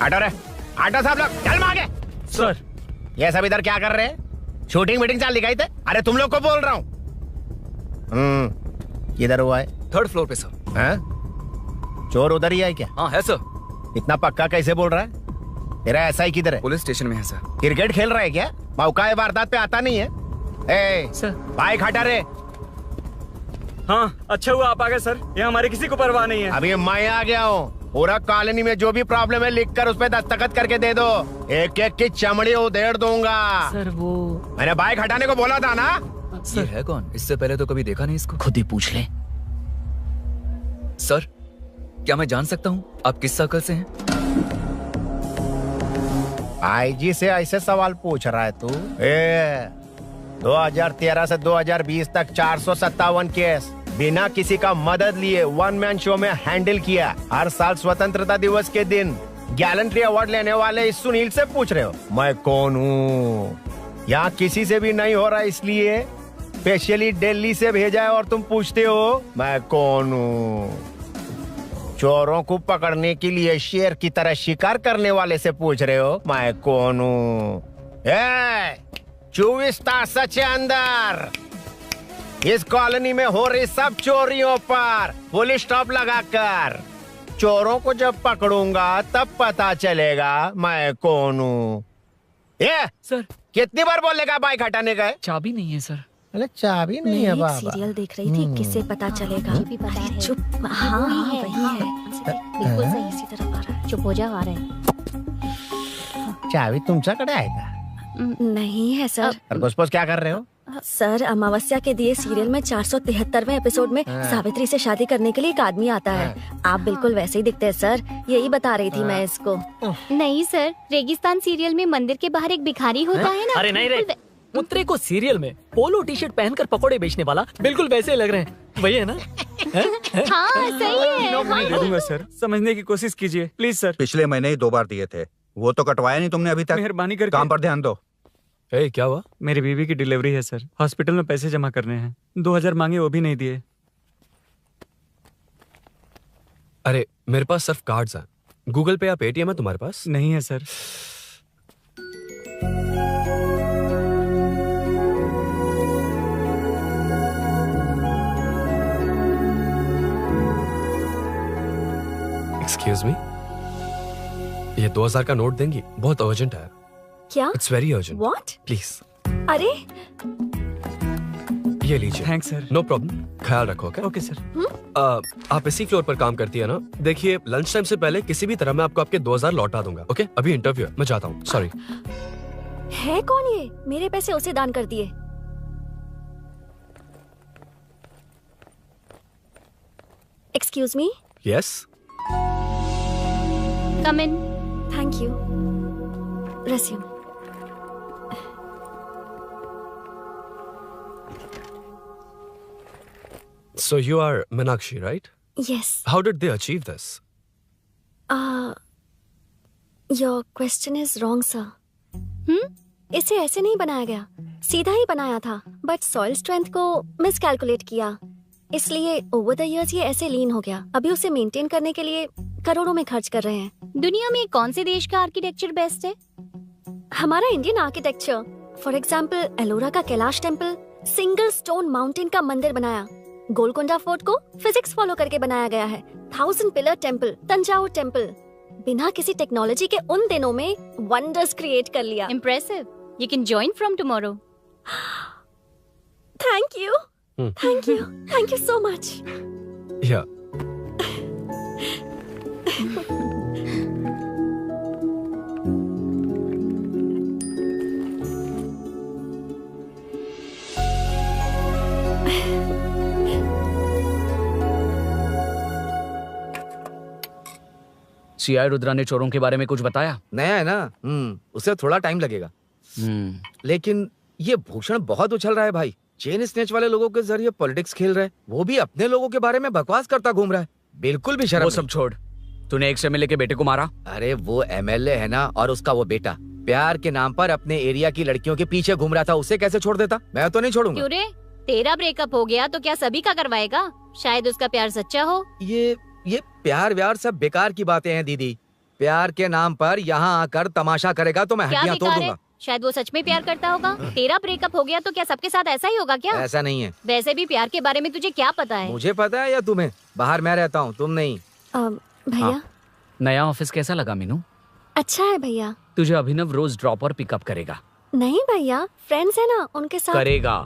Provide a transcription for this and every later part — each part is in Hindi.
आटो रे, आटो साहब लोग चल मांगे। सर ये सब इधर क्या कर रहे हैं? शूटिंग मीटिंग चाल दिखाई थे? अरे तुम लोग को बोल रहा हूँ। किधर हुआ है? 3rd फ्लोर पे सर। हैं? चोर उधर ही है क्या? हाँ है सर। इतना पक्का कैसे बोल रहा है? तेरा ऐसा ही किधर है? पुलिस स्टेशन में है सर। क्रिकेट खेल रहा है क्या? मौका वारदात पे आता नहीं है? ए, सर। बाइक हटा रे। हाँ अच्छा हुआ आप आ गए सर, ये हमारे किसी को परवाह नहीं है। अभी मैं आ गया हूँ। पूरा कॉलोनी में जो भी प्रॉब्लम है लिख कर उस पे दस्तखत करके दे दो। एक एक की चमड़ी उधेड़ दूंगा। सर वो मैंने बाइक हटाने को बोला था ना? ये है कौन? इससे पहले तो कभी देखा नहीं इसको। खुद ही पूछ ले। सर क्या मैं जान सकता हूँ आप किस सर्कल से हैं? आईजी से ऐसे सवाल पूछ रहा है तू? 2013 से 2020 तक 457 केस बिना किसी का मदद लिए 1 मैन शो में हैंडल किया। हर साल स्वतंत्रता दिवस के दिन गैलेंट्री अवार्ड लेने वाले इस सुनील से पूछ रहे हो मैं कौन हूँ? यहाँ किसी से भी नहीं हो रहा, इसलिए स्पेशली दिल्ली से भेजा है और तुम पूछते हो मैं कौन हूँ? चोरों को पकड़ने के लिए शेर की तरह शिकार करने वाले से पूछ रहे हो मैं कौन हूँ? 24 तास के अंदर इस कॉलोनी में हो रही सब चोरियों पर पुलिस स्टॉप लगाकर चोरों को जब पकड़ूंगा तब पता चलेगा मैं कौन हूँ। ये सर कितनी बार बोलेगा बाइक हटाने का? चाबी नहीं है सर। अरे चाबी नहीं है बाबा। सीरियल देख रही थी, किससे पता चलेगा? भी पता है। चुप। हाँ वही है। बिल्कुल सही, इसी तरफ आ रहा है। चुप हो जा, आ रहे हैं। चाबी तुमच्याकडे आहे का? नहीं है सर। खरगोश क्या कर रहे हो? सर अमावस्या के दिए सीरियल में 473वें एपिसोड में सावित्री से शादी करने के लिए एक आदमी आता है। आप बिल्कुल वैसे ही दिखते हैं सर, यही बता रही थी मैं इसको। नहीं सर, रेगिस्तान सीरियल में मंदिर के बाहर एक भिखारी होता है ना। अरे नहीं रे, पुत्रे को सीरियल में पोलो टी शर्ट पहनकर पकोड़े बेचने वाला बिल्कुल वैसे लग रहे हैं, वही है ना? हाँ सही है। दे दूंगा सर, समझने की कोशिश कीजिए प्लीज सर। पिछले महीने ही 2 बार दिए थे, वो तो कटवाया नहीं तुमने अभी तक। मेहरबानी करके काम पर ध्यान दो। क्या हुआ? मेरी बीवी की डिलीवरी है सर, हॉस्पिटल में पैसे जमा करने हैं। 2000 मांगे, वो भी नहीं दिए। अरे मेरे पास सिर्फ कार्ड्स हैं। गूगल पे या पेटीएम है तुम्हारे पास? नहीं है सर। एक्सक्यूज मी, ये 2000 का नोट देंगी? बहुत अर्जेंट है। क्या? It's very urgent. What? Please अरे ये लीजिए। Thanks sir. नो प्रॉब्लम, ख्याल रखो। Okay sir. आप इसी फ्लोर पर काम करती है ना? देखिए लंच टाइम से पहले किसी भी तरह मैं आपको आपके 2000 लौटा दूंगा। ओके अभी इंटरव्यू है, मैं जाता हूँ। सॉरी। है कौन ये? मेरे पैसे उसे दान कर दिए। Excuse me. Yes come in. Thank you. Resume. So you are Meenakshi, right? Yes. How did they achieve this? Your question is wrong, sir. इसे ऐसे नहीं बनाया गया, सीधा ही बनाया था, बट सॉइल स्ट्रेंथ को मिसकैलकुलेट किया, इसलिए ओवर द इयर्स ये ऐसे लीन हो गया। अभी उसे मेंटेन करने के लिए करोड़ों में खर्च कर रहे हैं। दुनिया में कौन से देश का आर्किटेक्चर बेस्ट है? हमारा Indian architecture. For example Ellora का Kailash temple, single stone mountain का मंदिर बनाया। गोलकोंडा फोर्ट को फिजिक्स फॉलो करके बनाया गया है। 1000 पिलर टेम्पल, तंजावुर टेम्पल, बिना किसी टेक्नोलॉजी के उन दिनों में वंडर्स क्रिएट कर लिया। Impressive. You can join from tomorrow. Thank you. Thank you. Thank you so much. Yeah. CI Rudra ने चोरों के बारे में कुछ बताया? नया है ना, उसे थोड़ा टाइम लगेगा। लेकिन ये भूषण बहुत उछल रहा है भाई। चेन स्नेच वाले लोगों के जरिए पॉलिटिक्स खेल रहा है, वो भी अपने लोगों के बारे में बकवास करता घूम रहा है। बिल्कुल भी शर्म वो सब छोड़, तूने एक एमएलए के बेटे को मारा? अरे वो एमएलए है ना, और उसका वो बेटा प्यार के नाम पर अपने एरिया की लड़कियों के पीछे घूम रहा था, उसे कैसे छोड़ देता? मैं तो नहीं छोड़ूंगा। क्यों रे, तेरा ब्रेकअप हो गया तो क्या सभी का करवाएगा? शायद उसका प्यार सच्चा हो। ये प्यार व्यार सब बेकार की बातें हैं दीदी। प्यार के नाम पर यहाँ आकर तमाशा करेगा तो मैं क्या हड्डियां तोड़ बेकार है? दूंगा। शायद वो सच में प्यार करता होगा। तेरा ब्रेकअप हो गया तो क्या सबके साथ ऐसा ही होगा क्या? ऐसा नहीं है। वैसे भी प्यार के बारे में तुझे क्या पता है? मुझे पता है या तुम्हें? बाहर मैं रहता हूँ, तुम नहीं। भैया नया ऑफिस कैसा लगा मीनू? अच्छा है भैया। तुझे अभिनव रोज ड्रॉप और पिकअप करेगा। नहीं भैया, फ्रेंड्स है ना, उनके साथ। करेगा।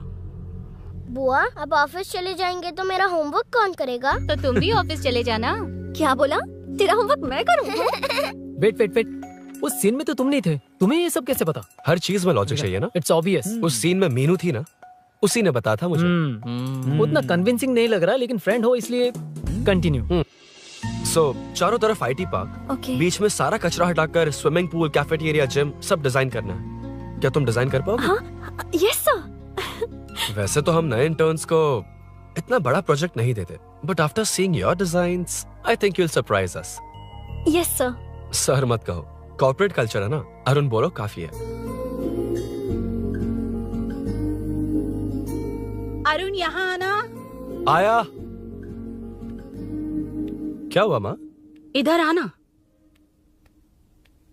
बुआ अब ऑफिस चले जाएंगे तो मेरा होमवर्क कौन करेगा? तो तुम भी ऑफिस चले जाना। क्या बोला? तेरा होमवर्क मैं करूँगा? वेट वेट वेट, उस सीन में तो तुम नहीं थे, तुम्हें ये सब कैसे पता? हर चीज में लॉजिक चाहिए ना। It's obvious. उस सीन में मीनू थी ना, उसी ने बताया था मुझे। उतना कन्विंसिंग नहीं लग रहा, लेकिन फ्रेंड हो इसलिए कंटिन्यू। सो चारों तरफ IT पार्क, ओके। बीच में सारा कचरा हटाकर स्विमिंग पूल, कैफेटेरिया, जिम सब डिजाइन करना है। क्या तुम डिजाइन कर पाओगे? हाँ, यस सर। वैसे तो हम नए इंटर्न्स को इतना बड़ा प्रोजेक्ट नहीं देते, but after seeing your designs I think you will surprise us. Yes sir. Sir मत कहो, कॉर्पोरेट कल्चर है ना। अरुण बोलो काफी है। अरुण यहाँ आना। आया। क्या हुआ माँ? इधर आना।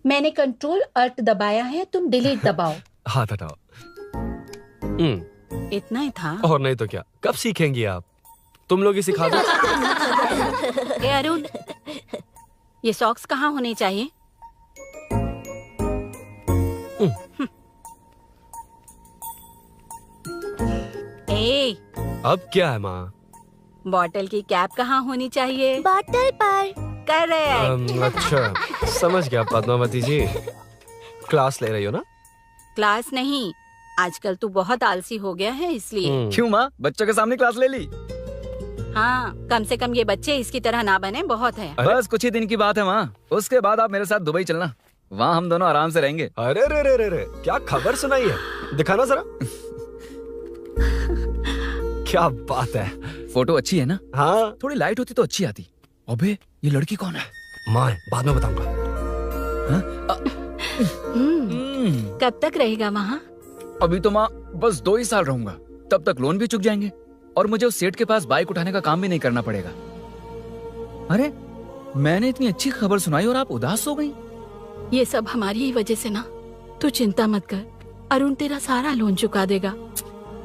मैंने कंट्रोल अल्ट दबाया है, तुम डिलीट दबाओ। हाथ हटाओ। इतना ही था। और नहीं तो क्या, कब सीखेंगी आप? तुम लोग ही सिखा दो। ए अरुण, ये सॉक्स कहाँ होने चाहिए? ए, अब क्या है माँ? बॉटल की कैप कहाँ होनी चाहिए? बॉटल पर। करेक्ट। अच्छा, समझ गया पद्मावती जी। क्लास ले रही हो ना? क्लास नहीं, आजकल तू बहुत आलसी हो गया है इसलिए। क्यों माँ, बच्चों के सामने क्लास ले ली? हाँ, कम से कम ये बच्चे इसकी तरह ना बने, बहुत है। बस कुछ ही दिन की बात है माँ, उसके बाद आप मेरे साथ दुबई चलना, वहाँ हम दोनों आराम से रहेंगे। अरे रे रे रे रे, क्या खबर सुनाई है? दिखाना जरा। क्या बात है। फोटो अच्छी है ना? हाँ। थोड़ी लाइट होती तो अच्छी आती। अबे ये लड़की कौन है? माँ बाद में बताऊंगा। कब तक रहेगा वहाँ? अभी तो माँ बस 2 ही साल रहूंगा, तब तक लोन भी चुक जाएंगे और मुझे उस सेठ के पास बाइक उठाने का काम भी नहीं करना पड़ेगा। अरे मैंने इतनी अच्छी खबर सुनाई और आप उदास हो गई। ये सब हमारी ही वजह से ना, तू चिंता मत कर, अरुण तेरा सारा लोन चुका देगा।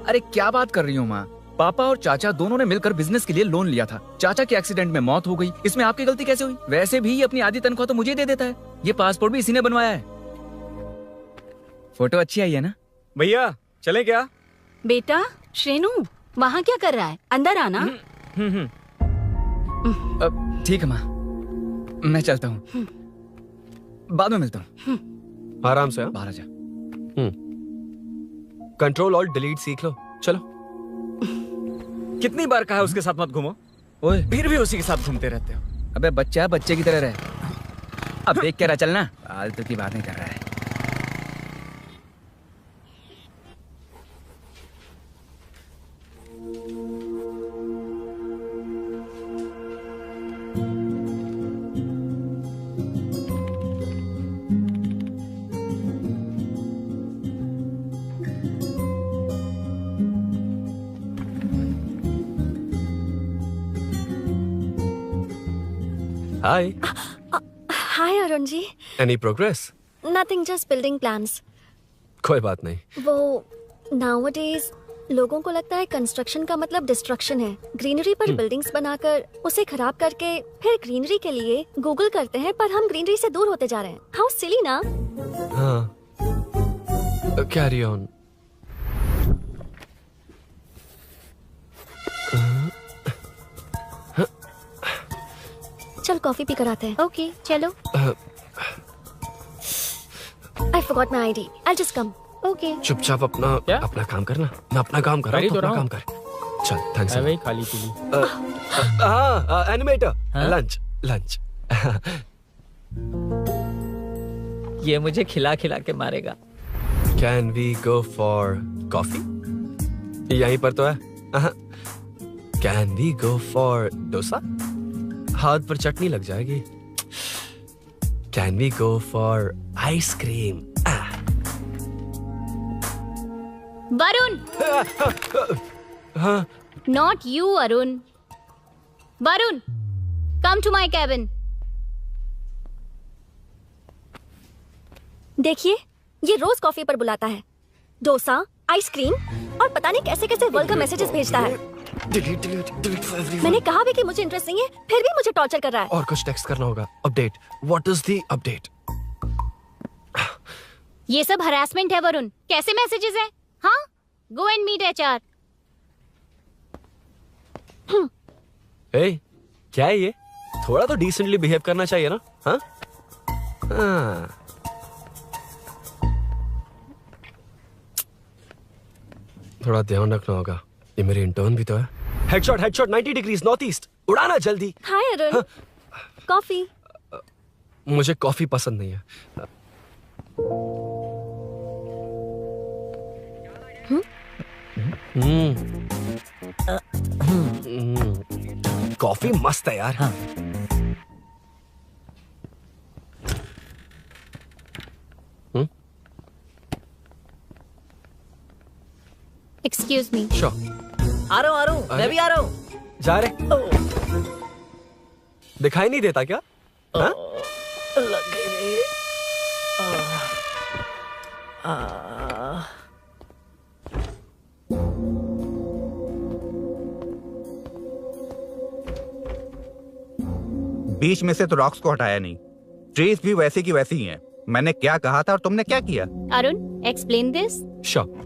अरे क्या बात कर रही हो माँ, पापा और चाचा दोनों ने मिलकर बिजनेस के लिए लोन लिया था। चाचा के एक्सीडेंट में मौत हो गई, इसमें आपकी गलती कैसे हुई? वैसे भी ये अपनी आधी तनख्वाह तो मुझे दे देता है। ये पासपोर्ट भी इसी ने बनवाया है। फोटो अच्छी आई है ना? भैया चले क्या? बेटा श्रेनु, वहाँ क्या कर रहा है? अंदर आना। ठीक है माँ, मैं चलता हूँ, बाद में मिलता हूँ। आराम से। बाहर आ जा। कंट्रोल ऑल्ट डिलीट सीख लो। चलो। कितनी बार कहा है उसके साथ मत घूमो, ओए फिर भी उसी के साथ घूमते रहते हो। अबे बच्चा है, बच्चे की तरह रहे। अब देख क्या रहा, चलना। फालतू की बात नहीं कर रहा है। Hi. Hi Arun ji. Any progress? Nothing, just building plans. कोई बात नहीं। वो नाउअडेज लोगों को लगता है कंस्ट्रक्शन का मतलब डिस्ट्रक्शन है। ग्रीनरी पर बिल्डिंग्स बनाकर उसे खराब करके फिर ग्रीनरी के लिए गूगल करते हैं, पर हम ग्रीनरी से दूर होते जा रहे हैं। हाउ सिली ना। हाँ, कैरी ऑन। चल कॉफी पी कर आते हैं। ओके चलो। I forgot my ID. I'll just come. Okay. चुपचाप अपना काम करना। मैं अपना काम कर रहा हूँ, अपना काम कर। चल, थैंक्स। वही खाली पीली। हाँ, एनिमेटर। Lunch lunch. ये मुझे खिला खिला के मारेगा। Can we go for coffee? यहीं पर तो है। Can we go for dosa? हाथ पर चटनी लग जाएगी। Can we go for ice cream? Varun. हाँ। Not you, Arun. Varun, come to my cabin. देखिए, ये रोज कॉफी पर बुलाता है, डोसा, आइसक्रीम और पता नहीं कैसे कैसे वल्गर मैसेजेस भेजता है। मैंने कहा भी कि मुझे इंटरेस्ट नहीं है, फिर भी मुझे टॉर्चर कर रहा है। और कुछ टेक्स्ट करना होगा। Update, what is the update? ये सब हरासमेंट है वरुण। कैसे मैसेजेस है? हाँ, गो एंड मीट HR। ए, क्या है ये? थोड़ा तो डिसेंटली बिहेव करना चाहिए ना? हाँ? थोड़ा ध्यान रखना होगा। ये मेरी इंटर्न भी तो है। Headshot 90 degrees north east. उड़ाना जल्दी। हाय अरुण, कॉफी? मुझे कॉफी पसंद नहीं है। कॉफी मस्त है यार। हाँ। Excuse me. श्योर। आ रहा हूँ, मैं भी आ रहा हूँ। जा रहे? दिखाई नहीं देता क्या? हाँ? लग गई। 20 में से तो रॉक्स को हटाया नहीं। ट्रीज भी वैसी की वैसी ही हैं। मैंने क्या कहा था और तुमने क्या किया? Arun, explain this. Sure.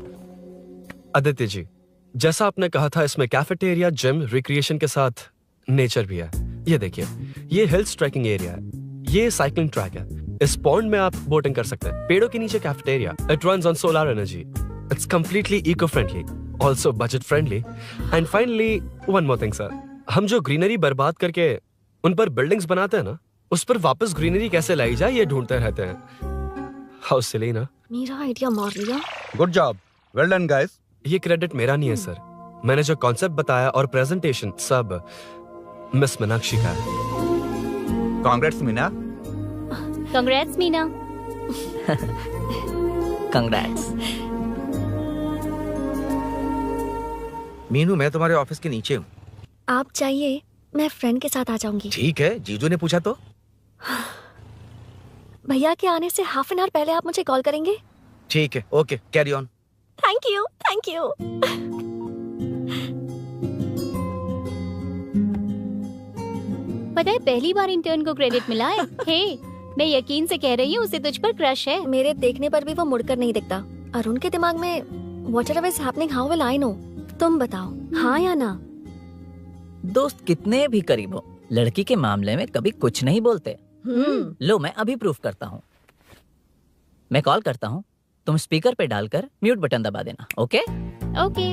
Aditya ji, जैसा आपने कहा था, इसमें कैफेटेरिया, जिम, रिक्रिएशन के साथ नेचर भी है। ये देखिए, ये हिल्स ट्रैकिंग एरिया है, ये साइकिलिंग ट्रैक है। इस पॉन्ड में आप बोटिंग कर सकते हैं। पेड़ों के नीचे cafeteria. It runs on solar energy. It's completely eco friendly, also budget friendly. And finally one more thing sir, हम जो ग्रीनरी बर्बाद करके उन पर बिल्डिंग्स बनाते हैं ना, उस पर वापस ग्रीनरी कैसे लाई जाए ये ढूंढते रहते हैं। हाउ सिली ना? मेरा आइडिया मार लिया। Good job, well done guys. ये क्रेडिट मेरा नहीं है सर। मैंने जो कॉन्सेप्ट बताया और प्रेजेंटेशन सब मिस मीनाक्षी का है। Congrats Meena. Congrats Meena. Congrats. Meenu, मैं तुम्हारे ऑफिस के नीचे हूँ। आप चाहिए, मैं फ्रेंड के साथ आ जाऊंगी। ठीक है, जीजू ने पूछा तो। भैया के आने से हाफ एन आवर पहले आप मुझे कॉल करेंगे? ठीक है, okay, carry on. Thank you, thank you. पता है, पहली बार इंटर्न को क्रेडिट मिला है। हे, मैं यकीन से कह रही हूँ, उसे तुझ पर क्रश है। मेरे देखने पर भी वो मुड़कर नहीं दिखता। अरुण के दिमाग में whatever is happening, how will I know? तुम बताओ, हाँ या ना? दोस्त कितने भी करीब हो, लड़की के मामले में कभी कुछ नहीं बोलते। लो, मैं अभी प्रूफ करता हूँ। मैं कॉल करता हूँ, तुम स्पीकर पे डालकर म्यूट बटन दबा देना। ओके? ओके।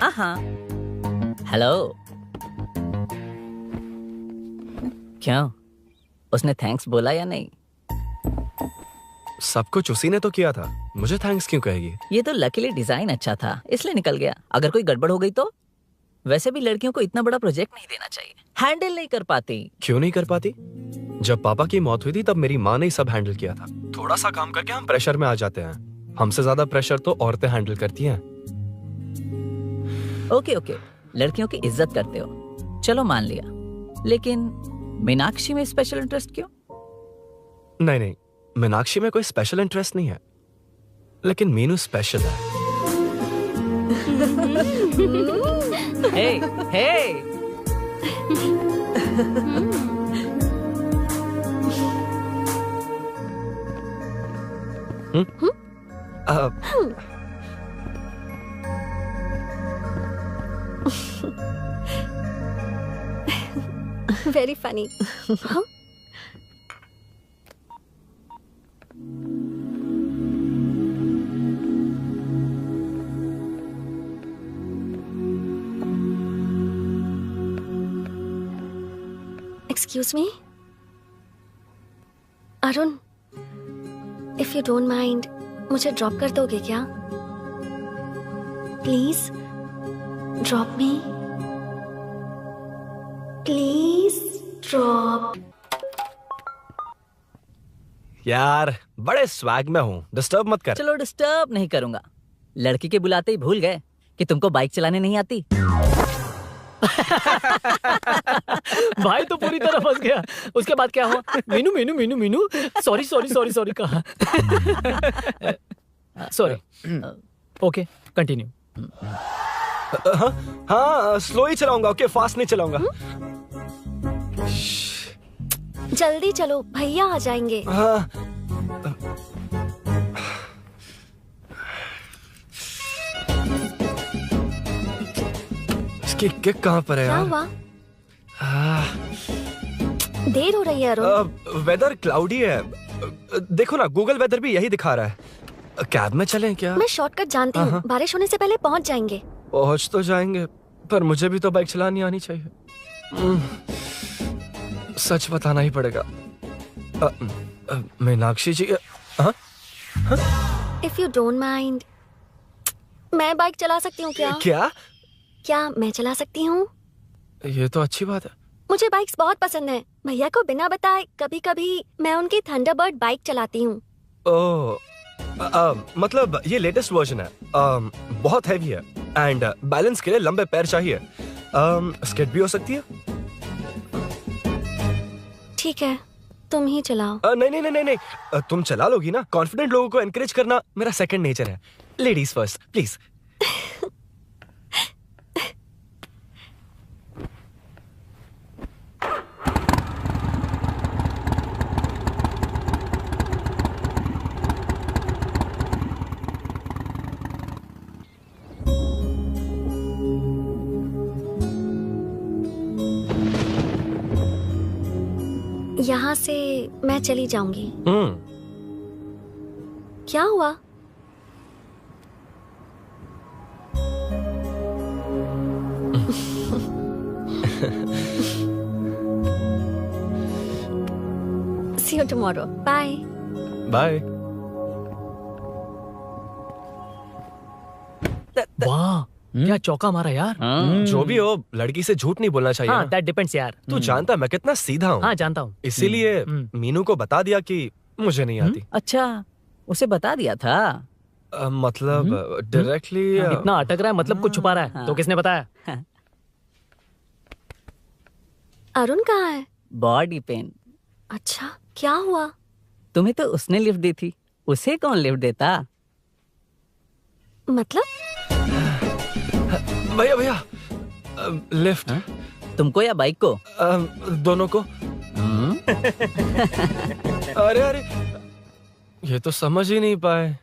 हाँ। हेलो। क्यों, उसने थैंक्स बोला या नहीं? सब कुछ उसी ने तो किया था, मुझे थैंक्स क्यों कहेगी? ये तो लकीली डिजाइन अच्छा था, इसलिए निकल गया। अगर कोई गड़बड़ हो गई तो? वैसे भी लड़कियों को इतना बड़ा प्रोजेक्ट नहीं देना चाहिए, हैंडल नहीं कर पाती। क्यों नहीं कर पाती? जब पापा की मौत हुई थी तब मेरी माँ ने ही सब हैंडल किया था। थोड़ा सा काम करके हम प्रेशर में आ जाते हैं। हमसे ज्यादा प्रेशर तो औरतें हैंडल करती हैं। ओके, लड़कियों की इज्जत करते हो, चलो मान लिया। लेकिन मीनाक्षी में स्पेशल इंटरेस्ट क्यों? नहीं, मीनाक्षी में कोई स्पेशल इंटरेस्ट नहीं है, लेकिन मीनू स्पेशल है। Hey. Very funny. Excuse me Arun, if you don't mind, मुझे ड्रॉप कर दोगे क्या? Please drop me, please drop. यार, बड़े स्वैग में हूँ, डिस्टर्ब मत कर। चलो, डिस्टर्ब नहीं करूंगा। लड़की के बुलाते ही भूल गए कि तुमको बाइक चलाने नहीं आती। भाई तो पूरी तरह फंस गया। उसके बाद क्या हुआ? Meenu Meenu Meenu Meenu sorry sorry sorry sorry कहा। सॉरी। Okay continue. हाँ स्लो ही चलाऊंगा, ओके फास्ट नहीं चलाऊंगा। जल्दी चलो, भैया आ जाएंगे। हाँ। इसकी किक कहाँ पर है क्या यार? हुआ? देर हो रही है अरुण। वेदर क्लाउडी है। देखो ना, गूगल वेदर भी यही दिखा रहा है। कैब में चलें क्या? मैं शॉर्टकट जानती हूँ, बारिश होने से पहले पहुँच जाएंगे। पहुँच तो जाएंगे, पर मुझे भी तो बाइक चलानी आनी चाहिए। सच बताना ही पड़ेगा। मीनाक्षी जी। इफ यू डोंट माइंड, मैं बाइक चला सकती हूँ क्या? क्या मैं चला सकती हूँ? ये तो अच्छी बात है। मुझे बाइक्स बहुत पसंद है। भैया को बिना बताए कभी कभी मैं उनकी थंडरबर्ड बाइक चलाती हूँ। ओह, मतलब ये लेटेस्ट वर्जन है। बहुत हैवी है एंड बैलेंस के लिए लंबे पैर चाहिए। स्किड भी हो सकती है। ठीक है, तुम ही चलाओ। नहीं नहीं नहीं नहीं, तुम चला लोगी ना। कॉन्फिडेंट लोगों को एनकरेज करना मेरा सेकंड नेचर है। Ladies first please. यहाँ से मैं चली जाऊंगी। क्या हुआ? See you tomorrow. Bye. Bye. वाह, क्या चौका मारा यार। जो भी हो, लड़की से झूठ नहीं बोलना चाहिए। हाँ, that depends यार। तू जानता मैं कितना सीधा हूँ। हाँ जानता हूँ। इसीलिए मीनू को बता दिया कि मुझे नहीं आती। अच्छा, उसे बता दिया था। मतलब डायरेक्टली। इतना अटक रहा है, मतलब कुछ छुपा रहा है। तो किसने बताया? अरुण कहाँ है? Body pain. अच्छा, क्या हुआ? तुम्हें तो उसने लिफ्ट दी थी, उसे कौन लिफ्ट देता? मतलब? भैया भैया, लिफ्ट। तुमको या बाइक को? दोनों को। अरे अरे, ये तो समझ ही नहीं पाए।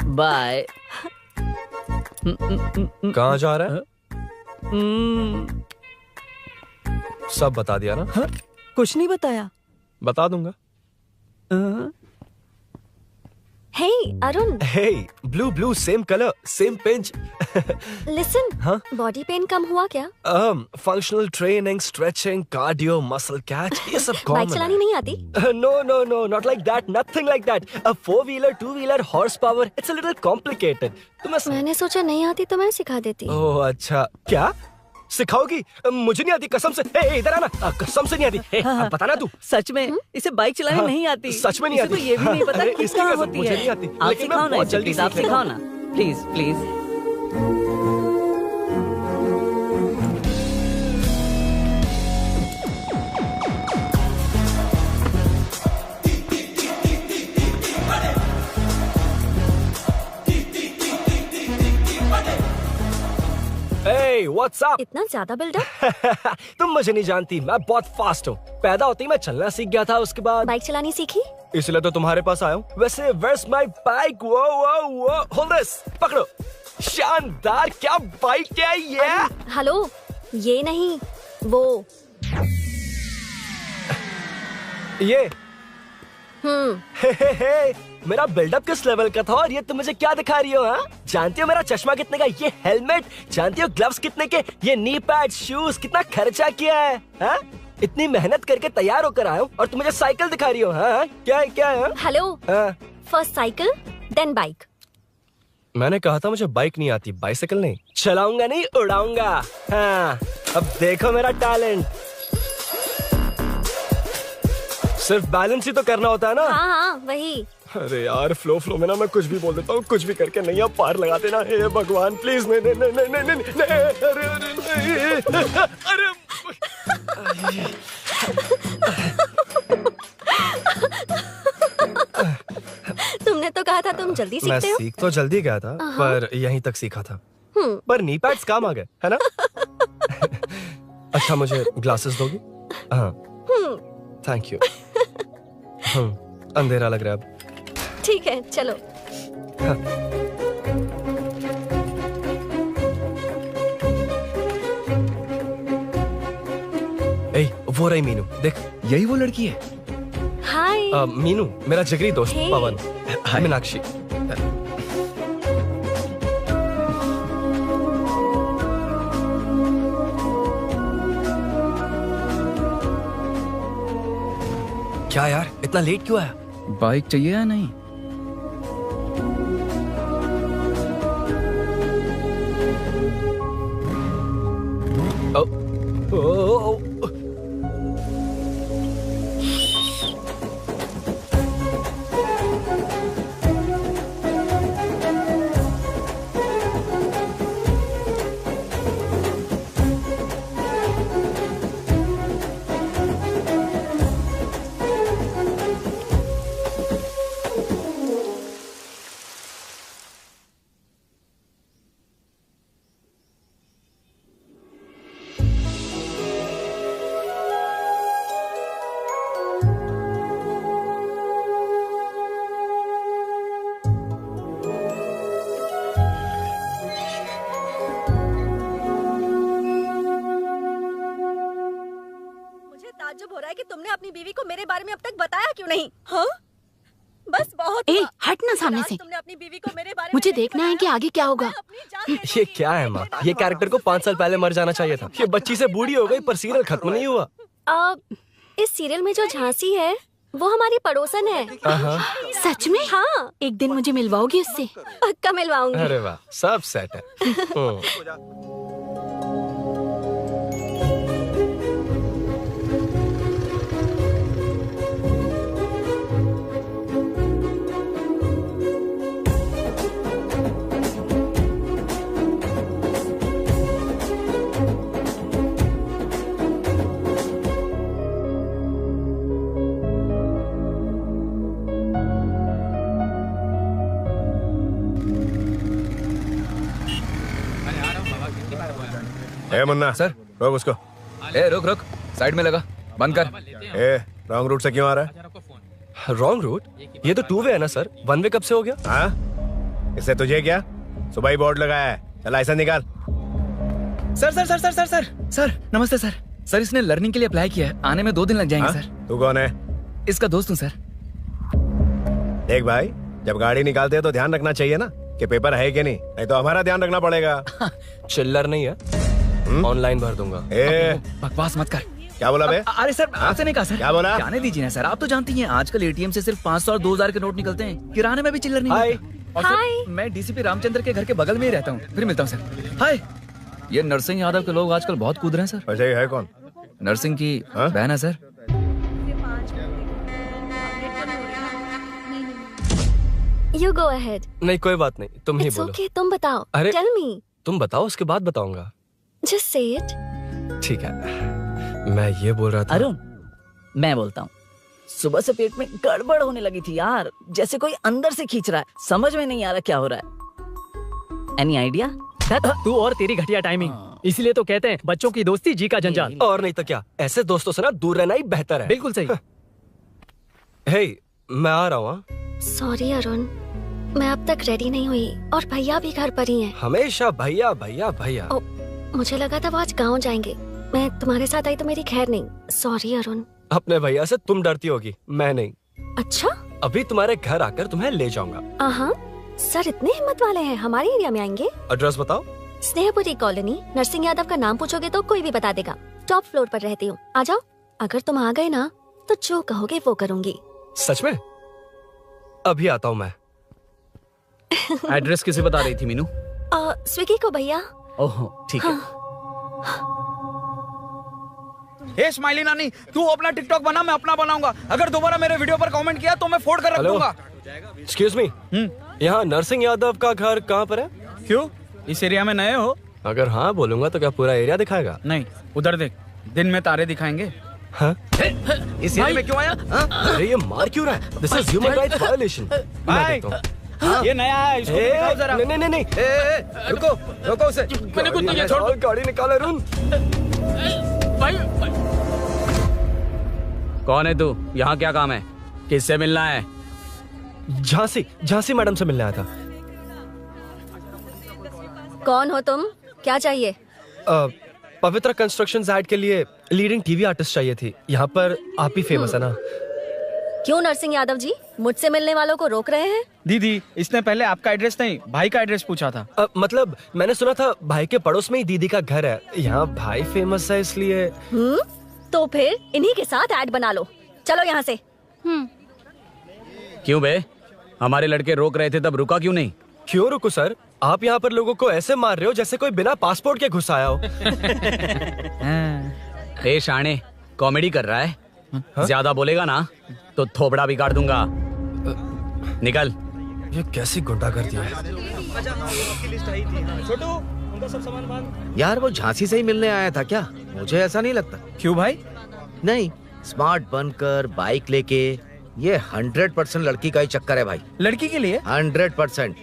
बाय। कहाँ जा रहा है? सब बता दिया ना? कुछ नहीं बताया। बता दूंगा। Hey, Arun. Hey, blue, same color, same pinch. Listen. हाँ? बॉडी पेन कम हुआ क्या? Functional training, stretching, cardio, muscle catch, ये सब common है। बाइक चलानी नहीं आती? No, not like that, nothing like that. A 4-wheeler, 2-wheeler, horsepower, it's a little complicated. मैंने सोचा नहीं आती तो मैं सिखा देती। ओह अच्छा, क्या सिखाओगी? मुझे नहीं आती कसम से। इधर आना, कसम से नहीं आती। बताना तू। सच में इसे बाइक चलानी नहीं आती। सच में नहीं आती। तो ये भी नहीं पता अरे, कि इसकी कहाँ कसम, होती मुझे है। नहीं आती। आप लेकिन मैं सिखाओ ना बहुत इसे, जल्दी प्लीज आप सीख लेता सिखाओ ना, प्लीज। Hey, what's up? इतना ज्यादा बिल्डअप? तुम मुझे नहीं जानती, मैं बहुत फास्ट हूँ। पैदा होते ही मैं चलना सीख गया था, उसके बाद बाइक चलानी सीखी? इसलिए तो तुम्हारे पास आया हूँ। वैसे where's my bike? वो hold this, पकड़ो। शानदार, क्या बाइक है ये? हेलो, ये नहीं, वो। ये हे, मेरा बिल्डअप किस लेवल का था और ये तुम मुझे क्या दिखा रही हो? हाँ, जानती हो मेरा चश्मा कितने का, ये हेलमेट, जानती हो ग्लव्स कितने के, ये नी पैड, शूज, कितना खर्चा किया है? हाँ? इतनी मेहनत करके तैयार होकर आया हूँ और तुम मुझे साइकिल दिखा रही हो? हाँ? क्या है? Hello, first cycle then bike. मैंने कहा था मुझे बाइक नहीं आती, बाइसाइकिल नहीं। चलाऊंगा नहीं, उड़ाऊंगा। हाँ, अब देखो मेरा टैलेंट। सिर्फ बैलेंस ही तो करना होता है ना? हाँ, वही। अरे यार फ्लो में ना मैं कुछ भी बोल देता हूँ, कुछ भी करके नहीं आप पार लगा देना। हे भगवान प्लीज नहीं नहीं नहीं नहीं नहीं नहीं अरे अरे नहीं अरे तुमने तो कहा था तुम जल्दी मैं सीखते हो। सीख तो जल्दी गया था पर यहीं तक सीखा था, पर नी पैड्स काम आ गए है ना। अच्छा मुझे ग्लासेस दोगी? हाँ थैंक यू। अंधेरा लग रहा है अब। ठीक है चलो। हाँ। ए, वो रही मीनू, देख यही वो लड़की है। हाय। मीनू मेरा जिगरी दोस्त Hey. पवन। मीनाक्षी। क्या यार इतना लेट क्यों आया? बाइक चाहिए या नहीं? ताज्जुब हो रहा है कि तुमने अपनी बीवी को मेरे बारे में अब तक बताया क्यों नहीं? हाँ? बस बहुत ए, हट ना सामने से। तुमने अपनी बीवी को मेरे बारे मुझे देखना है कि आगे क्या होगा। ये क्या है माँ? ये कैरेक्टर को 5 साल पहले मर जाना चाहिए था। ये बच्ची से बूढ़ी हो गई पर सीरियल खत्म नहीं हुआ। इस सीरियल में जो झांसी है वो हमारी पड़ोसन है। सच में? हाँ। एक दिन मुझे मिलवाओगी उससे? पक्का मिलवाऊंगी। अरे वाह सब सेट है। ए मुन्ना सर रोक उसको। ए रुक रुक साइड में लगा, बंद कर। ए रॉन्ग रूट से क्यों आ रहा है? Wrong route? ये तो 2 वे है ना सर, 1 वे कब से हो गया? हाँ इससे तुझे क्या? सुबह ही बोर्ड लगाया है, चल लाइसेंस निकाल। Sir sir sir sir sir sir sir नमस्ते सर। सर इसने लर्निंग के लिए अप्लाई किया है, आने में 2 दिन लग जाएंगे। सर तू कौन है? इसका दोस्त हूँ सर। देख भाई जब गाड़ी निकालते हैं तो ध्यान रखना चाहिए ना कि पेपर है कि नहीं तो हमारा ध्यान रखना पड़ेगा। चिल्लर नहीं है, ऑनलाइन भर दूंगा। बकवास मत कर। क्या बोला बे? अरे सर आपसे नहीं कहा सर। क्या बोला? जाने दीजिए ना सर, आप तो जानती हैं आजकल एटीएम से सिर्फ 500 और 2000 के नोट निकलते हैं, किराने में भी चिल्लर नहीं मिलता। और सर मैं डीसीपी रामचंद्र के घर के बगल में ही रहता हूँ, फिर मिलता हूँ सर। हाय ये नरसिंह यादव के लोग आजकल बहुत कूद रहे हैं सर। अच्छा ये है कौन? नरसिंह की बहन है सर। You go ahead. नहीं कोई बात नहीं, तुम ही It's बोलो। okay, तुम बताओ। अरे Tell me. तुम बताओ उसके बाद बताऊंगा। Just say it. ठीक है मैं ये बोल रहा था। अरुण मैं बोलता हूँ, सुबह से पेट में गड़बड़ होने लगी थी यार, जैसे कोई अंदर से खींच रहा है, समझ में नहीं आ रहा क्या हो रहा है। Any idea? तू और तेरी घटिया टाइमिंग, इसलिए तो कहते हैं बच्चों की दोस्ती जी का जंजाल। और नहीं तो क्या, ऐसे दोस्तों से ना दूर रहना ही बेहतर है। बिल्कुल सही। हे मैं आ रहा हूँ। Sorry अरुण, मैं अब तक रेडी नहीं हुई और भैया भी घर पर ही हैं। हमेशा भैया भैया भैया। मुझे लगा था वो आज गाँव जाएंगे, मैं तुम्हारे साथ आई तो मेरी खैर नहीं। सॉरी अरुण। अपने भैया से तुम डरती होगी, मैं नहीं। अच्छा? अभी तुम्हारे घर आकर तुम्हें ले जाऊंगा। हाँ सर इतने हिम्मत वाले हैं, हमारे एरिया में आएंगे। एड्रेस बताओ। स्नेहपुरी कॉलोनी, नरसिंह यादव का नाम पूछोगे तो कोई भी बता देगा। टॉप फ्लोर पर रहती हूँ, आ जाओ। अगर तुम आ गए ना तो जो कहोगे वो करूँगी। सच में? अभी आता हूँ मैं। एड्रेस किसे बता रही थी मीनू? स्विगी को भैया। ओहो ठीक है। हे स्माइली नानी, तू अपना टिकटॉक बना, मैं अपना बनाऊंगा। अगर दोबारा मेरे वीडियो पर कमेंट किया तो मैं फोड़ कर रख दूंगा। एक्सक्यूज मी, यहाँ नरसिंह यादव का घर कहाँ पर है? क्यों, इस एरिया में नए हो? अगर हाँ बोलूंगा तो क्या पूरा एरिया दिखाएगा? नहीं, उधर देख, दिन में तारे दिखाएंगे। हाँ? इस एरिया में क्यों आया? अरे ये मार क्यों रहा है? This is human rights violation. भाई, ये नया है, इसको दिखाओ जरा। नहीं, रुको रुको उसे। मैंने कुछ नहीं किया, छोड़। गाड़ी निकाल अरुण। कौन है तू? यहाँ क्या काम है? किससे मिलना है? झांसी मैडम से मिलने आया था। कौन हो तुम? क्या चाहिए? पवित्र कंस्ट्रक्शन ऐड के लिए लीडिंग टीवी आर्टिस्ट चाहिए थी। यहाँ पर आप ही फेमस है ना? क्यों नरसिंह यादव जी मुझसे मिलने वालों को रोक रहे हैं? दीदी, इसने पहले आपका एड्रेस नहीं, भाई का एड्रेस पूछा था। मतलब मैंने सुना था भाई के पड़ोस में ही दीदी का घर है। यहाँ भाई फेमस है इसलिए। तो फिर इन्हीं के साथ ऐड बना लो। चलो यहाँ से। क्यों बे? हमारे लड़के रोक रहे थे तब रुका क्यों नहीं? क्यों रुको सर? आप यहाँ पर लोगों को ऐसे मार रहे हो जैसे कोई बिना पासपोर्ट के घुस आया हो। ए शाणे, कॉमेडी कर रहा है? ज्यादा बोलेगा ना तो थोबड़ा बिगाड़ दूंगा। निकल। ये कैसी गुंडागर्दी है? छोटू, उनका सब सामान बांध। यार वो झांसी से ही मिलने आया था क्या? मुझे ऐसा नहीं लगता। क्यों भाई? नहीं, स्मार्ट बनकर बाइक लेके, ये 100% लड़की का ही चक्कर है भाई। लड़की के लिए? 100%।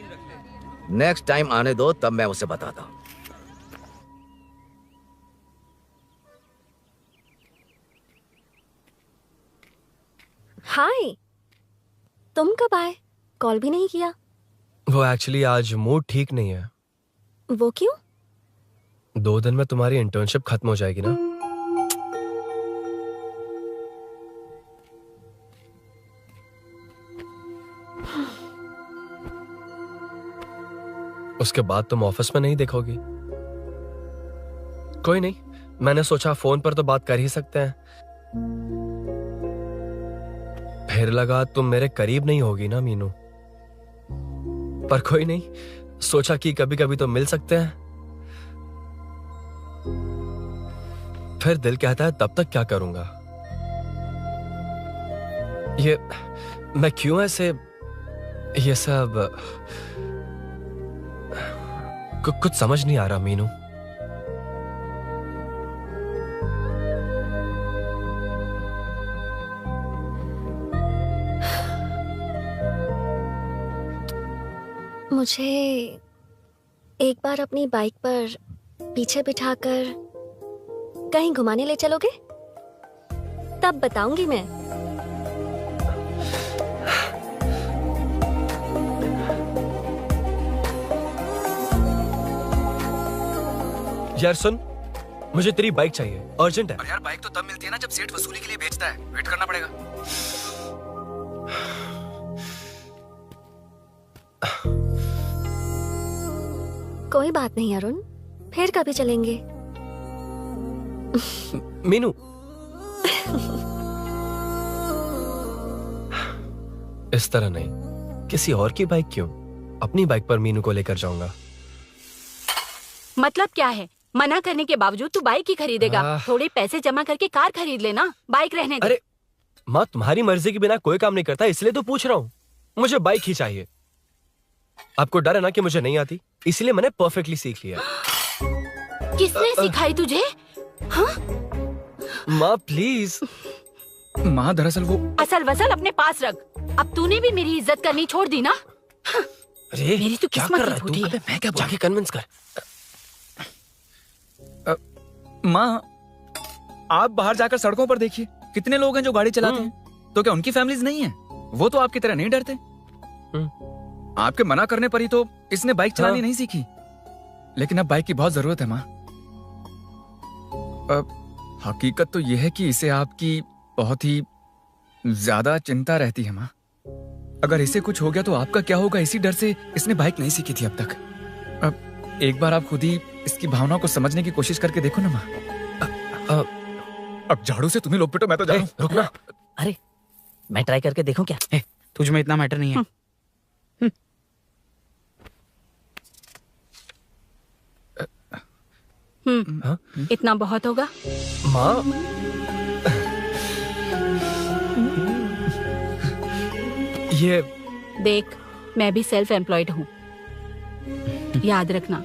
नेक्स्ट टाइम आने दो, तब मैं उसे बताता हूँ। हाय, तुम कब आए? कॉल भी नहीं किया। वो एक्चुअली आज मूड ठीक नहीं है। वो क्यों? 2 दिन में तुम्हारी इंटर्नशिप खत्म हो जाएगी ना? उसके बाद तुम ऑफिस में नहीं देखोगी। कोई नहीं, मैंने सोचा फोन पर तो बात कर ही सकते हैं। फिर लगा तुम मेरे करीब नहीं होगी ना मीनू, पर कोई नहीं, सोचा कि कभी कभी तो मिल सकते हैं। फिर दिल कहता है तब तक क्या करूंगा। ये मैं क्यों ऐसे ये सब कुछ समझ नहीं आ रहा मीनू। मुझे एक बार अपनी बाइक पर पीछे बिठाकर कहीं घुमाने ले चलोगे? तब बताऊंगी मैं। यार सुन, मुझे तेरी बाइक चाहिए, अर्जेंट है। और यार बाइक तो तब मिलती है ना जब सेठ वसूली के लिए भेजता है। वेट करना पड़ेगा। कोई बात नहीं अरुण, फिर कभी चलेंगे। मीनू, इस तरह नहीं, किसी और की बाइक क्यों? अपनी बाइक पर मीनू को लेकर जाऊंगा। मतलब क्या है? मना करने के बावजूद तू बाइक ही खरीदेगा? थोड़े पैसे जमा करके कार खरीद लेना, बाइक रहने दे। अरे माँ, तुम्हारी मर्जी के बिना कोई काम नहीं करता, इसलिए तो पूछ रहा हूँ। मुझे बाइक ही चाहिए। आपको डर है ना कि मुझे नहीं आती, इसलिए मैंने परफेक्टली सीख लिया। किसने सिखाई तुझे? हाँ? माँ प्लीज। माँ दरअसल वो असल वसल अपने पास रख। अब तूने भी मेरी इज्जत करनी छोड़ दी ना? अरे मेरी तो क्या किस्मत कर ही रहा है फूटी तू? है। मैं क्या जाके कन्विंस कर। माँ, आप बाहर जाकर सड़कों पर देखिए, कितने लोग हैं जो गाड़ी चलाते हैं। तो क्या उनकी फैमिलीज नहीं है? वो तो आपकी तरह नहीं डरते। आपके मना करने पर ही तो इसने बाइक चलानी नहीं सीखी। लेकिन अब बाइक की बहुत जरूरत है माँ। हकीकत तो यह है कि इसे आपकी बहुत ही ज्यादा चिंता रहती है माँ। अगर इसे कुछ हो गया तो आपका क्या होगा, इसी डर से इसने बाइक नहीं सीखी थी अब तक। अब एक बार आप खुद ही इसकी भावनाओं को समझने की कोशिश करके देखो ना माँ। अब झाड़ू से तुम्हें लोग पिटो, मैं तो जा रहा हूं। रुकना। अरे मैं ट्राई करके देखूं क्या? तुझ में इतना मैटर नहीं है। इतना बहुत होगा। माँ, ये देख, मैं भी सेल्फ एम्प्लॉयड हूँ। याद रखना,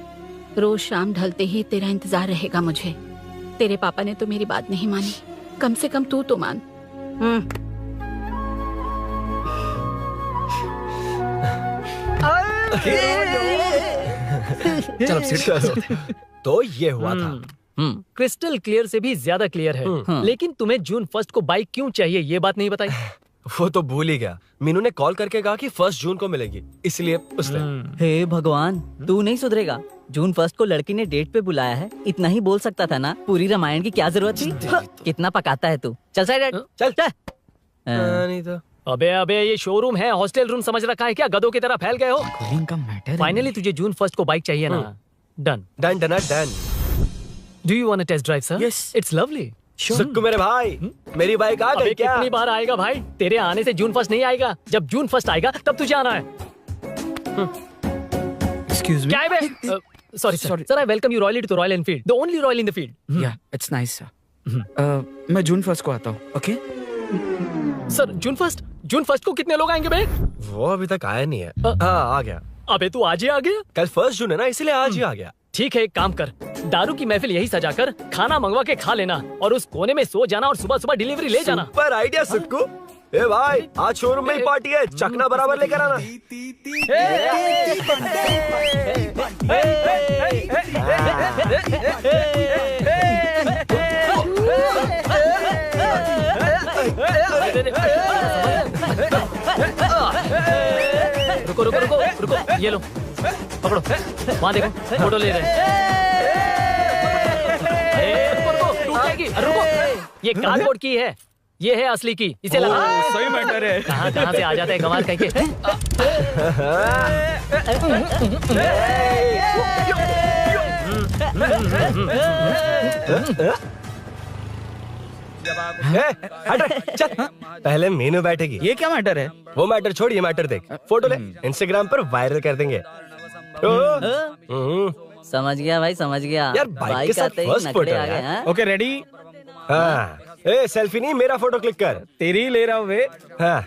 रोज शाम ढलते ही तेरा इंतजार रहेगा मुझे। तेरे पापा ने तो मेरी बात नहीं मानी, कम से कम तू तो मान। चल अब सीट पे। तो ये हुआ था। क्रिस्टल क्लियर से भी ज्यादा क्लियर है। लेकिन तुम्हें जून 1 को बाइक क्यों चाहिए ये बात नहीं बताई। वो तो भूल ही गया। मीनू ने कॉल करके कहा कि 1 जून को मिलेगी, इसलिए उसने। हे भगवान, तू नहीं सुधरेगा। जून 1 को लड़की ने डेट पे बुलाया है, इतना ही बोल सकता था ना। पूरी रामायण की क्या जरूरत थी। कितना पकाता है तू। चल साइड चल चल। नहीं तो अबे ये शोरूम है, हॉस्टल रूम समझ रखा है क्या? गधों की तरह फैल गए हो। फाइनली तुझे जून 1 को बाइक चाहिए ना। Done done done done. Do you want to test drive sir? Yes, it's lovely. Sukku मेरे भाई, मेरी बाइक आ गई क्या? कितनी बार आएगा भाई? तेरे आने से जून 1 नहीं आएगा। जब जून 1 आएगा तब तुझे आना है। Excuse me. क्या है बे? Sorry sir, I welcome you royally to Royal Enfield, the only Royal in the field. Yeah, it's nice sir. मैं जून 1 को आता हूँ, okay? सर जून 1 को कितने लोग आएंगे बे? वो अभी तक आया नहीं है। हाँ, आ गया। अबे तू आज ही आ गया? कल 1 जून है ना, इसलिए आज ही आ गया। ठीक है, एक काम कर, दारू की महफिल यही सजाकर खाना मंगवा के खा लेना और उस कोने में सो जाना और सुबह सुबह डिलीवरी ले जाना। पर आइडिया सुक्कू। ए भाई, आज शोरूम में ही पार्टी है, चखना बराबर लेकर आना। रुको रुको रुको रुको, ये लो पकड़ो, वहाँ देखो फोटो ले रहे हैं। रुको टूटेगी, रुको, ये कार्डबोर्ड की है, ये है असली की, इसे लगा। सही मैटर है। कहाँ से आ जाता है कमाल कहीं के। चल, पहले मीनू बैठेगी। ये क्या मैटर है? वो मैटर छोड़, ये मैटर देख। फोटो ले, इंस्टाग्राम पर वायरल कर देंगे। समझ गया भाई, समझ गया। यार बाइक के साथ फर्स्ट फोटो है। Okay ready? हाँ, ए सेल्फी नहीं, मेरा फोटो क्लिक कर। तेरी ले रहा हूँ वे। हाँ,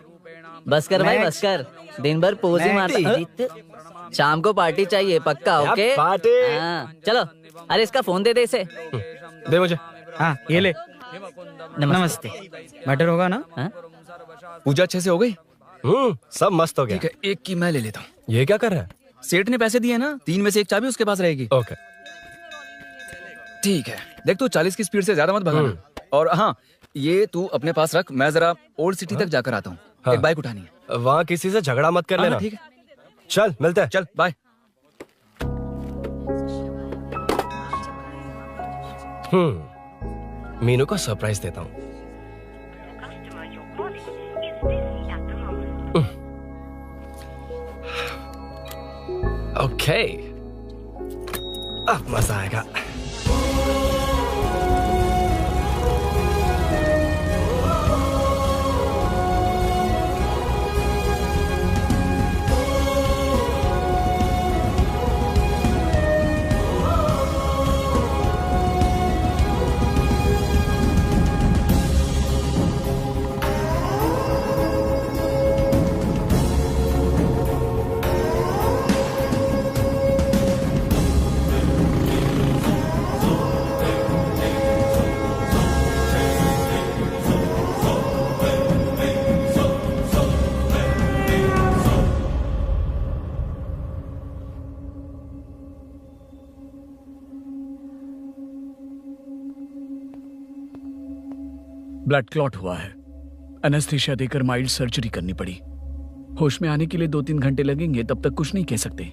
बस कर भाई, बस कर। दिन भर पोज ही मारता। शाम को पार्टी चाहिए पक्का, ओके? पार्टी। हाँ, चलो। अरे इसका फोन दे इसे। दे मुझे। हाँ, ये ले। नमस्ते। मैटर होगा ना? पूजा अच्छे से हो गई? सब मस्त हो गया। ठीक है, एक की मैं ले लेता हूँ। ये क्या कर रहा है? सेठ ने पैसे दिए ना, 3 में से 1 चाबी उसके पास रहेगी। ओके ठीक है, देख तू 40 की स्पीड से ज्यादा मत भगाना। और हाँ, ये तू अपने पास रख, मैं जरा ओल्ड सिटी तक जाकर आता हूँ। एक बाइक उठानी है। वहाँ किसी से झगड़ा मत कर लेना। ठीक है, चल मिलते हैं। चल बाय। मीनू को सरप्राइज देता हूँ। ओके, अब मजा आएगा। ब्लड क्लॉट हुआ है, एनेस्थीसिया देकर माइल्ड सर्जरी करनी पड़ी। होश में आने के लिए 2-3 घंटे लगेंगे, तब तक कुछ नहीं कह सकते।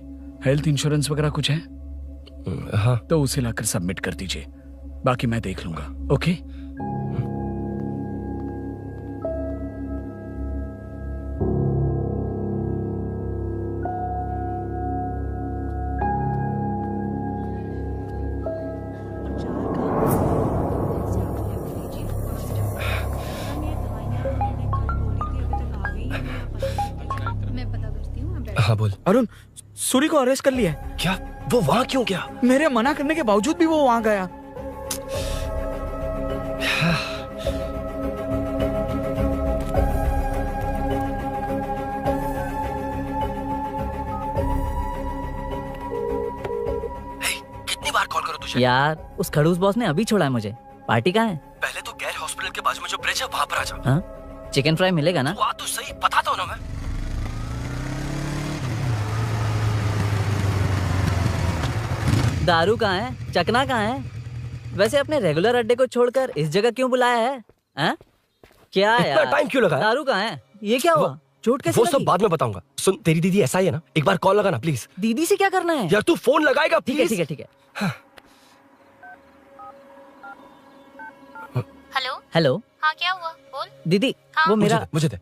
हेल्थ इंश्योरेंस वगैरह कुछ है? हाँ, तो उसे लाकर सबमिट कर दीजिए, बाकी मैं देख लूंगा। ओके? हाँ बोल। अरुण, सूरी को अरेस्ट कर लिया है। क्या? वो वहाँ क्यों गया? मेरे मना करने के बावजूद भी वो वहाँ गया। कितनी बार कॉल करो तुझे? यार उस खड़ूस बॉस ने अभी छोड़ा है मुझे। पार्टी कहाँ है? पहले तो गैर हॉस्पिटल के बाजू में जो ब्रिज है वहां पर आ जा। हाँ? चिकन फ्राई मिलेगा ना? तू आ तो सही, बताता हूँ ना मैं। दारू कहाँ है? चकना कहाँ है? वैसे अपने रेगुलर अड्डे को छोड़कर इस जगह क्यों बुलाया है? हैं? क्या इतना यार? टाइम क्यों लगाया? दारू कहाँ है? ये क्या हुआ? चोट कैसे वो लगी? सब बाद में बताऊंगा। सुन, तेरी दीदी ऐसा ही है ना, एक बार कॉल लगाना प्लीज। दीदी से क्या करना है? यार तू फोन लगाएगा ठीक है प्लीज। ठीक है ठीक है। हेलो हेलो हाँ क्या हुआ बोल। दीदी वो मेरा मुझे दे।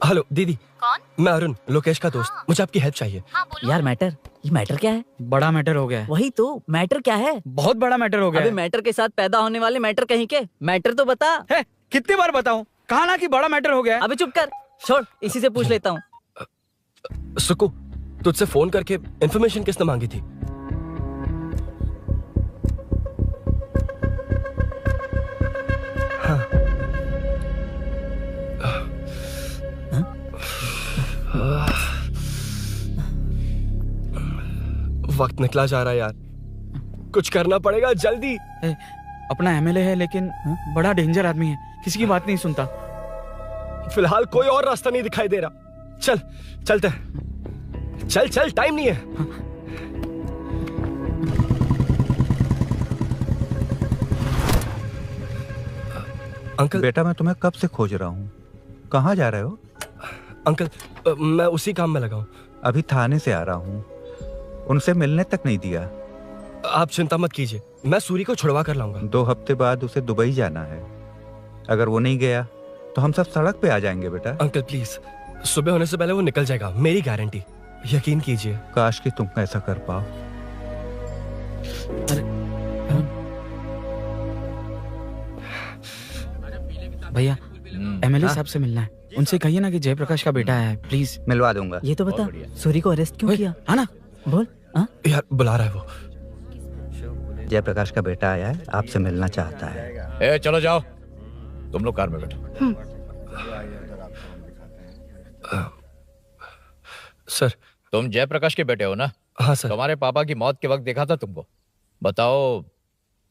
हेलो दीदी। कौन? मैं अरुण, लोकेश का दोस्त। मुझे आपकी हेल्प चाहिए। यार मैटर, ये मैटर क्या है? बड़ा मैटर हो गया है। वही तो मैटर क्या है? बहुत बड़ा मैटर हो गया अबे है। मैटर के साथ पैदा होने वाले मैटर कहीं के, मैटर तो बता। है, कितनी बार बताऊं? कहा ना कि बड़ा मैटर हो गया है। अबे चुप कर, छोड़, इसी से पूछ लेता हूँ। सुकू, तुझसे फोन करके इन्फॉर्मेशन किसने मांगी थी? वक्त निकला जा रहा है यार, कुछ करना पड़ेगा जल्दी। अपना एमएलए है लेकिन बड़ा डेंजर आदमी है, किसी की बात नहीं सुनता। फिलहाल कोई और रास्ता नहीं दिखाई दे रहा। चल चलते हैं। चल चल, टाइम नहीं है। अंकल। बेटा मैं तुम्हें कब से खोज रहा हूँ, कहाँ जा रहे हो? अंकल मैं उसी काम में लगा हूँ। अभी थाने से आ रहा हूँ, उनसे मिलने तक नहीं दिया। आप चिंता मत कीजिए, मैं सूरी को छुड़वा कर लाऊंगा। 2 हफ्ते बाद उसे दुबई जाना है, अगर वो नहीं गया तो हम सब सड़क पे आ जाएंगे बेटा। अंकल प्लीज, सुबह होने से पहले वो निकल जाएगा, मेरी गारंटी, यकीन कीजिए। काश कि तुम ऐसा कर पाओ। भैया एमएलए साहब से मिलना है, उनसे कहिए ना कि जयप्रकाश का बेटा है, प्लीज। मिलवा दूंगा। ये तो बता, सूरी को अरेस्ट क्यों किया? हाँ ना, बोल। यार बुला रहा है वो। जयप्रकाश का बेटा आया है, आपसे मिलना चाहता है। चलो जाओ, तुम लोग कार में बैठो। सर। तुम जयप्रकाश के बेटे हो ना? हाँ सर। तुम्हारे पापा की मौत के वक्त देखा था तुमको। बताओ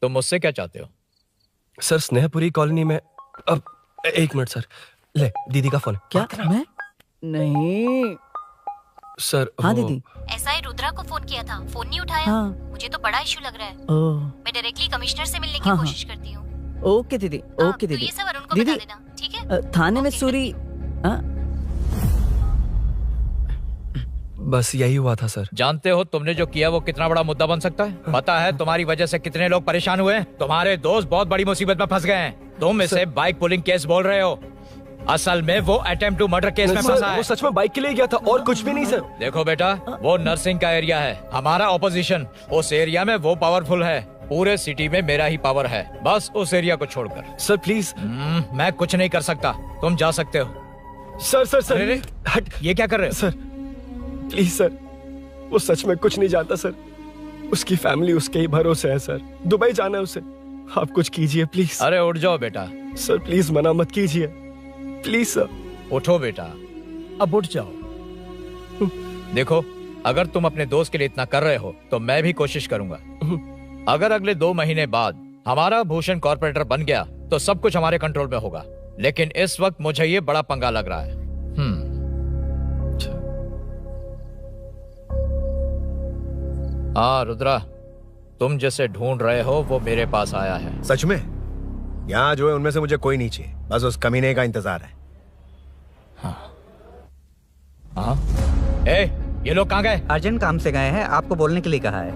तुम मुझसे क्या चाहते हो? सर स्नेहपुरी कॉलोनी में। अब 1 मिनट सर, ले दीदी का फोन। क्या? मैं नहीं सर। हाँ दीदी। एसआई रुद्रा को फोन किया था, फोन नहीं उठाया। हाँ। मुझे तो बड़ा इशू लग रहा है। ओह। मैं डायरेक्टली कमिश्नर से मिलने की हाँ, कोशिश करती हूँ। ओके दीदी, ओके तो दीदी। ये सब अरुण को दीदी, बता देना, ठीक है? थाने में सूरी। बस यही हुआ था सर। जानते हो तुमने जो किया वो कितना बड़ा मुद्दा बन सकता है? पता है तुम्हारी वजह से कितने लोग परेशान हुए? तुम्हारे दोस्त बहुत बड़ी मुसीबत में फंस गए हैं। तुम इसे बाइक पुलिंग केस बोल रहे हो, असल में वो अटेम्प्ट टू मर्डर केस में फंसा है। वो सच में बाइक के लिए गया था और कुछ भी नहीं सर। देखो बेटा, वो नर्सिंग का एरिया है, हमारा ऑपोजिशन उस एरिया में वो पावरफुल है। पूरे सिटी में मेरा ही पावर है, बस उस एरिया को छोड़कर। Sir please. मैं कुछ नहीं कर सकता, तुम जा सकते हो। Sir sir sir. अरे हट, ये क्या कर रहे हो? सर प्लीज सर, वो सच में कुछ नहीं जानता सर। उसकी फैमिली उसके ही भरोसे है सर। दुबई जाना है उसे, आप कुछ कीजिए प्लीज। अरे उठ जाओ बेटा। सर प्लीज मना मत कीजिए, प्लीज सर। उठो बेटा, अब उठ जाओ। देखो, अगर तुम अपने दोस्त के लिए इतना कर रहे हो तो मैं भी कोशिश करूंगा। अगर अगले 2 महीने बाद हमारा भूषण कॉर्पोरेटर बन गया तो सब कुछ हमारे कंट्रोल में होगा, लेकिन इस वक्त मुझे ये बड़ा पंगा लग रहा है। हाँ रुद्रा, तुम जिसे ढूंढ रहे हो वो मेरे पास आया है। सच में? यहाँ जो है उनमें से मुझे कोई नहीं चाहिए, बस उस कमीने का इंतजार है। हाँ? ए, ये लोग कहाँ गए? अर्जेंट काम से गए हैं, आपको बोलने के लिए कहा है।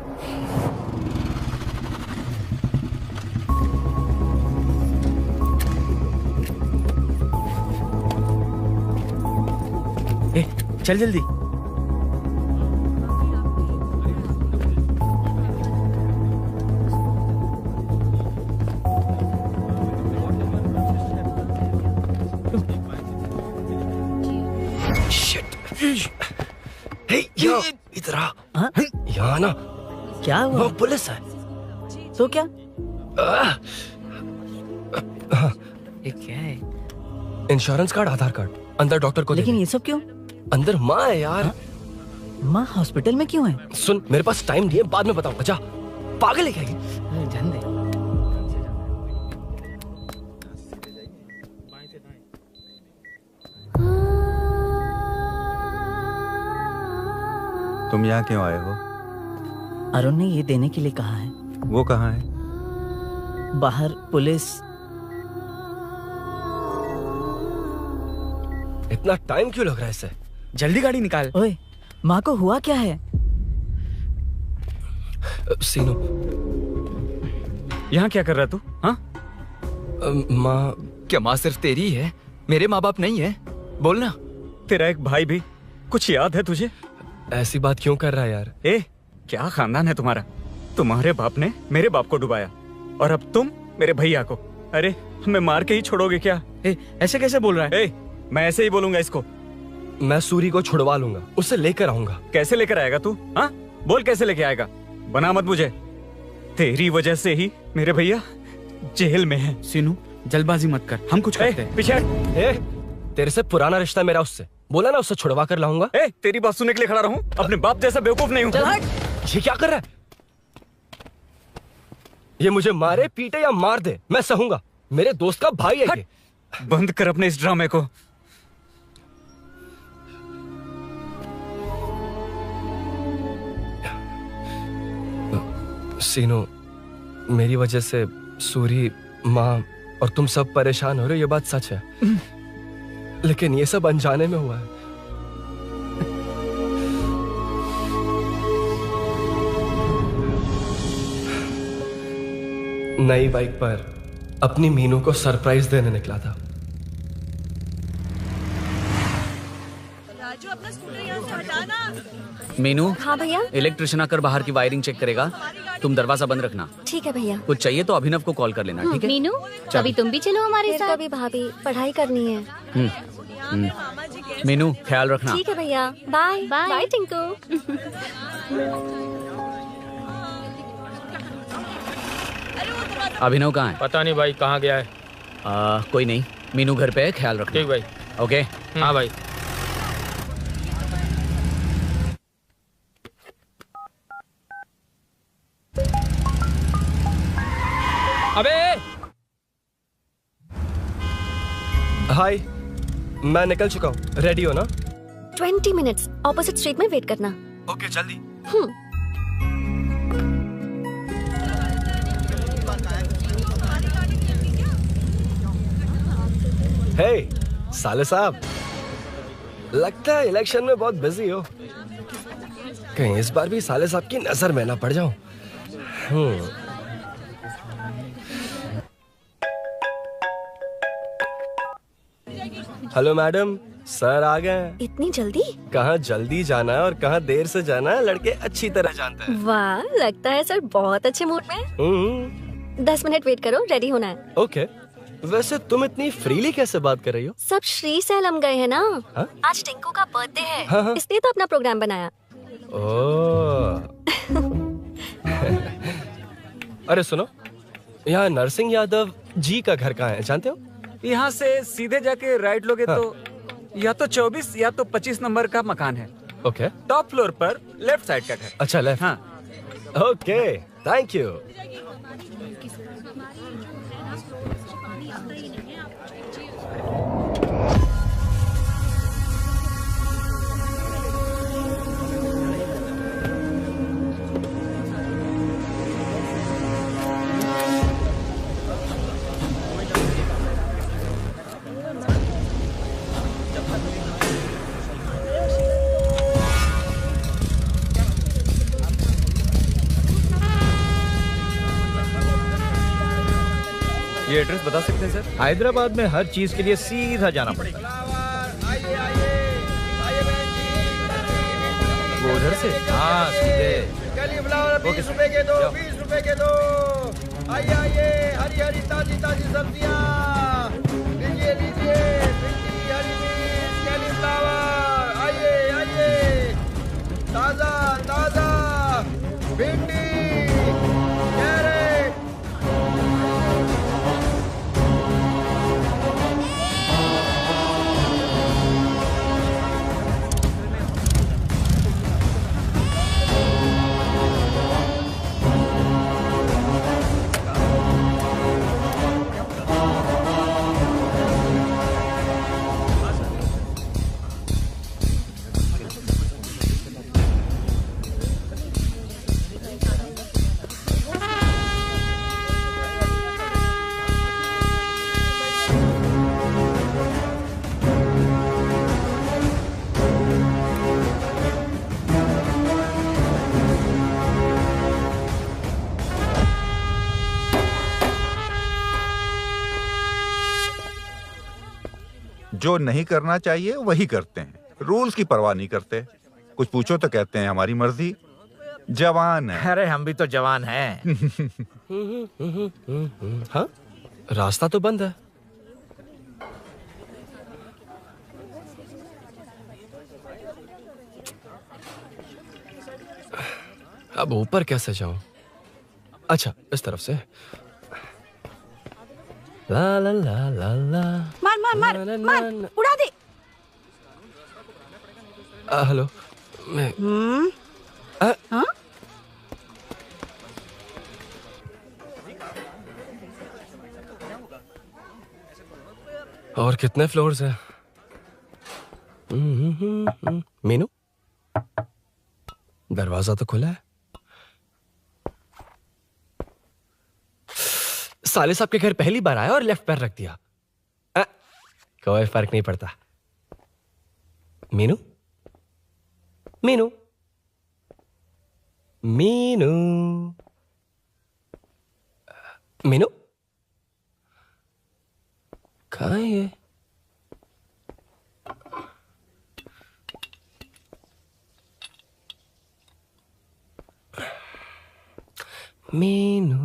ए, चल जल्दी। इधर आ। यहाँ ना क्या हुआ? वो पुलिस है। तो क्या? ये क्या है? इंश्योरेंस कार्ड, आधार कार्ड, अंदर डॉक्टर को। लेकिन ये सब क्यों? अंदर माँ है यार। माँ हॉस्पिटल में क्यों है? सुन, मेरे पास टाइम नहीं है, बाद में बताऊंगा। जा, पागल है क्या ये? जान दे। तुम यहाँ क्यों आए हो? अरुण ने ये देने के लिए कहा है। वो कहाँ है? बाहर पुलिस। इतना टाइम क्यों लग रहा है इसे? जल्दी गाड़ी निकाल। ओए, माँ को हुआ क्या है? सीनू, यहाँ क्या कर रहा तू? हाँ? माँ। क्या माँ सिर्फ तेरी है? मेरे माँ बाप नहीं है? बोलना। तेरा एक भाई भी। कुछ याद है तुझे? ऐसी बात क्यों कर रहा है यार? क्या खानदान है तुम्हारा? तुम्हारे बाप ने मेरे बाप को डुबाया और अब तुम मेरे भैया को। अरे हमें मार के ही छोड़ोगे क्या? ऐसे कैसे बोल रहा है? मैं ऐसे ही बोलूंगा इसको। मैं सूरी को छुड़वा लूंगा, उसे लेकर आऊंगा। कैसे लेकर आएगा तू? हाँ, बोल कैसे लेके आएगा? बना मत मुझे। तेरी वजह से ही मेरे भैया जेल में है। सीनू, जल्दबाजी मत कर, हम कुछ करते हैं। पीछे। तेरे से पुराना रिश्ता मेरा उससे। बोला ना उससे छुड़वा कर लाऊंगा। तेरी बात सुनने के लिए खड़ा रहूं? अपने बाप जैसा बेवकूफ नहीं हूं। ये क्या कर रहा है? ये मुझे मारे पीटे या मार दे, मैं सहूंगा। मेरे दोस्त का भाई है ये। बंद कर अपने इस ड्रामे को। सीनू, मेरी वजह से सूरी, माँ और तुम सब परेशान हो रहे हो, ये बात सच है। लेकिन ये सब अनजाने में हुआ है। नई बाइक पर अपनी मीनू को सरप्राइज देने निकला था। राजू, अपना स्कूटर यहाँ से हटाना। मीनू। हाँ भैया। इलेक्ट्रिशियन आकर बाहर की वायरिंग चेक करेगा, तुम दरवाजा बंद रखना। ठीक है भैया। कुछ चाहिए तो अभिनव को कॉल कर लेना, ठीक है? मीनू, अभी तुम भी चलो हमारे साथ। कभी भाभी, पढ़ाई करनी है। मीनू, ख्याल रखना। ठीक है भैया, बाय बाय टिंकू। अभिनव कहाँ है? पता नहीं भाई, कहाँ गया है? कोई नहीं, मीनू घर पे है, ख्याल रखना। ठीक भाई। ओके। हाँ भाई। अबे हाय, मैं निकल चुका हूँ। रेडी हो ना? 20 मिनट्स ऑपोजिट स्ट्रीट में वेट करना। ओके, जल्दी। हे साले साहब, लगता है इलेक्शन में बहुत बिजी हो। कहीं इस बार भी साले साहब की नजर में ना पड़ जाऊं। हेलो मैडम, सर आ गए। इतनी जल्दी? कहाँ जल्दी जाना है और कहाँ देर से जाना है, लड़के अच्छी तरह जानते हैं। वाह, लगता है सर बहुत अच्छे मूड में। 10 मिनट वेट करो, रेडी होना है। ओके। वैसे तुम इतनी फ्रीली कैसे बात कर रही हो? सब श्री सैलम गए हैं ना। हा? आज टिंकू का बर्थडे है। हाँ। इसलिए तो अपना प्रोग्राम बनाया। अरे सुनो, यहाँ नरसिंह यादव जी का घर कहाँ है, जानते हो? यहाँ से सीधे जाके राइट लोगे तो या तो 24 या तो 25 नंबर का मकान है। ओके। टॉप फ्लोर पर लेफ्ट साइड का घर। अच्छा, लेफ्ट। हाँ। Okay, thank you. ये एड्रेस बता सकते हैं सर? हैदराबाद में हर चीज के लिए सीधा जाना पड़ेगा। वो उधर से? हाँ, सीधे। 20 रुपए के दो, 20 रुपए के दो। आइए आइए, हरी हरी ताजी ताजी सब्जियाँ लीजिए लीजिए। भिंडी, हरी मिर्च, कैलीफ्लावर। आइए आइए, ताजा ताजा भिंडी, कैरेट। जो नहीं करना चाहिए वही करते हैं, रूल्स की परवाह नहीं करते। कुछ पूछो तो कहते हैं हमारी मर्जी। जवान है। अरे हम भी तो जवान हैं। हाँ, रास्ता तो बंद है। अब ऊपर कैसे जाऊं? अच्छा, इस तरफ से। ला ला ला ला ला। मार मार मार मार, उड़ा दे। हेलो, मैं हाँ? और कितने फ्लोर्स हैं? मीनू, दरवाजा तो खुला है। साले साहब के घर पहली बार आया और लेफ्ट पैर रख दिया। कोई फर्क नहीं पड़ता। मीनू, मीनू, मीनू, मीनू, कहाँ है ये? मीनू,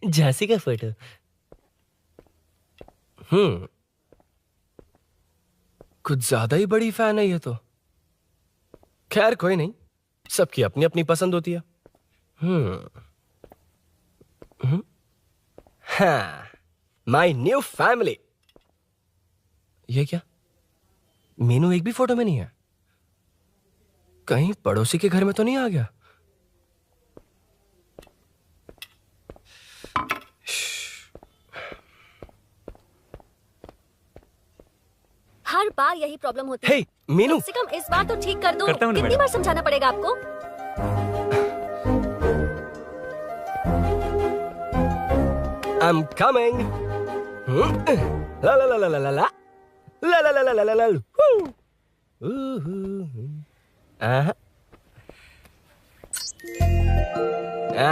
झांसी का फोटो। कुछ ज्यादा ही बड़ी फैन है ये तो। खैर कोई नहीं, सबकी अपनी अपनी पसंद होती है। हाँ, माई न्यू फैमिली। ये क्या? मीनू एक भी फोटो में नहीं है। कहीं पड़ोसी के घर में तो नहीं आ गया? हर बार यही प्रॉब्लम होती है। हे, मीनू, कम से कम इस बार तो ठीक कर दो। करता हूं ना कितनी मैडम। बार समझाना पड़ेगा आपको? I'm coming. La la la la la la la la la la la la la la. Aha.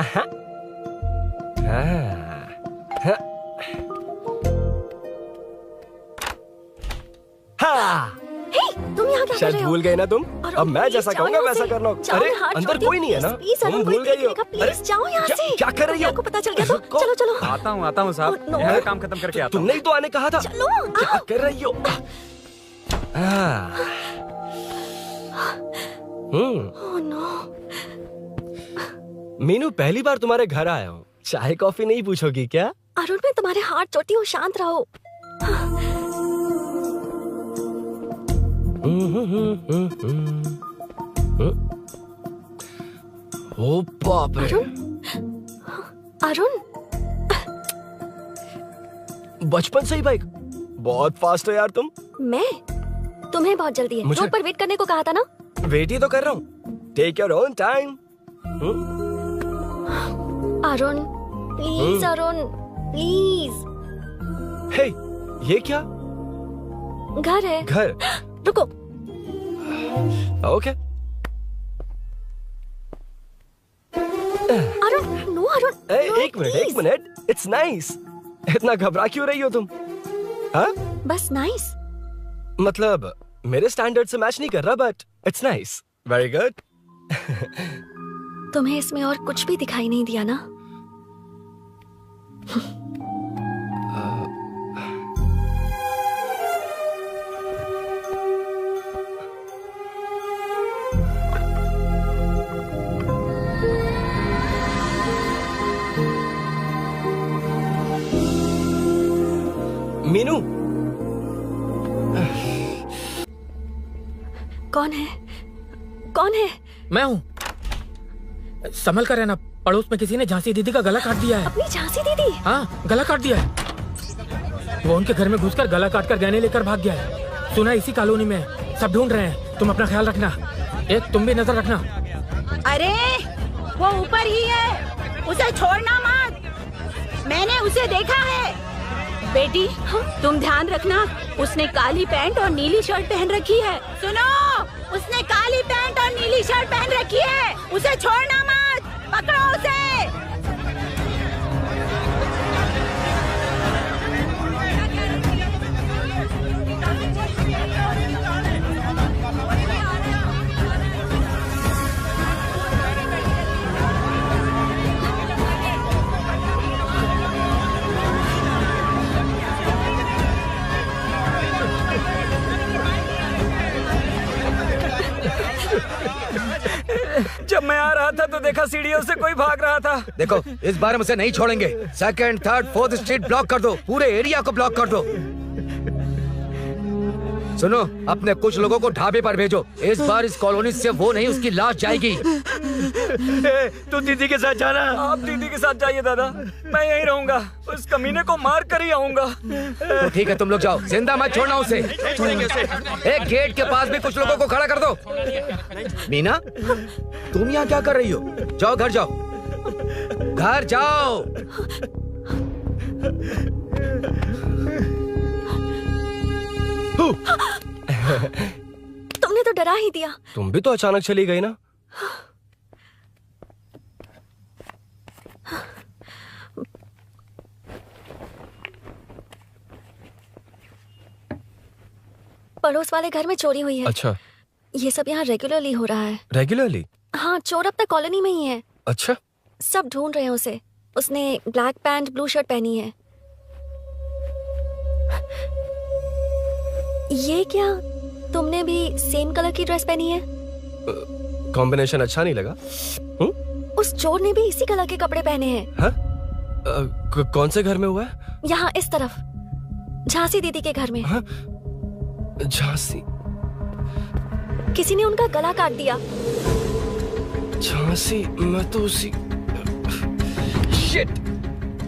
Aha. Ah. हाँ, तुम यहाँ क्या कर शायद रहे हो? भूल गए ना तुम। और अब मैं प्लीज जैसा जाओ कहूंगा यहाँ वैसा से। करना। जाओ, अरे हाथ अंदर छोड़ कोई नहीं है ना, प्लीज, तुम अरुण, भूल कोई गई हो। देखेगा, प्लीज जाओ यहाँ से। क्या कर रही हो? आपको पता चल गया तो चलो चलो। आता हूँ साहब, यहाँ काम खत्म करके आता हूँ। तुमने ही तो आने कहा था। चलो, क्या कर रही हो? Oh no. मीनू, पहली बार तुम्हारे घर आया हूँ। चाय कॉफी नहीं पूछोगी क्या? अरुण, मैं तुम्हारे हाथ चोटी हूँ, शांत रहो। ओ बाप रे। अरुण, बचपन से ही बाइक। बहुत फास्ट हो यार तुम। मैं? तुम्हें बहुत जल्दी है। मुझे- रोड पर वेट करने को कहा था ना। वेट ही तो कर रहा हूँ। Take your own time. Arun, please Arun, please. Hey, ये क्या? घर है। घर? रुको। ओके। अरुण, नो अरुण। एक मिनट। It's nice. इतना घबरा क्यों रही हो तुम? हाँ? बस नाइस। मतलब मेरे स्टैंडर्ड से मैच नहीं कर रहा, but it's nice. Very good. तुम्हें इसमें और कुछ भी दिखाई नहीं दिया ना? मीनू, कौन है? कौन है? मैं हूँ। संभल कर रहना, पड़ोस में किसी ने झांसी दीदी का गला काट दिया है। अपनी झांसी दीदी? हाँ, गला काट दिया है। वो उनके घर में घुसकर गला काट कर गहने लेकर भाग गया है। सुना इसी कॉलोनी में, सब ढूंढ रहे हैं। तुम अपना ख्याल रखना। एक तुम भी नजर रखना। अरे वो ऊपर ही है, उसे छोड़ना मत। मैंने उसे देखा है। बेटी, तुम ध्यान रखना, उसने काली पैंट और नीली शर्ट पहन रखी है। सुनो, उसने काली पैंट और नीली शर्ट पहन रखी है। उसे छोड़ना मत, पकड़ो उसे। जब मैं आ रहा था तो देखा सीढ़ियों से कोई भाग रहा था। देखो इस बार हम उसे नहीं छोड़ेंगे। Second, third, fourth street block कर दो, पूरे एरिया को ब्लॉक कर दो। सुनो, अपने कुछ लोगों को ढाबे पर भेजो। इस बार इस कॉलोनी से वो नहीं, उसकी लाश जाएगी। तू दीदी के साथ जाना। आप दीदी के साथ जाइए दादा, मैं यहीं रहूंगा। उस कमीने को मार कर ही आऊंगा। तो ठीक है, तुम लोग जाओ, जिंदा मत छोड़ना उसे। एक गेट के पास भी कुछ लोगों को खड़ा कर दो। मीना, तुम यहाँ क्या कर रही हो? जाओ घर जाओ, घर जाओ। तुमने तो डरा ही दिया। तुम भी तो अचानक चली गई ना। पड़ोस वाले घर में चोरी हुई है। अच्छा, ये सब यहाँ रेगुलरली हो रहा है। रेगुलरली? हाँ, चोर अब तक कॉलोनी में ही है। अच्छा, सब ढूंढ रहे हैं उसे। उसने ब्लैक पैंट ब्लू शर्ट पहनी है। ये क्या, तुमने भी सेम कलर की ड्रेस पहनी है? कॉम्बिनेशन अच्छा नहीं लगा? उस चोर ने भी इसी कलर के कपड़े पहने हैं। हाँ? कौन से घर में हुआ है? यहाँ इस तरफ, झांसी दीदी के घर में। हाँ? झांसी? किसी ने उनका गला काट दिया। झांसी? मैं तो उसी... शिट!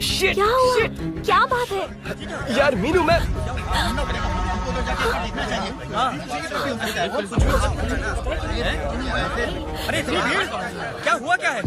शिट! क्या हुआ? शिट! क्या बात है? यार मीनू, मैं... अरे इतनी भीड़, क्या हुआ क्या है?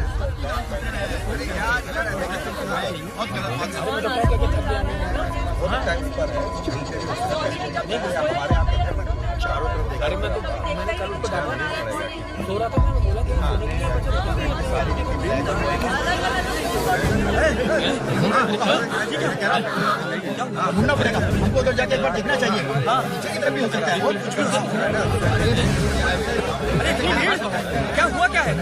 ढूंढना पड़ेगा हमको, उधर जाके एक बार देखना चाहिए। हाँ, नीचे की तरफ भी हो सकता है। अरे इतनी भीड़, क्या हुआ क्या है?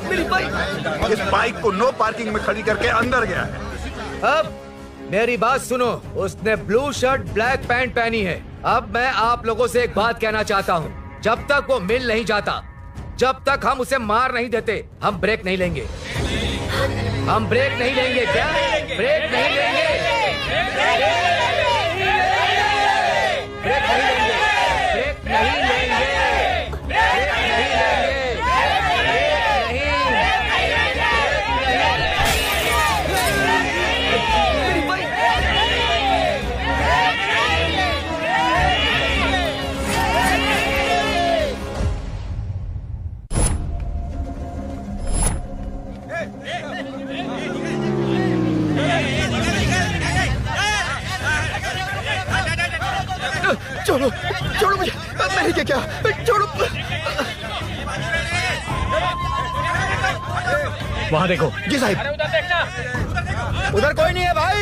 मेरी बाइक, इस बाइक को नो पार्किंग में खड़ी करके अंदर गया है। अब मेरी बात सुनो, उसने ब्लू शर्ट ब्लैक पैंट पहनी है। अब मैं आप लोगों से एक बात कहना चाहता हूँ, जब तक वो मिल नहीं जाता, जब तक हम उसे मार नहीं देते, हम ब्रेक नहीं लेंगे। हम ब्रेक नहीं लेंगे। क्या ब्रेक नहीं लेंगे? ब्रेक नहीं लेंगे। ब्रेक नहीं लेंगे। ब्रेक नहीं लेंगे। छोड़ो, छोड़ो मुझे, मैंने क्या किया? छोड़ो। वहाँ देखो। जी साहब। उधर कोई नहीं है भाई।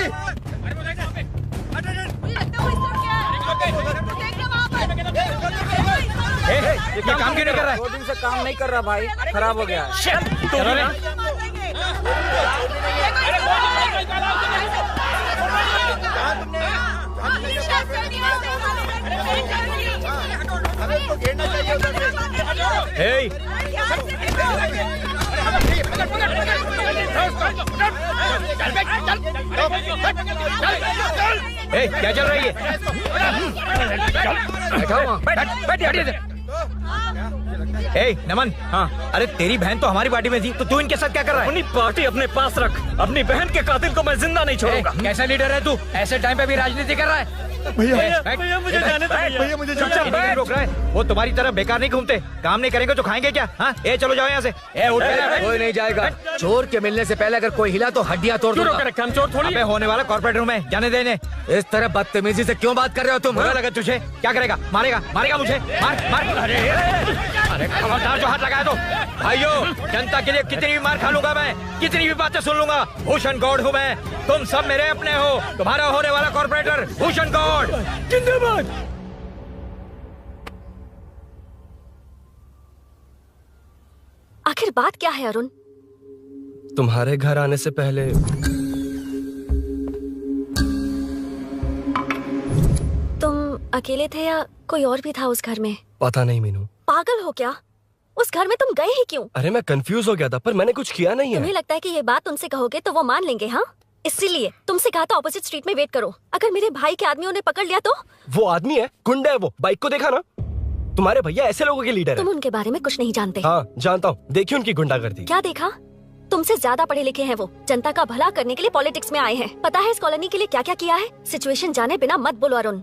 ये काम क्यों नहीं कर रहा है? 2 दिन से काम नहीं कर रहा भाई, खराब हो गया। चलो ना। क्या चल रही है? नमन। हाँ, अरे तेरी बहन तो हमारी पार्टी में थी, तो तू इनके साथ क्या कर रहा है? अपनी पार्टी अपने पास रख। अपनी बहन के कातिल को मैं जिंदा नहीं छोड़ूंगा। कैसा लीडर है तू? ऐसे टाइम पे भी राजनीति कर रहा है? भैया मुझे जाने दो। भैया मुझे चुपचाप रोक रहा है। वो तुम्हारी तरह बेकार नहीं घूमते, काम नहीं करेंगे तो खाएंगे क्या? हाँ, चलो जाओ यहाँ से। कोई नहीं जाएगा। चोर के मिलने से पहले अगर कोई हिला तो हड्डियां तोड़ दूंगा। हम चोर थोड़ी। अबे होने वाला कॉर्पोरेट रूम है, जाने देने। इस तरह बदतमीजी से क्यों बात कर रहे हो तुम? बुरा लगा तुझे? क्या करेगा? मारेगा? मारेगा मुझे? मार मार। अरे खबरदार जो हाथ लगाया तो। भाइयों, जनता के लिए कितनी भी मार खा लूंगा मैं, कितनी भी बातें सुन लूंगा। भूषण गौड़ हूँ मैं, तुम सब मेरे अपने हो। तुम्हारा होने वाला कॉर्पोरेटर भूषण गौड़ जिंदाबाद। आखिर बात क्या है अरुण? तुम्हारे घर आने से पहले तुम अकेले थे या कोई और भी था उस घर में? पता नहीं मीनू। पागल हो क्या? उस घर में तुम गए ही क्यों? अरे मैं कंफ्यूज हो गया था, पर मैंने कुछ किया नहीं है। तुम्हें लगता है कि ये बात उनसे कहोगे तो वो मान लेंगे? हाँ, इसीलिए तुमसे कहा था ऑपोजिट स्ट्रीट में वेट करो। अगर मेरे भाई के आदमियों ने पकड़ लिया तो? वो आदमी है, गुंडा है वो। बाइक को देखा ना? तुम्हारे भैया ऐसे लोगों के लीडर है। तुम उनके बारे में कुछ नहीं जानते। हाँ जानता हूँ, देखिए उनकी गुंडागर्दी। क्या देखा? तुमसे ज्यादा पढ़े लिखे हैं वो। जनता का भला करने के लिए पॉलिटिक्स में आए हैं। पता है इस कॉलोनी के लिए क्या क्या किया है? सिचुएशन जाने बिना मत बोलो अरुण।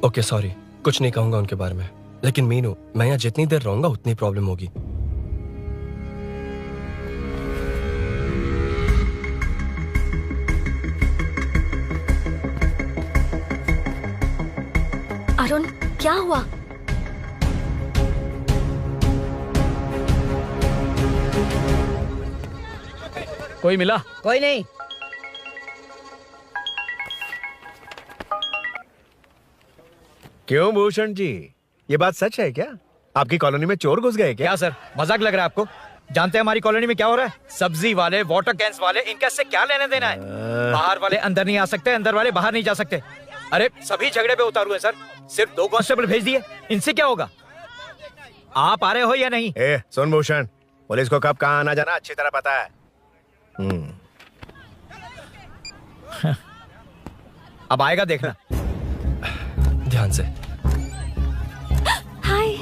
ओके सॉरी, कुछ नहीं कहूंगा उनके बारे में। लेकिन मीनू, मैं यहाँ जितनी देर रहूंगा उतनी प्रॉब्लम होगी। अरुण, क्या हुआ? कोई मिला? कोई नहीं। क्यों भूषण जी, ये बात सच है क्या? आपकी कॉलोनी में चोर घुस गए क्या सर, मजाक लग रहा है आपको? जानते हैं हमारी कॉलोनी में क्या हो रहा है? सब्जी वाले, वाटर कैंस वाले, इनका इससे क्या लेने देना है? बाहर वाले अंदर नहीं आ सकते, अंदर वाले बाहर नहीं जा सकते। अरे सभी झगड़े पे उतारू है सर। सिर्फ 2 कांस्टेबल भेज दिए, इनसे क्या होगा? आप आ रहे हो या नहीं? सुन भूषण, पुलिस को कब कहाँ आना जाना अच्छी तरह पता है। अब आएगा देखना। ध्यान से। हाय।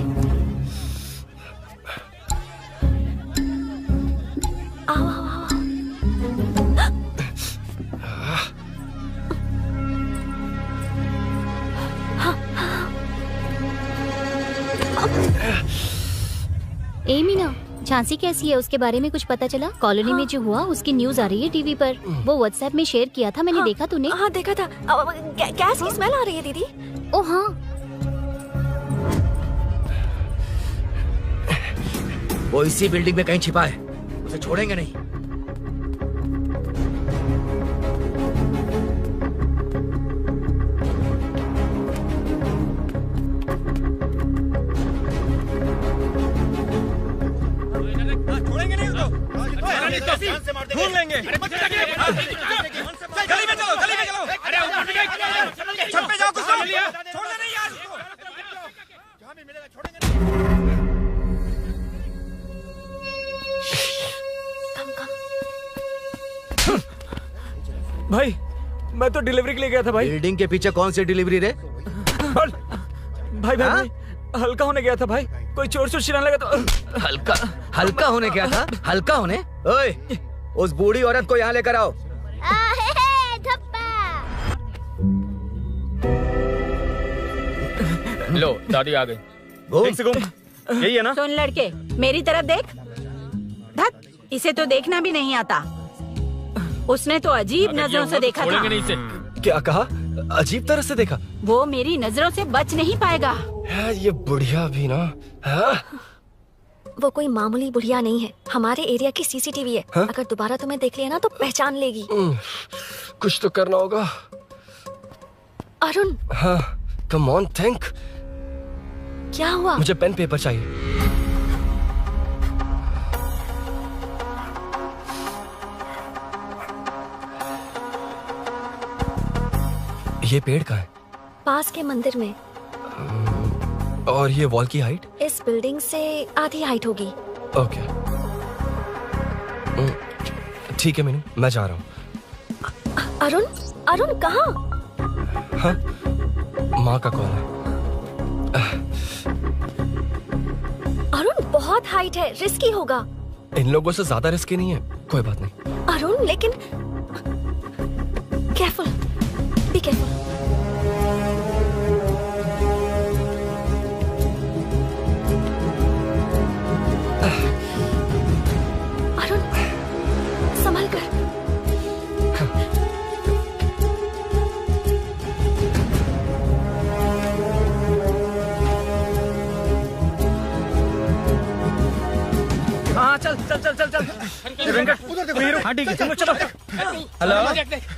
आओ आओ आओ। ए मीना, झांसी कैसी है? उसके बारे में कुछ पता चला? कॉलोनी में जो हुआ उसकी न्यूज आ रही है टीवी पर। वो व्हाट्सएप में शेयर किया था मैंने। देखा तूने? हाँ देखा था। गैस की स्मेल आ रही है दीदी। ओ हाँ, वो इसी बिल्डिंग में कहीं छिपा है, उसे छोड़ेंगे नहीं। ढूंढ लेंगे। गली में चलो, गली में चलो। अरे छत पे जाओ, कुछ छोड़ना नहीं यार उसको। जहाँ भी मिलेगा छोड़ेंगे नहीं। भाई मैं तो डिलीवरी के लिए गया था भाई। बिल्डिंग के पीछे कौन सी डिलीवरी रे? भाई भाई हल्का होने गया था भाई। कोई चोर चोर चिल्लाने लगा तो हल्का होने गया था? हल्का होने? ओए, उस बूढ़ी औरत को यहाँ लेकर आओ। लो दादी आ गई। यही है ना? सुन लड़के, मेरी तरफ देख। धत, इसे तो देखना भी नहीं आता। उसने तो अजीब नजरों से देखा था। क्या कहा? अजीब तरह से देखा? वो मेरी नजरों से बच नहीं पाएगा। ये बुढ़िया भी ना। वो कोई मामूली बुढ़िया नहीं है, हमारे एरिया की सीसीटीवी है। अगर दोबारा तुम्हें देख लिया ना तो पहचान लेगी। कुछ तो करना होगा। अरुण। हाँ, कम ऑन थिंक। क्या हुआ? मुझे पेन पेपर चाहिए। ये पेड़ का है? पास के मंदिर में। और ये वॉल की हाइट? इस बिल्डिंग से आधी हाइट होगी। ओके ठीक है मीनू, मैं जा रहा हूँ। अरुण, अरुण कहाँ? हाँ, माँ का कॉल है। अरुण बहुत हाइट है, रिस्की होगा। इन लोगों से ज्यादा रिस्की नहीं है। कोई बात नहीं। अरुण लेकिन केयरफुल, बी केयरफुल। अरुण संभल कर। हाँ चल चल चल चल चल। उधर देखो। हाँ ठीक है, चलो चलो। हेलो,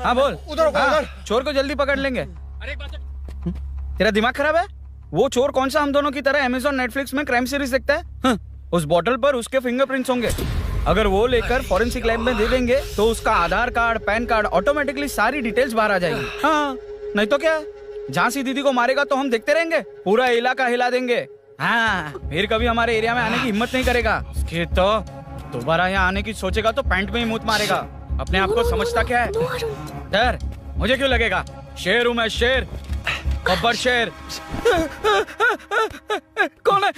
हाँ बोल। उधर चोर को जल्दी पकड़ लेंगे। तेरा दिमाग खराब है? वो चोर कौन सा हम दोनों की तरह अमेज़न नेटफ्लिक्स में क्राइम सीरीज देखता है? उस बॉटल पर उसके फिंगरप्रिंट्स होंगे। अगर वो लेकर फॉरेंसिक लैब में दे देंगे तो उसका आधार कार्ड, पैन कार्ड, ऑटोमेटिकली सारी डिटेल्स बाहर आ जाएगी। हाँ, नहीं तो क्या, झांसी दीदी को मारेगा तो हम देखते रहेंगे? पूरा इलाका हिला देंगे। हाँ, फिर कभी हमारे एरिया में आने की हिम्मत नहीं करेगा। उसके तो दोबारा यहाँ आने की सोचेगा तो पैंट में ही मूत मारेगा। अपने आप को समझता क्या है? डर मुझे क्यों लगेगा? शेर हूँ मैं, शेर, गब्बर शेर। कौन है?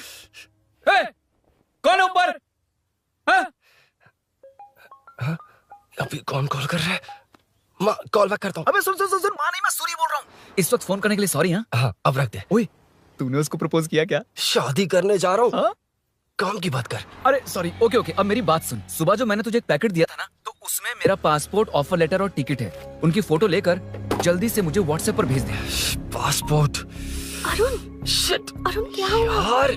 कौन है ऊपर? अभी कौन कॉल कर रहा है? माँ कॉल बैक करता हूँ। अबे सुन, माँ नहीं, मैं सूरी बोल रहा हूँ। इस वक्त फोन करने के लिए सॉरी। हाँ अब रख दे। ओए, तूने उसको प्रपोज किया क्या? शादी करने जा रहा हूँ। काम की बात कर। अरे सॉरी, ओके, अब मेरी बात सुन। सुबह जो मैंने तुझे एक पैकेट दिया था ना, तो उसमें मेरा पासपोर्ट, ऑफर लेटर और टिकट है। उनकी फोटो लेकर जल्दी से मुझे व्हाट्सएप पर भेज दे। पासपोर्ट? अरुण, शिट, अरुण क्या हुआ? यार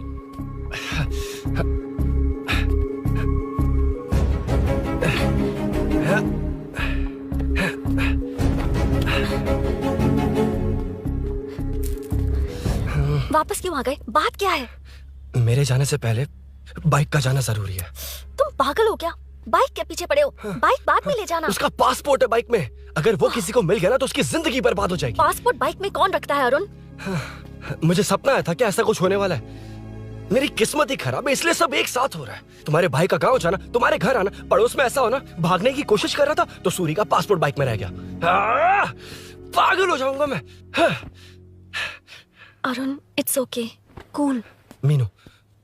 वापस क्यों आ गए? बात क्या है? मेरे जाने से पहले बाइक का जाना जरूरी है। तुम पागल हो क्या? बाइक के पीछे पड़े हो? बाइक बाद में ले जाना। उसका पासपोर्ट है बाइक में। अगर वो किसी को मिल गया ना तो उसकी जिंदगी बर्बाद हो जाएगी। पासपोर्ट बाइक में कौन रखता है अरुण? मुझे सपना आया था कि ऐसा कुछ होने वाला है। मेरी किस्मत ही खराब है, इसलिए सब एक साथ हो रहा है। तुम्हारे भाई का गांव जाना, तुम्हारे घर आना, पड़ोस में ऐसा होना। भागने की कोशिश कर रहा था तो सूरी का पासपोर्ट बाइक में रह गया। पागल हो जाऊंगा मैं। Arun, it's okay, cool. Meenu,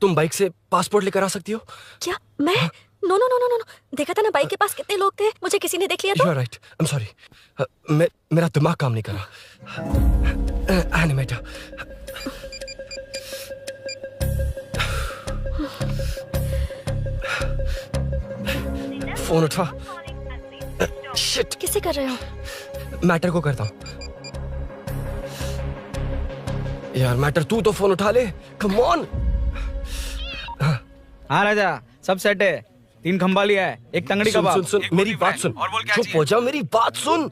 तुम बाइक से पासपोर्ट लेकर आ सकती हो? क्या मैं? No no no no no, देखा था ना बाइक के पास कितने लोग थे, मुझे किसी ने देख लिया तो। You are right. I'm sorry. मेरा दिमाग काम नहीं कर रहा। एनिमेटर। फोन उठा। शिट। किसे कर रहे हो? मैटर को करता हूँ। यार मैटर, तू तो फोन उठा ले। Come on. हाँ राजा, सब सेट है। 3 खंबा लिया है, एक तंगड़ी कबाब। सुन, मेरी बात सुन। चुप हो जा, मेरी बात सुन।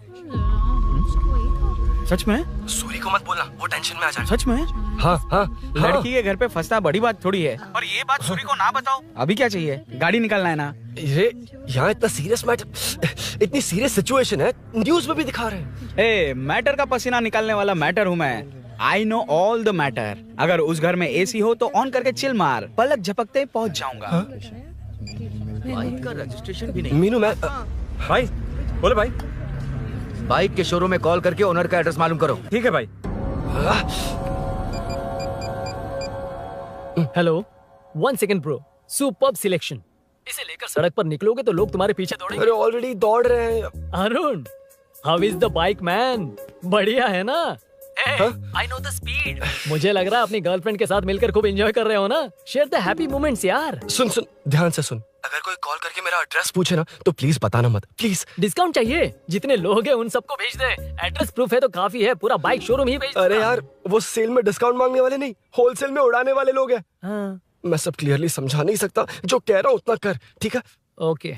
सच में? सूरी को मत बोलना, वो टेंशन में आ जाएगा। सच में? हाँ। लड़की के घर पे फंसना बड़ी बात थोड़ी है। और ये बात सूरी को ना बताओ। अभी क्या चाहिए? गाड़ी निकलना है ना? ये यहाँ इतना सीरियस मैटर, इतनी सीरियस सिचुएशन है, न्यूज में भी दिखा रहे हैं। मैटर का पसीना निकालने वाला मैटर हूँ मैं। I know all the matter। अगर उस घर में एसी हो तो ऑन करके चिल मार, पलक झपकते पहुंच जाऊंगा। बाइक का रजिस्ट्रेशन भी नहीं। मीनू, मैं भाई बोले भाई। बाइक के शोरूम में कॉल करके ओनर का एड्रेस मालूम करो। ठीक है भाई। Hello, 1 second bro. Superb selection. इसे लेकर सड़क पर निकलोगे तो लोग तुम्हारे पीछे दौड़ेंगे। अरे ऑलरेडी दौड़ रहे हैं। Arun, how is the bike man? बढ़िया है ना? I know the speed। मुझे लग रहा है अपनी गर्लफ्रेंड के साथ मिलकर खूब एंजॉय कर रहे हो ना? शेयर द हैप्पी मोमेंट्स यार। सुन, ध्यान से सुन। अगर कोई कॉल करके मेरा एड्रेस पूछे ना तो प्लीज बताना मत, प्लीज। डिस्काउंट चाहिए? जितने लोग हैं उन सबको भेज दे। एड्रेस प्रूफ है तो काफी है, पूरा बाइक शोरूम ही भेज। अरे यार, वो सेल में डिस्काउंट मांगने वाले नहीं, होलसेल में उड़ाने वाले लोग हैं। मैं सब क्लियरली समझा नहीं सकता, जो कह रहा हूँ उतना कर, ठीक है? ओके।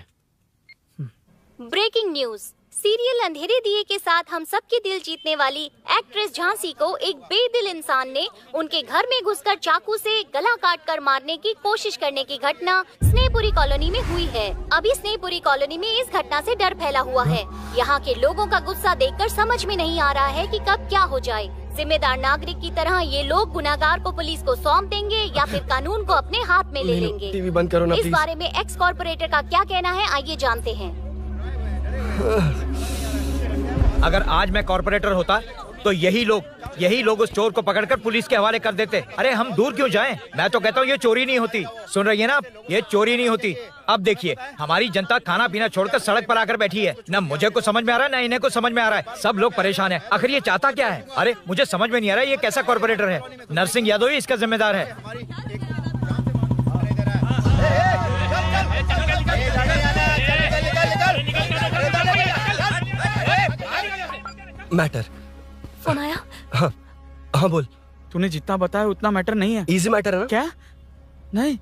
Breaking news. सीरियल अंधेरे दिए के साथ हम सबके दिल जीतने वाली एक्ट्रेस झांसी को एक बेदिल इंसान ने उनके घर में घुसकर चाकू से गला काटकर मारने की कोशिश करने की घटना स्नेहपुरी कॉलोनी में हुई है। अभी स्नेहपुरी कॉलोनी में इस घटना से डर फैला हुआ है। यहाँ के लोगों का गुस्सा देखकर समझ में नहीं आ रहा है कि कब क्या हो जाए। जिम्मेदार नागरिक की तरह ये लोग गुनाहगार को पुलिस को सौंप देंगे या फिर कानून को अपने हाथ में ले लेंगे। टीवी बंद करो ना, इस प्लीज। बारे में एक्स कॉर्पोरेटर का क्या कहना है, आइए जानते हैं। अगर आज मैं कॉर्पोरेटर होता तो यही लोग उस चोर को पकड़कर पुलिस के हवाले कर देते। अरे हम दूर क्यों जाएं? मैं तो कहता हूँ ये चोरी नहीं होती। सुन रही है ना आप? ये चोरी नहीं होती। अब देखिए, हमारी जनता खाना पीना छोड़कर सड़क पर आकर बैठी है। ना मुझे को समझ में आ रहा है, ना इन्हें को समझ में आ रहा है। सब लोग परेशान हैं। आखिर ये चाहता क्या है? अरे मुझे समझ में नहीं आ रहा है, ये कैसा कॉर्पोरेटर है? नरसिंह यादव ही इसका जिम्मेदार है। मैटर। फोन आया? हाँ बोल। तूने जितना बताया उतना मैटर नहीं है। इजी मैटर है ना? क्या? नहीं,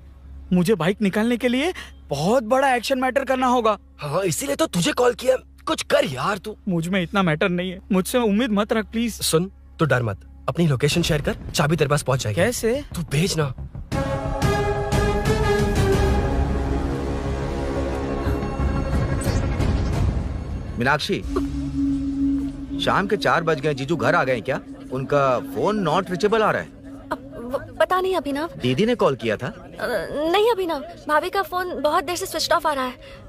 मुझे बाइक निकालने के लिए बहुत बड़ा एक्शन मैटर करना होगा। हाँ, इसीलिए तो तुझे कॉल किया। कुछ कर यार तू। मुझ में इतना मैटर नहीं है, मुझसे उम्मीद मत रख प्लीज। सुन, तू डर मत, अपनी लोकेशन शेयर कर, चाबी तेरे पास पहुंच जाएगी। कैसे? तू भेज ना। मीनाक्षी, शाम के 4 बज गए, जीजू घर आ गए क्या? उनका फोन नॉट रिचेबल आ रहा है। पता नहीं अभिनव। दीदी ने कॉल किया था? नहीं अभिनव, भाभी का फोन बहुत देर से स्विच ऑफ आ रहा है।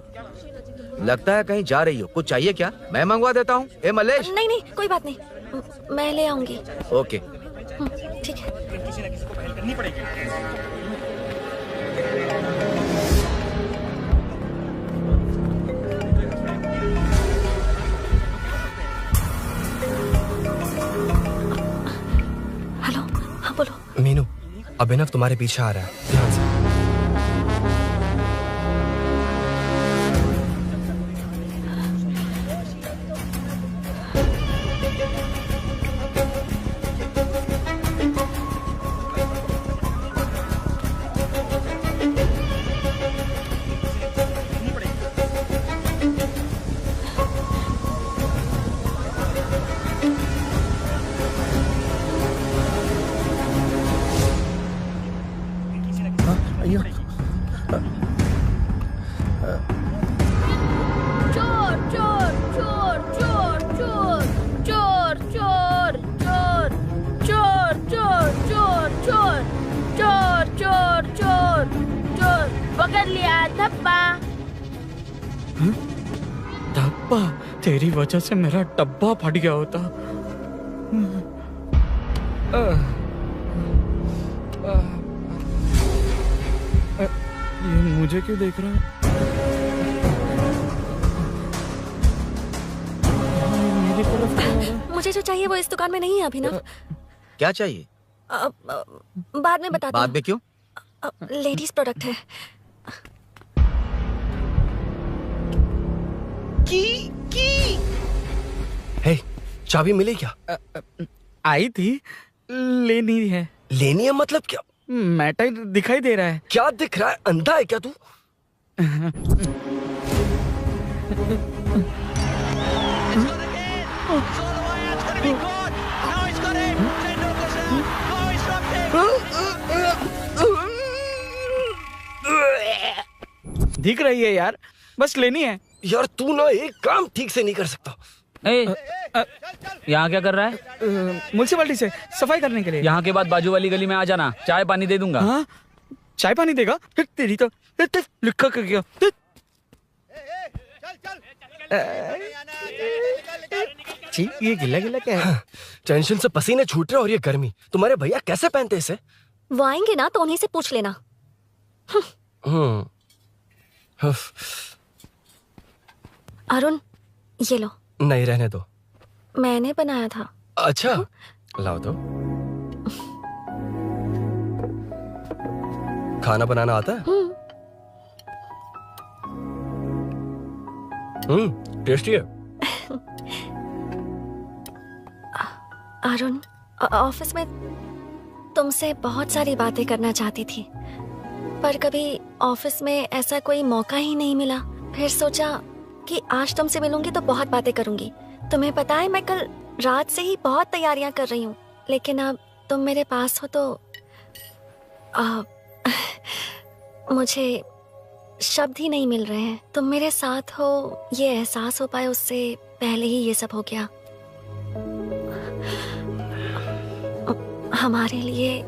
लगता है कहीं जा रही हो। कुछ चाहिए क्या? मैं मंगवा देता हूँ। ए मलेश। नहीं नहीं कोई बात नहीं, मैं ले आऊंगी। ओके ठीक है। हेलो, हाँ बोलो। मीनू, अभिनव तुम्हारे पीछे आ रहा है, ध्यान से। तेरी वजह से मेरा डब्बा फट गया होता। ये मुझे क्यों देख रहा है? मेरी तरफ क्यों आ रहा है? मुझे जो चाहिए वो इस दुकान में नहीं है अभिनव। क्या चाहिए? बाद में बताती हूँ। बाद में क्यों? लेडीज प्रोडक्ट है। हे, चाबी मिली क्या? आई थी, लेनी है। लेनी है मतलब क्या? मैटर दिखाई दे रहा है। क्या दिख रहा है? अंधा है क्या तू? दिख रही है यार, बस लेनी है। यार तू ना एक काम ठीक से नहीं कर सकता। यहाँ क्या कर रहा है? म्युनिसिपैलिटी से सफाई करने के लिए। यहाँ के बाद बाजू वाली गली में आ जाना, चाय पानी दे दूंगा। हाँ? चाय पानी देगा? तेरी तो लिखा कर गया। ये गिला गिला क्या है? टेंशन से पसीने छूट रहे और ये गर्मी, तुम्हारे भैया कैसे पहनते इसे? वो आएंगे ना तो उन्हीं से पूछ लेना। अरुण, ये लो। नहीं, रहने दो। मैंने बनाया था। अच्छा, लाओ तो। खाना बनाना आता है? टेस्टी है। अरुण, ऑफिस में तुमसे बहुत सारी बातें करना चाहती थी, पर कभी ऑफिस में ऐसा कोई मौका ही नहीं मिला। फिर सोचा कि आज तुमसे मिलूंगी तो बहुत बातें करूंगी। तुम्हें पता है मैं कल रात से ही बहुत तैयारियां कर रही हूँ, लेकिन अब तुम मेरे पास हो तो मुझे शब्द ही नहीं मिल रहे हैं। तुम मेरे साथ हो ये एहसास हो पाए उससे पहले ही ये सब हो गया। हमारे लिए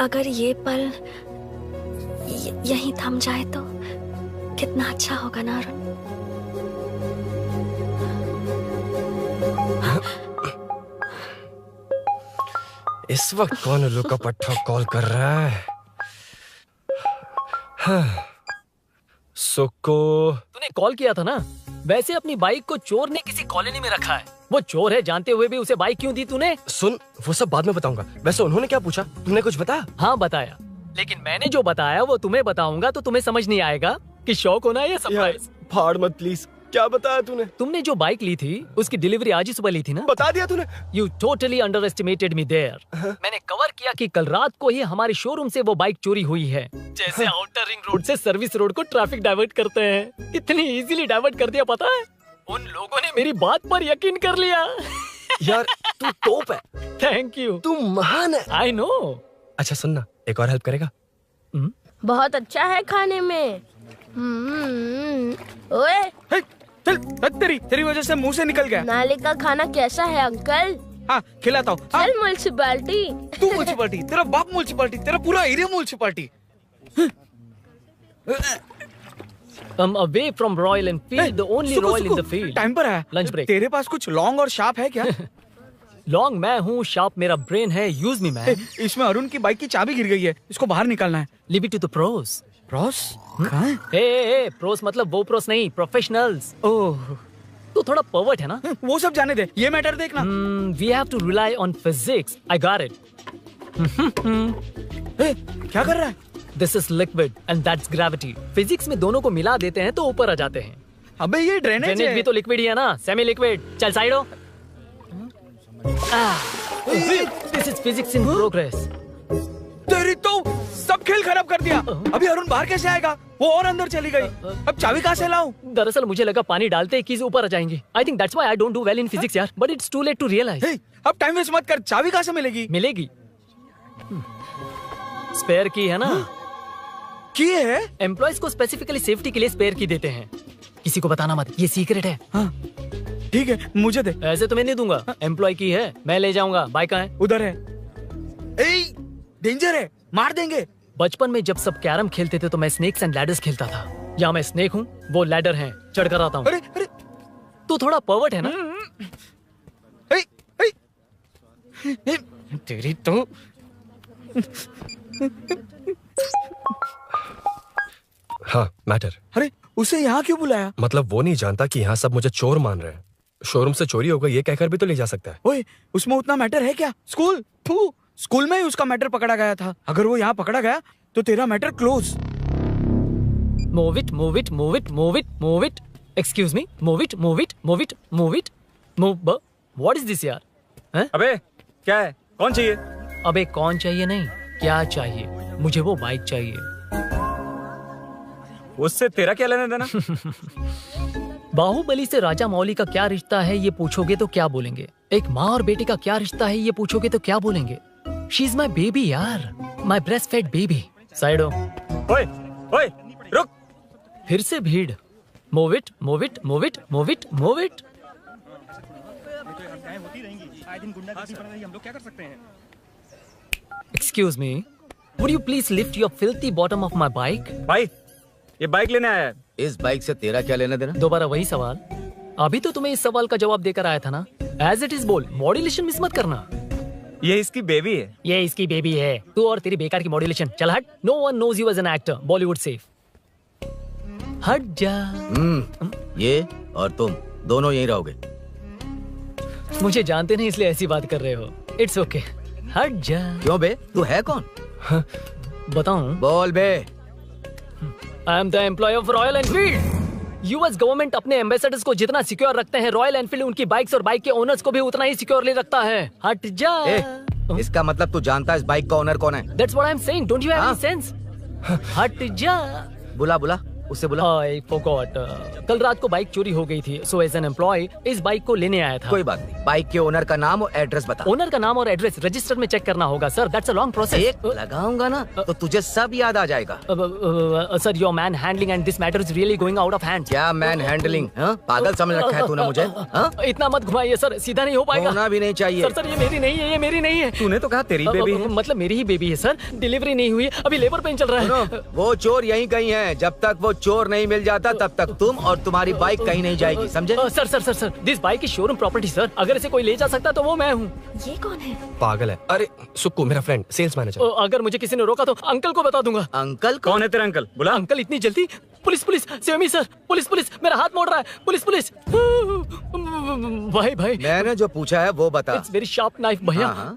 अगर ये पल यहीं थम जाए तो कितना अच्छा होगा ना अरुण। इस वक्त कौन उल्लू का पट्टा कॉल कर रहा है? सुक्को, तूने कॉल किया था ना? वैसे अपनी बाइक को चोर ने किसी कॉलोनी में रखा है। वो चोर है जानते हुए भी उसे बाइक क्यों दी तूने? सुन, वो सब बाद में बताऊंगा। वैसे उन्होंने क्या पूछा? तुमने कुछ बताया? हाँ बताया, लेकिन मैंने जो बताया वो तुम्हें बताऊंगा तो तुम्हें समझ नहीं आएगा कि शौक होना है या सरप्राइज। फाड़ मत प्लीज। क्या बताया तूने? तुमने जो बाइक ली थी उसकी डिलीवरी आज ही सुबह ली थी ना? बता दिया तूने। You totally underestimated me there. मैंने कवर किया कि कल रात को ही हमारे शोरूम से वो बाइक चोरी हुई है। जैसे आउटर रिंग रोड से सर्विस रोड को ट्रैफिक डाइवर्ट करते हैं, इतनी इजीली डाइवर्ट कर दिया। पता है, उन लोगों ने मेरी बात पर यकीन कर लिया। यार तू टॉप है। Thank you. तू महान है। I know. अच्छा सुनना, एक और हेल्प करेगा? बहुत अच्छा है खाने में। ओए, तेरी वजह से मुंह से निकल गया। नाले का खाना कैसा है अंकल? हाँ खिलाता हूँ। चल म्युनिसिपैलिटी। तू म्युनिसिपैलिटी, तेरा बाप म्युनिसिपैलिटी, तेरा पूरा area municipality. Away from Royal Enfield, the only Royal in the field. Time पर है। Lunch break. तेरे पास कुछ लॉन्ग और शार्प है क्या? लॉन्ग मैं हूँ, शार्प मेरा ब्रेन है, यूज मी मैन। इसमें अरुण की बाइक की चाबी गिर गई है, इसको बाहर निकालना है। Leave it to the pros. Pros? कहाँ है? ए प्रोस मतलब वो प्रोस नहीं, प्रोफेशनल्स। ओह, तू थोड़ा पर्वर्ट है ना? वो सब जाने दे, ये मैटर देखना। We have to rely on physics. I got it. क्या कर रहा है? This is liquid and that's gravity. Physics में दोनों को मिला देते हैं तो ऊपर आ जाते हैं। अबे ये ड्रेनेज है। भी तो लिक्विड ही है ना, सेमी लिक्विड। चल साइड हो। This is physics in progress. तेरी तो सब खेल खराब कर दिया। अभी अरुण बाहर कैसे आएगा? वो और अंदर चली गई। अब चाबी कहाँ से लाऊं? दरअसल मुझे लगा पानी डालते ही कीज ऊपर आ जाएंगी। I think that's why I don't do well in physics यार। But it's too late to realize. अब टाइम वेस्ट मत कर, चाबी कहाँ से मिलेगी? मिलेगी। स्पेयर की है ना? की है? एम्प्लॉयज को स्पेसिफिकली सेफ्टी के लिए स्पेयर की देते हैं। किसी को बताना मत, ये सीक्रेट है। हाँ ठीक है, मुझे दे। ऐसे तो मैं नहीं दूंगा। एम्प्लॉय की है, मैं ले जाऊंगा। बाइक कहाँ है? उधर है। ए, डेंजर है, मार देंगे। बचपन में जब सब कैरम खेलते थे तो मैं स्नेक्स एंड लैडर्स खेलता था। यहाँ मैं स्नेक हूँ, वो लैडर है, चढ़ कर आता हूँ। अरे अरे, तू थोड़ा पर्वर्ट है ना? तेरी तो हाँ मैटर। अरे उसे यहाँ क्यों बुलाया? मतलब वो नहीं जानता कि यहाँ सब मुझे चोर मान रहे हैं। शोरूम से चोरी होगा ये कहकर भी तो ले जा सकता है। ओए, उसमें उतना मैटर है क्या? स्कूल में ही उसका मैटर पकड़ा गया था। अगर वो यहाँ पकड़ा गया तो तेरा matter close. Move it, move it, move it, move it, move it. Excuse me, move it, move it, move it, move it, move. What is this यार? हैं? अबे क्या है? कौन चाहिए? अबे कौन चाहिए नहीं, क्या चाहिए? मुझे वो बाइक चाहिए। उससे तेरा क्या लेना देना? बाहुबली से राजा मौली का क्या रिश्ता है ये पूछोगे तो क्या बोलेंगे? एक माँ और बेटे का क्या रिश्ता है ये पूछोगे तो क्या बोलेंगे? शी इज माई बेबी यार, my breast fed baby. Side हो। ओए, ओए, रुक। फिर से भीड़। Move it, move it, move it, move it, move it. Excuse me, would you please lift your filthy bottom of my bike? भाई, ये बाइक लेने आया है। इस बाइक से तेरा क्या लेना देना? दोबारा वही सवाल। अभी तो तुम्हें इस सवाल का जवाब देकर आया था ना। As it is बोल, मॉड्यूलेशन मिस मत करना। ये इसकी बेबी है। ये इसकी बेबी है। तू और तेरी बेकार की मॉड्यूलेशन। चल हट। No one knows you as an actor. Bollywood safe. हट जा। ये और तुम दोनों यहीं रहोगे। मुझे जानते नहीं इसलिए ऐसी बात कर रहे हो। It's okay. हट जा। क्यों बे? तू है कौन? बताऊं? बोल बे। I am the employee of Royal Enfield. US government अपने एम्बेसडर्स को जितना सिक्योर रखते हैं, रॉयल एनफील्ड उनकी बाइक्स और बाइक के ओनर्स को भी उतना ही सिक्योरली रखता है। हट जा। इसका मतलब तू जानता है इस बाइक का ओनर कौन है? That's what I'm saying. Don't you have any sense? हट जा। बुला उससे बुला। I forgot. कल रात को बाइक चोरी हो गई थी, so as an employee इस बाइक को लेने आया था। कोई बात नहीं, बाइक के ओनर का नाम और एड्रेस बता। ओनर का नाम और एड्रेस रजिस्टर में चेक करना होगा sir. That's a long process. एक लगाऊंगा ना तो तुझे सब याद आ जाएगा। Sir, your man handling and this matter is really going out of hand. क्या मैन हैंडलिंग? पागल समझ रखा है तूने मुझे? इतना मत घुमाइए सर, सीधा नहीं हो पाएगा। होना भी नहीं चाहिए। सर ये मेरी नहीं है, ये मेरी नहीं है। तूने तो कहा तेरी बेबी है। मतलब मेरी ही बेबी है सर। डिलीवरी नहीं हुई, अभी लेबर पेन चल रहा है। वो चोर यहीं कहीं है। जब तक वो चोर नहीं मिल जाता तब तक तुम और तुम्हारी बाइक कहीं नहीं जाएगी, समझे? Sir this bike is showroom property sir. अगर इसे कोई ले जा सकता तो वो मैं हूँ। ये कौन है? पागल है। अरे सुक्कू मेरा फ्रेंड, सेल्स मैनेजर। अगर मुझे किसी ने रोका तो अंकल को बता दूंगा। अंकल कौन है तेरा अंकल? बुला। अंकल इतनी जल्दी? Police save me sir. Police मेरा हाथ मोड़ रहा है। पुलिस भाई मैंने जो पूछा है वो बता। इट्स वेरी शार्प नाइफ भैया।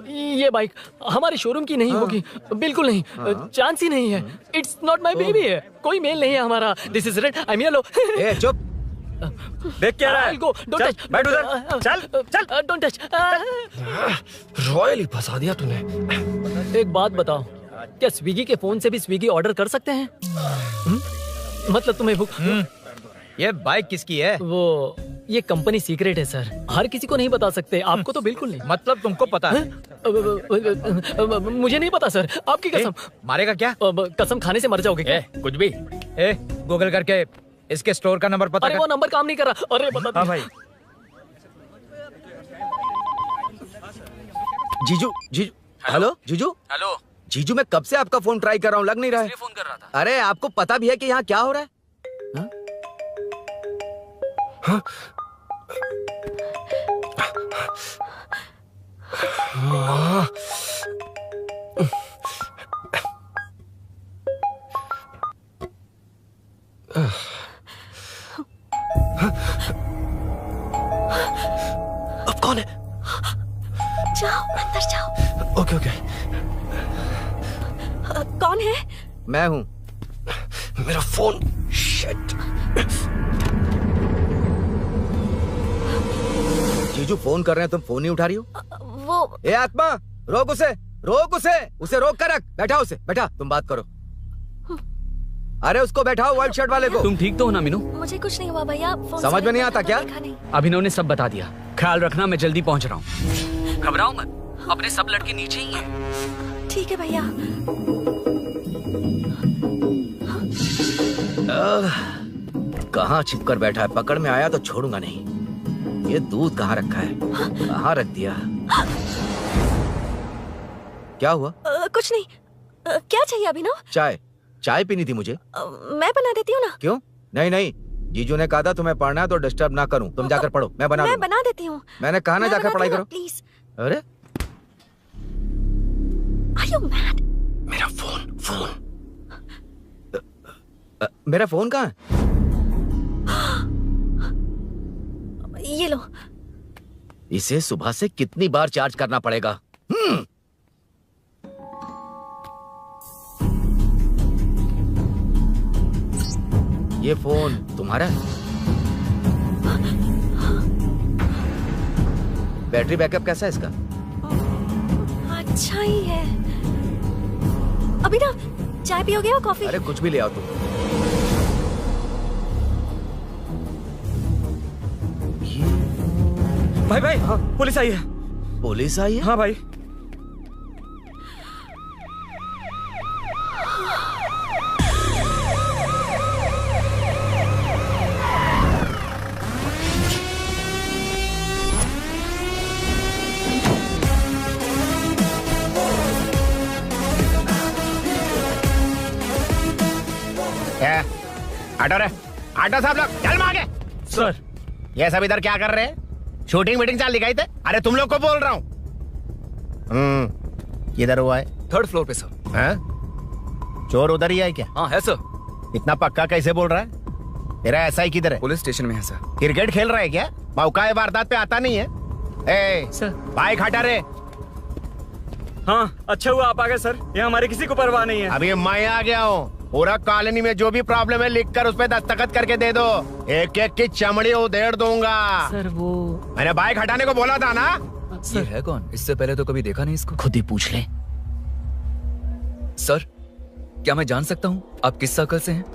ये बाइक हमारे शोरूम की नहीं होगी, बिल्कुल नहीं, चांस ही नहीं है। इट्स नॉट माय बेबी है, कोई मेल नहीं है हमारा। This is red, I am yellow. ए चुप, देख क्या रहा है? डोंट टच, बैठ उधर। चल डोंट टच। रॉयल ही फंसा दिया तूने। एक बात बताओ, क्या स्विगी के फोन से भी स्विगी ऑर्डर कर सकते हैं? मतलब तुम्हें भूख? ये बाइक किसकी है? वो ये कंपनी सीक्रेट है सर, हर किसी को नहीं बता सकते। आपको तो बिल्कुल नहीं। मतलब तुमको पता है? मुझे नहीं पता सर, आपकी कसम। मारेगा क्या? कसम खाने से मर जाओगे क्या? कुछ भी। गूगल करके इसके स्टोर का नंबर पता कर। वो नंबर काम नहीं कर रहा। अरे बता। हाँ भाई। जीजू जीजू हेलो जीजू हेलो जीजू, मैं कब से आपका फोन ट्राई कर रहा हूँ, लग नहीं रहा है। फोन कर रहा था। अरे आपको पता भी है कि यहाँ क्या हो रहा है? हाँ? हाँ? अब कौन है? जाओ अंदर जाओ। Okay okay. कौन है? मैं हूँ। मेरा फोन। शिट। जीजू फोन कर रहे हैं, तुम फोन नहीं उठा रही हो? वो ए आत्मा, रोक उसे, रोक उसे रोक कर रख। बैठा उसे, बैठा, तुम बात करो। अरे उसको बैठाओ, व्हाइट शर्ट वाले को। तुम ठीक तो हो ना मीनू? मुझे कुछ नहीं हुआ भैया। फोन समझ में नहीं आता क्या? अभिनव ने सब बता दिया। ख्याल रखना, मैं जल्दी पहुंच रहा हूँ। घबराओ मत, अपने सब लड़के नीचे ही हैं। ठीक है भैया। कहाँ छिप कर बैठा है, पकड़ में आया तो छोड़ूंगा नहीं। ये दूध कहाँ रखा है, कहाँ रख दिया? क्या हुआ? कुछ नहीं। क्या चाहिए अभिनव? चाय पीनी थी मुझे। मैं बना देती हूँ ना। क्यों? नहीं, जीजू ने कहा था तुम्हें पढ़ना है तो डिस्टर्ब ना करूं, तुम जाकर पढ़ो, मैं बना देती हूँ। मैंने कहा ना जाकर पढ़ाई करो प्लीज। अरे Are you mad? मेरा फोन मेरा फोन कहाँ है? ये लो। इसे सुबह से कितनी बार चार्ज करना पड़ेगा? ये फोन तुम्हारा है? बैटरी बैकअप कैसा है इसका? अच्छा ही है। अभिनव, चाय पियोगे या कॉफी? अरे कुछ भी ले आओ तुम। भाई हाँ, पुलिस आई है। पुलिस आई है? हाँ भाई। आटो रे, आटो साहब लोग चल मांगे। सर ये सब इधर क्या कर रहे हैं? शूटिंग मीटिंग चाल दिखाई थे? अरे तुम लोग को बोल रहा हूँ। किधर हुआ है? 3rd फ्लोर पे सर। हैं? चोर उधर ही है क्या? हाँ है सर। इतना पक्का कैसे बोल रहा है? तेरा ऐसा ही किधर है? पुलिस स्टेशन में है सर। क्रिकेट खेल रहा है क्या? मौका वारदात पे आता नहीं है? ए सर बाइक हटा रे। हाँ अच्छा हुआ आप आ गए सर, ये हमारे किसी को परवाह नहीं है। अभी मैं आ गया हूँ। पूरा कॉलोनी में जो भी प्रॉब्लम है लिख कर उस पे दस्तखत करके दे दो। एक एक की चमड़ी उधेड़ दूंगा। सर वो मैंने बाइक हटाने को बोला था ना। ये है कौन? इससे पहले तो कभी देखा नहीं इसको। खुद ही पूछ ले। सर क्या मैं जान सकता हूँ आप किस सर्कल से हैं?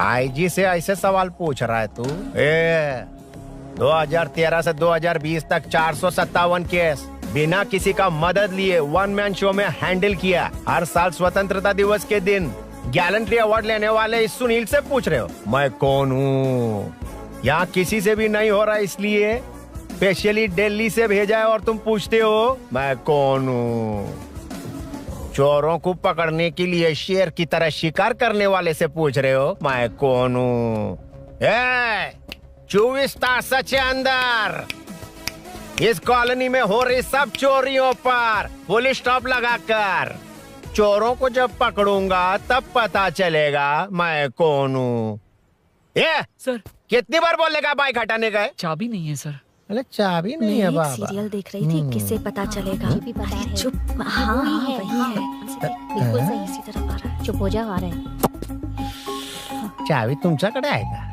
आईजी से ऐसे सवाल पूछ रहा है तू? 2013 से 2020 तक 457 केस बिना किसी का मदद लिए 1 मैन शो में हैंडल किया। हर साल स्वतंत्रता दिवस के दिन गैलेंट्री अवार्ड लेने वाले इस सुनील से पूछ रहे हो मैं कौन हूँ? यहाँ किसी से भी नहीं हो रहा, इसलिए स्पेशली दिल्ली से भेजा है और तुम पूछते हो मैं कौन हूँ? चोरों को पकड़ने के लिए शेर की तरह शिकार करने वाले से पूछ रहे हो मैं कौन हूँ? 24 तास के अंदर इस कॉलोनी में हो रही सब चोरियों पर पुलिस स्टॉप लगाकर चोरों को जब पकड़ूंगा तब पता चलेगा मैं कौन हूँ। ये सर कितनी बार बोलेगा बाइक हटाने का? चाबी नहीं है सर। अरे चाबी नहीं है बाबा। सीरियल देख रही थी, किससे पता चलेगा? अरे चुप। हाँ वही है। बिल्कुल सही। इसी तरफ आ रहा है। चुप हो जा, आ रहे हैं। चाबी तुमच्याकडे आहे का?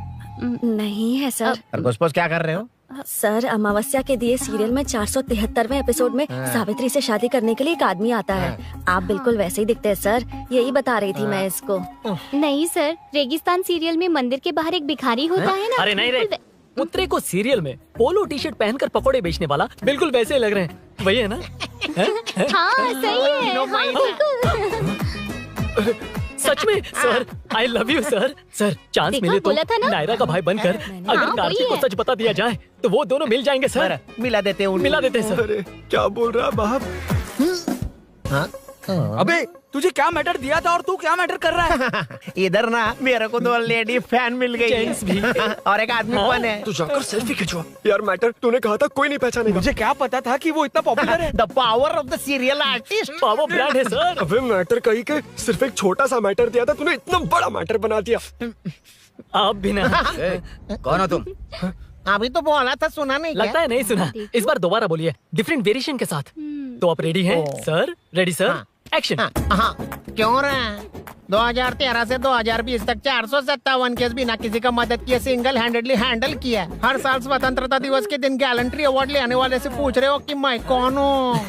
नहीं है सर। और घुसपौस क्या कर रहे हो? सर अमावस्या के दिए सीरियल में 473वें एपिसोड में सावित्री से शादी करने के लिए एक आदमी आता है। आप बिल्कुल वैसे ही दिखते हैं सर, यही बता रही थी मैं इसको। नहीं सर, रेगिस्तान सीरियल में मंदिर के बाहर एक भिखारी होता है ना। अरे नहीं रे, पुत्रे को सीरियल में पोलो टी शर्ट पहनकर पकोड़े बेचने वाला बिल्कुल वैसे लग रहे हैं। वही है ना? हाँ सही है। हाँ, बिल्कुल। सच में sir, I love you sir. Sir chance देखा, मिले तो बोला था ना? नायरा का भाई बनकर अगर हाँ, कार्तिक वही को है। सच बता दिया जाए तो वो दोनों मिल जाएंगे सर। मिला देते हैं मिला देते हैं सर। अरे क्या बोल रहा है बाप? हाँ? अबे तुझे क्या मैटर दिया था और तू क्या मैटर कर रहा है? इधर ना मेरे को 2 लेडी फैन मिल गई जेंट्स भी। और एक आदमी फन है। तू जाकर सेल्फी खिंचवा। यार मैटर तूने कहा था कोई नहीं पहचानेगा। मुझे क्या पता था कि वो इतना पॉपुलर है। The power of the serial artist. Power brand है सर। अबे मैटर कहीं के सिर्फ एक छोटा सा मैटर दिया था, तूने इतना बड़ा मैटर बना दिया। आप भी ना। कौन हो तुम? अभी तो बोला था, सुना नहीं लगता है नहीं सुना। इस बार दोबारा बोलिए डिफरेंट वेरिएशन के साथ। तो आप रेडी हैं सर? Ready sir? एक्शन। हाँ, क्यों रहा? 2013 से 2020 तक 457 केस बिना किसी का मदद किए सिंगल हैंडेडली हैंडल किया। हर साल स्वतंत्रता दिवस के दिन गैलेंट्री अवार्ड लेने वाले से पूछ रहे हो कि मैं कौन हूँ?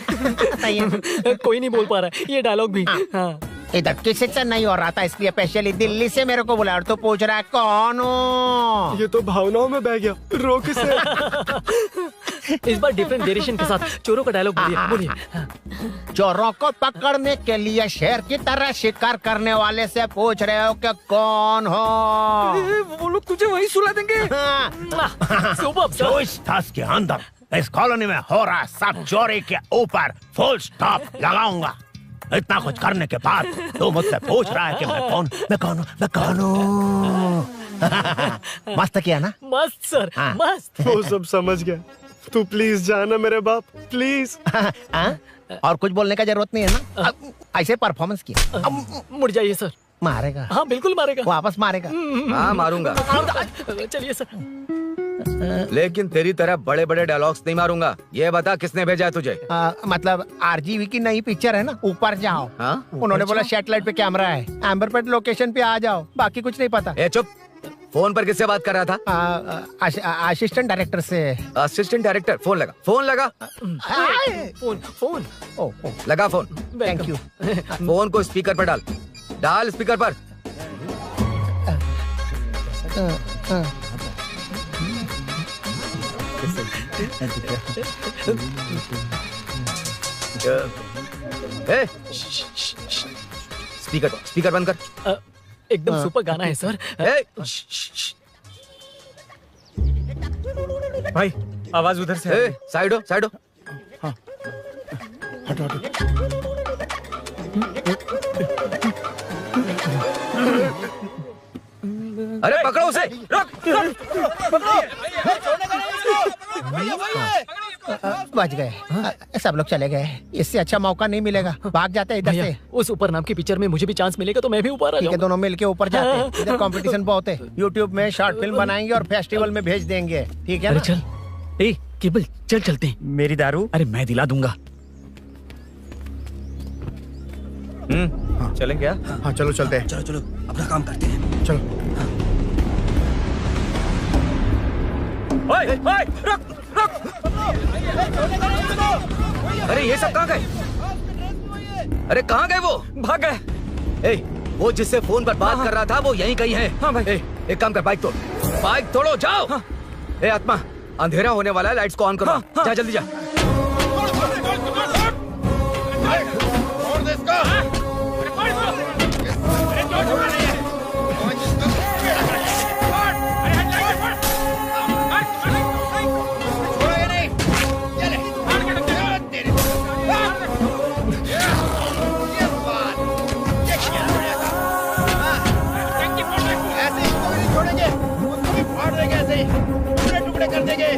कोई नहीं बोल पा रहा है ये डायलॉग भी। हाँ। इधर किसी से नहीं हो रहा था, इसलिए स्पेशली दिल्ली से मेरे को बुलाया और तू पूछ रहा है कौन हूँ? ये तो भावनाओं में बह गया। रोक इसे। इस बार डिफरेंट वेरिएशन के साथ चोरों का डायलॉग बोलिए बोलिए। चोरों को पकड़ने के लिए शेर की तरह शिकार करने वाले से पूछ रहे हो कि कौन हो? वो लोग तुझे वही सुला देंगे। जो इस दस के अंदर इस कॉलोनी में हो रहा सब चोरी के ऊपर फुल स्टॉप लगाऊंगा। इतना कुछ करने के बाद तू मुझसे पूछ रहा है कि मैं कौन हूँ? मस्त किया ना? मस्त सर, मस्त। वो सब समझ गया। तू प्लीज जाना मेरे बाप, प्लीज। और कुछ बोलने का जरूरत नहीं है ना? ऐसे परफॉर्मेंस किया। मुड़ जाइए सर। मारेगा? हाँ बिल्कुल मारेगा। वापस मारेगा? हाँ मारूंगा। चलिए सर। लेकिन तेरी तरह बड़े बड़े डायलॉग्स नहीं मारूंगा। ये बता किसने भेजा है तुझे? मतलब आरजीवी की नई पिक्चर है ना, ऊपर जाओ। उन्होंने बोला सैटेलाइट पे कैमरा है, एम्बर पेट लोकेशन पे आ जाओ, बाकी कुछ नहीं पता। ए चुप। फोन पर किससे बात कर रहा था? असिस्टेंट डायरेक्टर से। Assistant director? फोन लगा, फोन लगा। फोन लगा फोन। Thank you. फोन को स्पीकर पर डाल, डाल स्पीकर पर। स्पीकर बंद कर। एकदम सुपर गाना है सर। भाई आवाज उधर से। साइड हो, साइड हो। हाँ। हटो हटो। अरे पकड़ो उसे। रुक। बच गए। सब लोग चले गए। इससे अच्छा मौका नहीं मिलेगा। भाग जाते हैं इधर से। उस ऊपर नाम की पिक्चर में मुझे भी चांस मिलेगा तो मैं भी ऊपर आ ठीक है, जाऊंगा। दोनों मिलके ऊपर जाते हैं। इधर कंपटीशन बहुत है। यूट्यूब में शॉर्ट फिल्म बनाएंगे और फेस्टिवल में भेज देंगे। ठीक है अरे ना? चल। ए केबल चल चलते हैं। मेरी दारू? अरे मैं दिला दूंगा। चलें क्या? हाँ चलो चलते हैं। चलो चलो अपना काम करते हैं। चलो। ओए, ओए, रुक, रुक। अरे ये सब कहाँ गए? अरे कहाँ गए वो? भाग गए। ए, वो जिससे फोन पर बात कर रहा था वो यहीं कहीं है। हाँ भाई। एक काम कर, बाइक तोड़, बाइक तोड़ो, जाओ। ए आत्मा, अंधेरा होने वाला है, लाइट्स को ऑन करो। जा जल्दी जा। टुकड़े कर देंगे।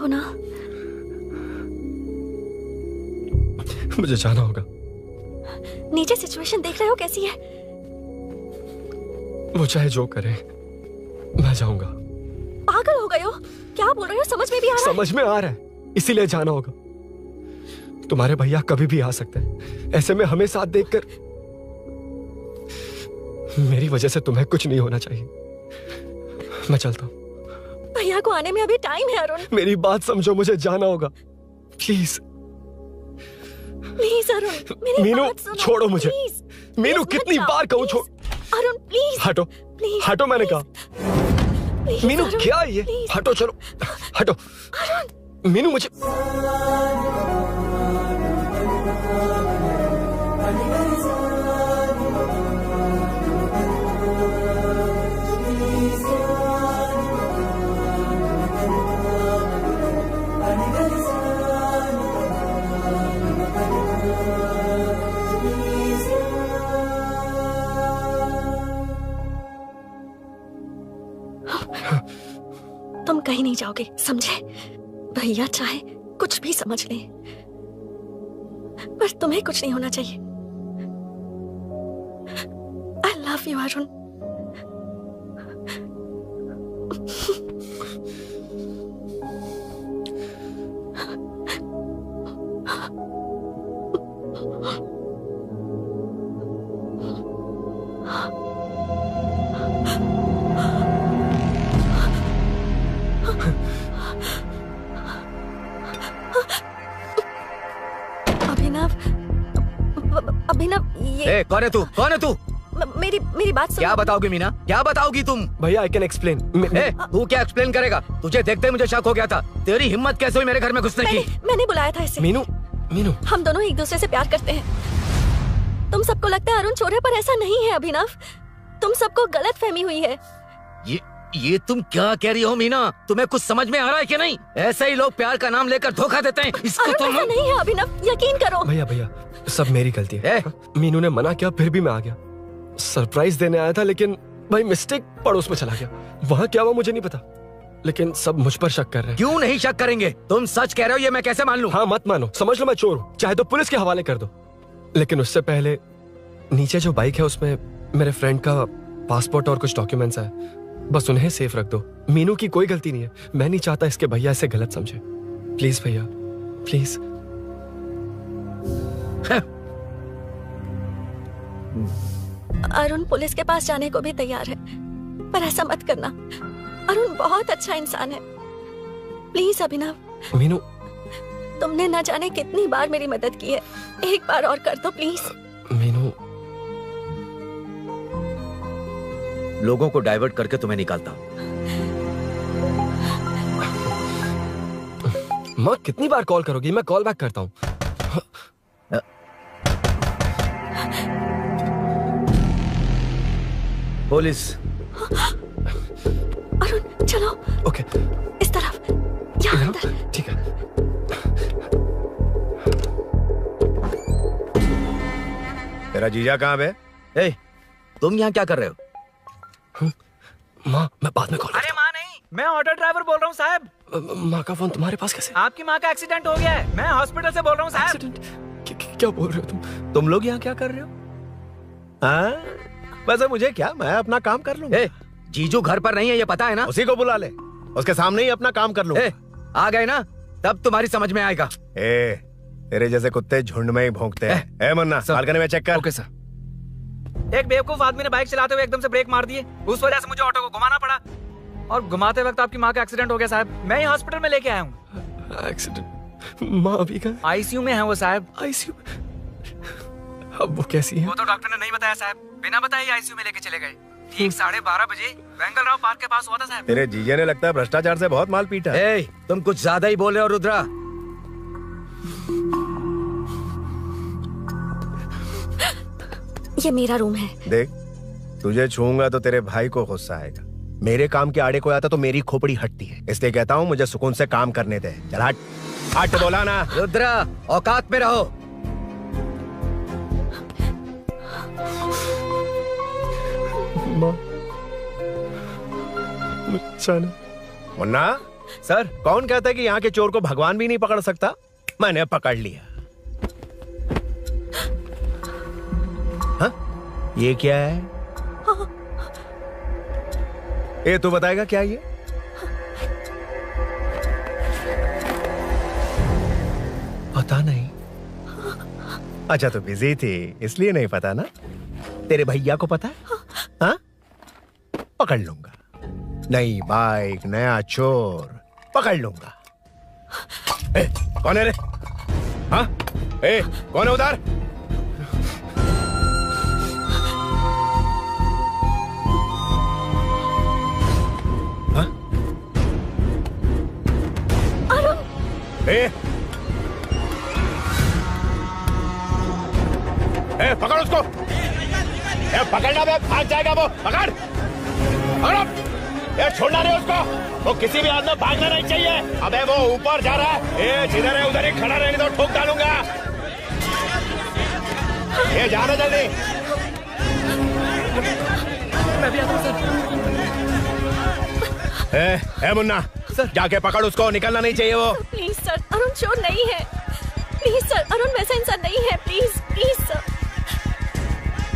को ना। मुझे जाना होगा। नीचे सिचुएशन देख रहे हो कैसी है? वो चाहे जो करे, मैं जाऊंगा। पागल हो गए हो? क्या बोल रहे हो? समझ में भी आ रहा है? समझ में आ रहा है, इसीलिए जाना होगा। तुम्हारे भैया कभी भी आ सकते हैं, ऐसे में हमें साथ देखकर मेरी वजह से तुम्हें कुछ नहीं होना चाहिए। मैं चलता हूँ। भैया को आने में अभी टाइम है अरुण। मेरी बात समझो, मुझे जाना होगा। प्लीज प्लीज अरुण, मेरी मीनू, बात सुनो। छोड़ो मुझे। प्लीज, मीनू, प्लीज कितनी मत बार जाओ, कहूँ छोड़। अरुण प्लीज। हटो, प्लीज, हटो, मैंने कहा। प्लीज, मीनू अरुण, क्या ये? प्लीज। हटो, चलो हटो। मीनू मुझे तुम कहीं नहीं जाओगे, समझे? भैया चाहे कुछ भी समझ ले, पर तुम्हें कुछ नहीं होना चाहिए। I love you, Arun. अभिनव, ये कौन है तू? कौन है तू? मेरी बात सुनो। क्या बताओगी मीना? क्या बताओगी तुम? भैया आई कैन एक्सप्लेन। तू क्या एक्सप्लेन करेगा? तुझे देखते ही मुझे शक हो गया था। तेरी हिम्मत कैसे हुई मेरे घर में घुसने की? मैंने बुलाया था इसे। मीनू, मीनू, हम दोनों एक दूसरे से प्यार करते हैं। तुम सबको लगता है अरुण चोर है, पर ऐसा नहीं है अभिनव। तुम सबको गलत फहमी हुई है। ये तुम क्या कह रही हो मीना? तुम्हें कुछ समझ में आ रहा है कि नहीं? ऐसे ही लोग प्यार का नाम लेकर धोखा देते हैं। इसको अरुण ऐसा नहीं है अभिनव, यकीन करो। भैया भैया, सब मेरी गलती है। मीनू ने मना किया, फिर भी मैं आ गया। सरप्राइज देने आया था, लेकिन भाई मिस्टेक पड़ोस में चला गया। वहाँ क्या हुआ मुझे नहीं पता, लेकिन सब मुझ पर शक कर रहे हैं। क्यों नहीं शक करेंगे? तुम सच कह रहे हो, ये मैं कैसे मान लूं? हाँ मत मानो, समझ लो मैं चोर हूँ, चाहे तो पुलिस के हवाले कर दो। लेकिन उससे पहले नीचे जो बाइक है उसमें मेरे फ्रेंड का पासपोर्ट और कुछ डॉक्यूमेंट्स है, बस उन्हें सेफ रख दो। मीनू की कोई गलती नहीं है। मैं नहीं चाहता इसके भैया इसे गलत समझे। प्लीज भैया, प्लीज। अरुण पुलिस के पास जाने को भी तैयार है, पर ऐसा मत करना। अरुण बहुत अच्छा इंसान है। प्लीज अभिनव। मीनू, तुमने न जाने कितनी बार मेरी मदद की है, एक बार और कर दो प्लीज। मीनू, लोगों को डाइवर्ट करके तुम्हें निकालता हूँ। माँ कितनी बार कॉल करोगी? मैं कॉल बैक करता हूँ। पुलिस। अरुण चलो। ओके। इस तरफ, यहाँ अंदर। ठीक है। तेरा जीजा कहाँ है? तुम यहाँ क्या कर रहे हो? माँ, मैं बाद में कॉल। अरे माँ नहीं, मैं ऑटो ड्राइवर बोल रहा हूँ साहब। माँ का फोन तुम्हारे पास कैसे? आपकी माँ का एक्सीडेंट हो गया है, मैं हॉस्पिटल से बोल रहा हूँ साहब। क्या बोल रहे हो तुम लोग यहाँ क्या कर रहे हो? वैसे मुझे क्या, मैं अपना काम कर लूंगा। जीजू घर पर नहीं है, ये पता है ना? उसी को बुला ले, उसके सामने ही अपना काम कर लूंगा। आ गए ना, तब तुम्हारी समझ में आएगा। तेरे जैसे कुत्ते झुंड में ही भौंकते हैं। मन्ना, बालकनी में चेक कर। Okay sir. एक बेवकूफ आदमी ने बाइक चलाते हुए एकदम से ब्रेक मार दिए, उस वजह से मुझे ऑटो को घुमाना पड़ा, और घुमाते वक्त आपकी माँ का एक्सीडेंट हो गया साहब। मैं ही हॉस्पिटल में लेके आया हूँ। एक्सीडेंट? माँ अभी कहाँ? आईसीयू में है वो साहब। आईसीयू? अब वो कैसी है? वो तो डॉक्टर ने नहीं बताया साहब, बिना बताए आईसीयू में लेके चले गए। ठीक 12:30 बजे वेंगल राव पार्क के पास हुआ था साहब। तेरे जीजे ने लगता है भ्रष्टाचार से बहुत माल पीटा। तुम कुछ ज्यादा ही बोल रहे हो रुद्रा। ये मेरा रूम है। देख, तुझे छूऊंगा तो तेरे भाई को गुस्सा आएगा। मेरे काम के आड़े को आता तो मेरी खोपड़ी हटती है, इसलिए कहता हूँ मुझे सुकून से काम करने दे। चल हट, हट बोला ना। रुद्रा, औकात में रहो। मुन्ना, सर, कौन कहता है कि यहाँ के चोर को भगवान भी नहीं पकड़ सकता? मैंने पकड़ लिया। हाँ? ये क्या है? ये तू बताएगा क्या ये? पता नहीं। अच्छा, तो बिजी थी इसलिए नहीं पता ना? तेरे भैया को पता है? हाँ? पकड़ लूंगा। नई बाइक, नया चोर, पकड़ लूंगा। ए, कौन है रे? हाँ? ए, कौन है उधर? हाँ? ए, पकड़ उसको। पकड़ना बे, भाग जाएगा वो। पकड़, पकड़ो। छोड़ना नहीं उसको। वो किसी भी हाथ में भागना नहीं चाहिए। अबे वो ऊपर जा रहा है। जिधर है उधर ही खड़ा रहने दो, ठोक डालूंगा। ये जाना जल्दी। मैं भी आता हूं सर। मुन्ना सर, जाके पकड़ उसको, निकलना नहीं चाहिए वो। प्लीज सर, अरुण चोर नहीं है। प्लीज सर, अरुण वैसा इंसान नहीं है। Please please sir.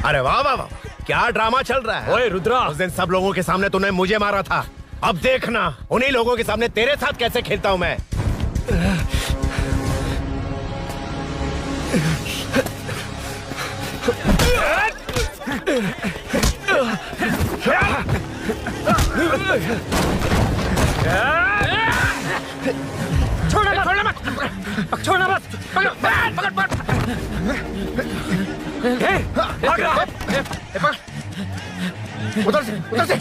अरे वाह वाह वाह, क्या ड्रामा चल रहा है। ओए रुद्रा, उस दिन सब लोगों के सामने तूने मुझे मारा था। अब देखना उन्हीं लोगों के सामने तेरे साथ कैसे खेलता हूं मैं। छोड़ना मत, छोड़ना मत। पकड़, पकड़, पकड़। उधर से, उधर से।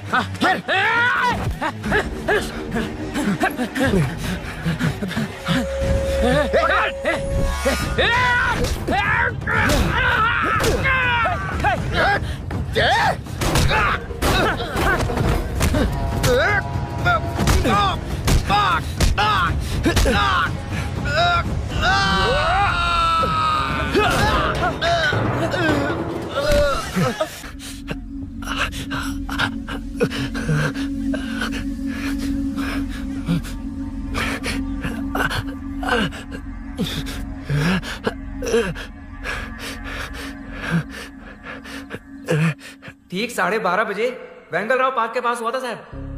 ठीक 12:30 बजे वेंगल राव पार्क के पास हुआ था साहब।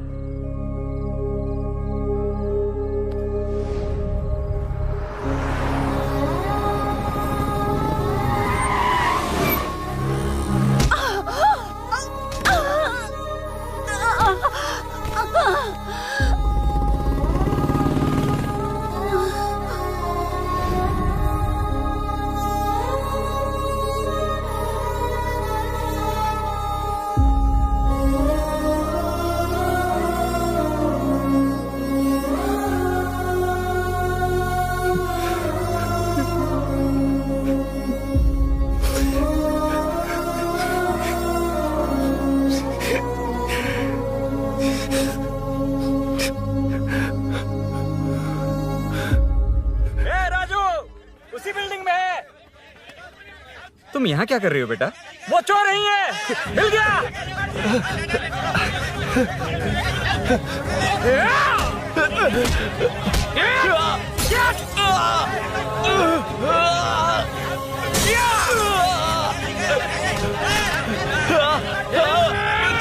तुम यहाँ क्या कर रही हो बेटा? वो चोर नहीं है, मिल गया।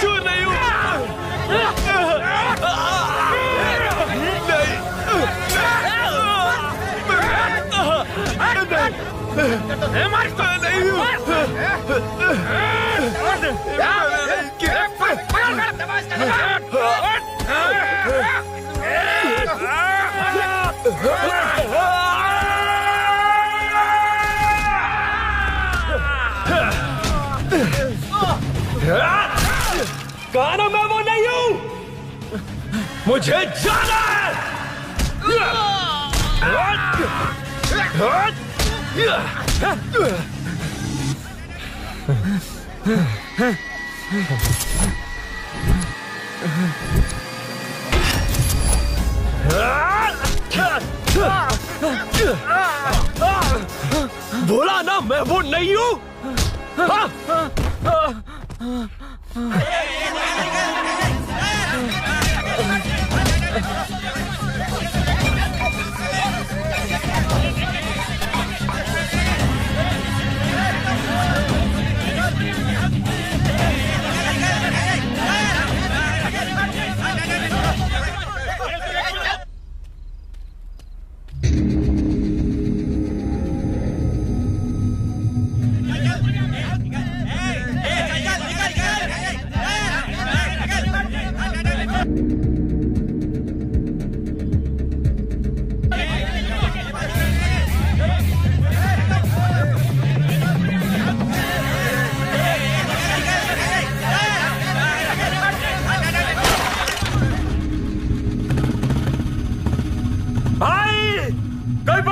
चोर नहीं हूँ। कहा मैं वो नहीं हूँ, मुझे जाना है। बोला ना मैं वो नहीं हूँ।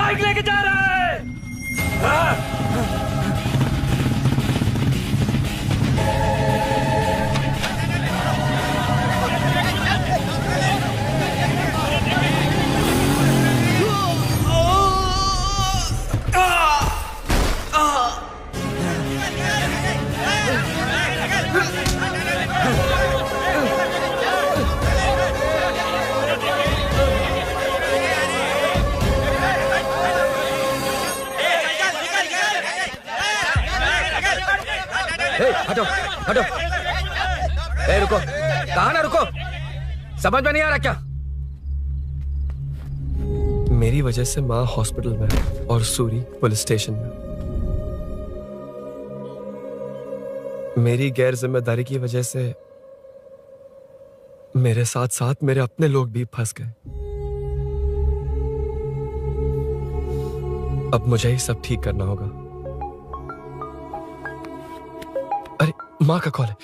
बाइक लेके जा रहा है। हटो हटो। ए रुको, कहाँ ना रुको, समझ में नहीं आ रहा क्या? मेरी वजह से माँ हॉस्पिटल में है और सूरी पुलिस स्टेशन में। मेरी गैर जिम्मेदारी की वजह से मेरे साथ साथ मेरे अपने लोग भी फंस गए। अब मुझे ही सब ठीक करना होगा। अरे माँ का कॉल है।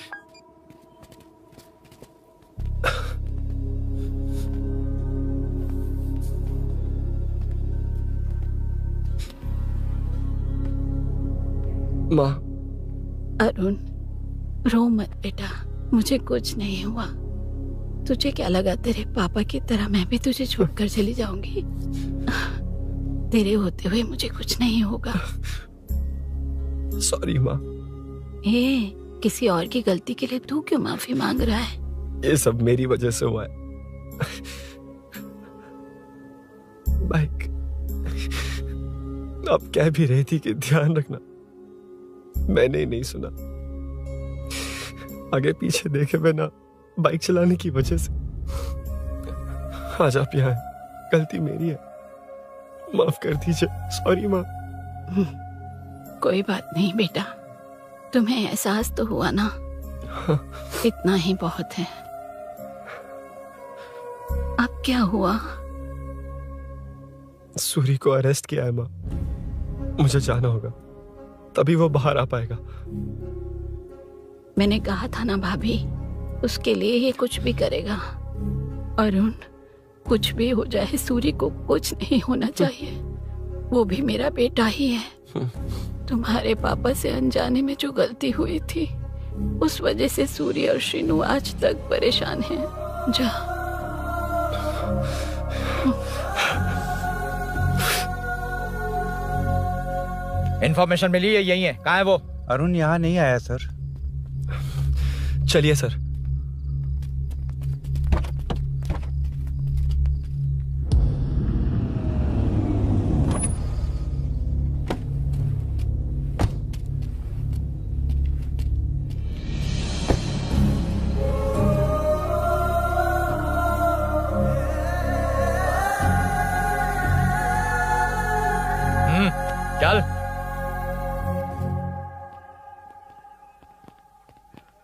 माँ। अरुण, रो मत बेटा, मुझे कुछ नहीं हुआ। तुझे क्या लगा तेरे पापा की तरह मैं भी तुझे छोड़कर चली जाऊंगी? तेरे होते हुए मुझे कुछ नहीं होगा। सॉरी माँ। ए, किसी और की गलती के लिए तू क्यों माफी मांग रहा है? ये सब मेरी वजह से हुआ है। बाइक आप कह भी रही थी कि ध्यान रखना, मैंने ही नहीं सुना। आगे पीछे देखे बिना बाइक चलाने की वजह से आज आप यहाँ हैं। गलती मेरी है, माफ कर दीजिए। सॉरी माँ। कोई बात नहीं बेटा, तुम्हें एहसास तो हुआ ना? हाँ। इतना ही बहुत है। अब क्या हुआ? सूरी को अरेस्ट किया है माँ। मुझे जाना होगा, तभी वो बाहर आ पाएगा। मैंने कहा था ना भाभी, उसके लिए ये कुछ भी करेगा। अरुण, कुछ भी हो जाए सूरी को कुछ नहीं होना चाहिए। वो भी मेरा बेटा ही है। तुम्हारे पापा से अनजाने में जो गलती हुई थी, उस वजह से सूरी और श्रीनु आज तक परेशान हैं। जा। इन्फॉर्मेशन मिली है, यही है। कहाँ है वो? अरुण यहाँ नहीं आया सर। चलिए सर। चल।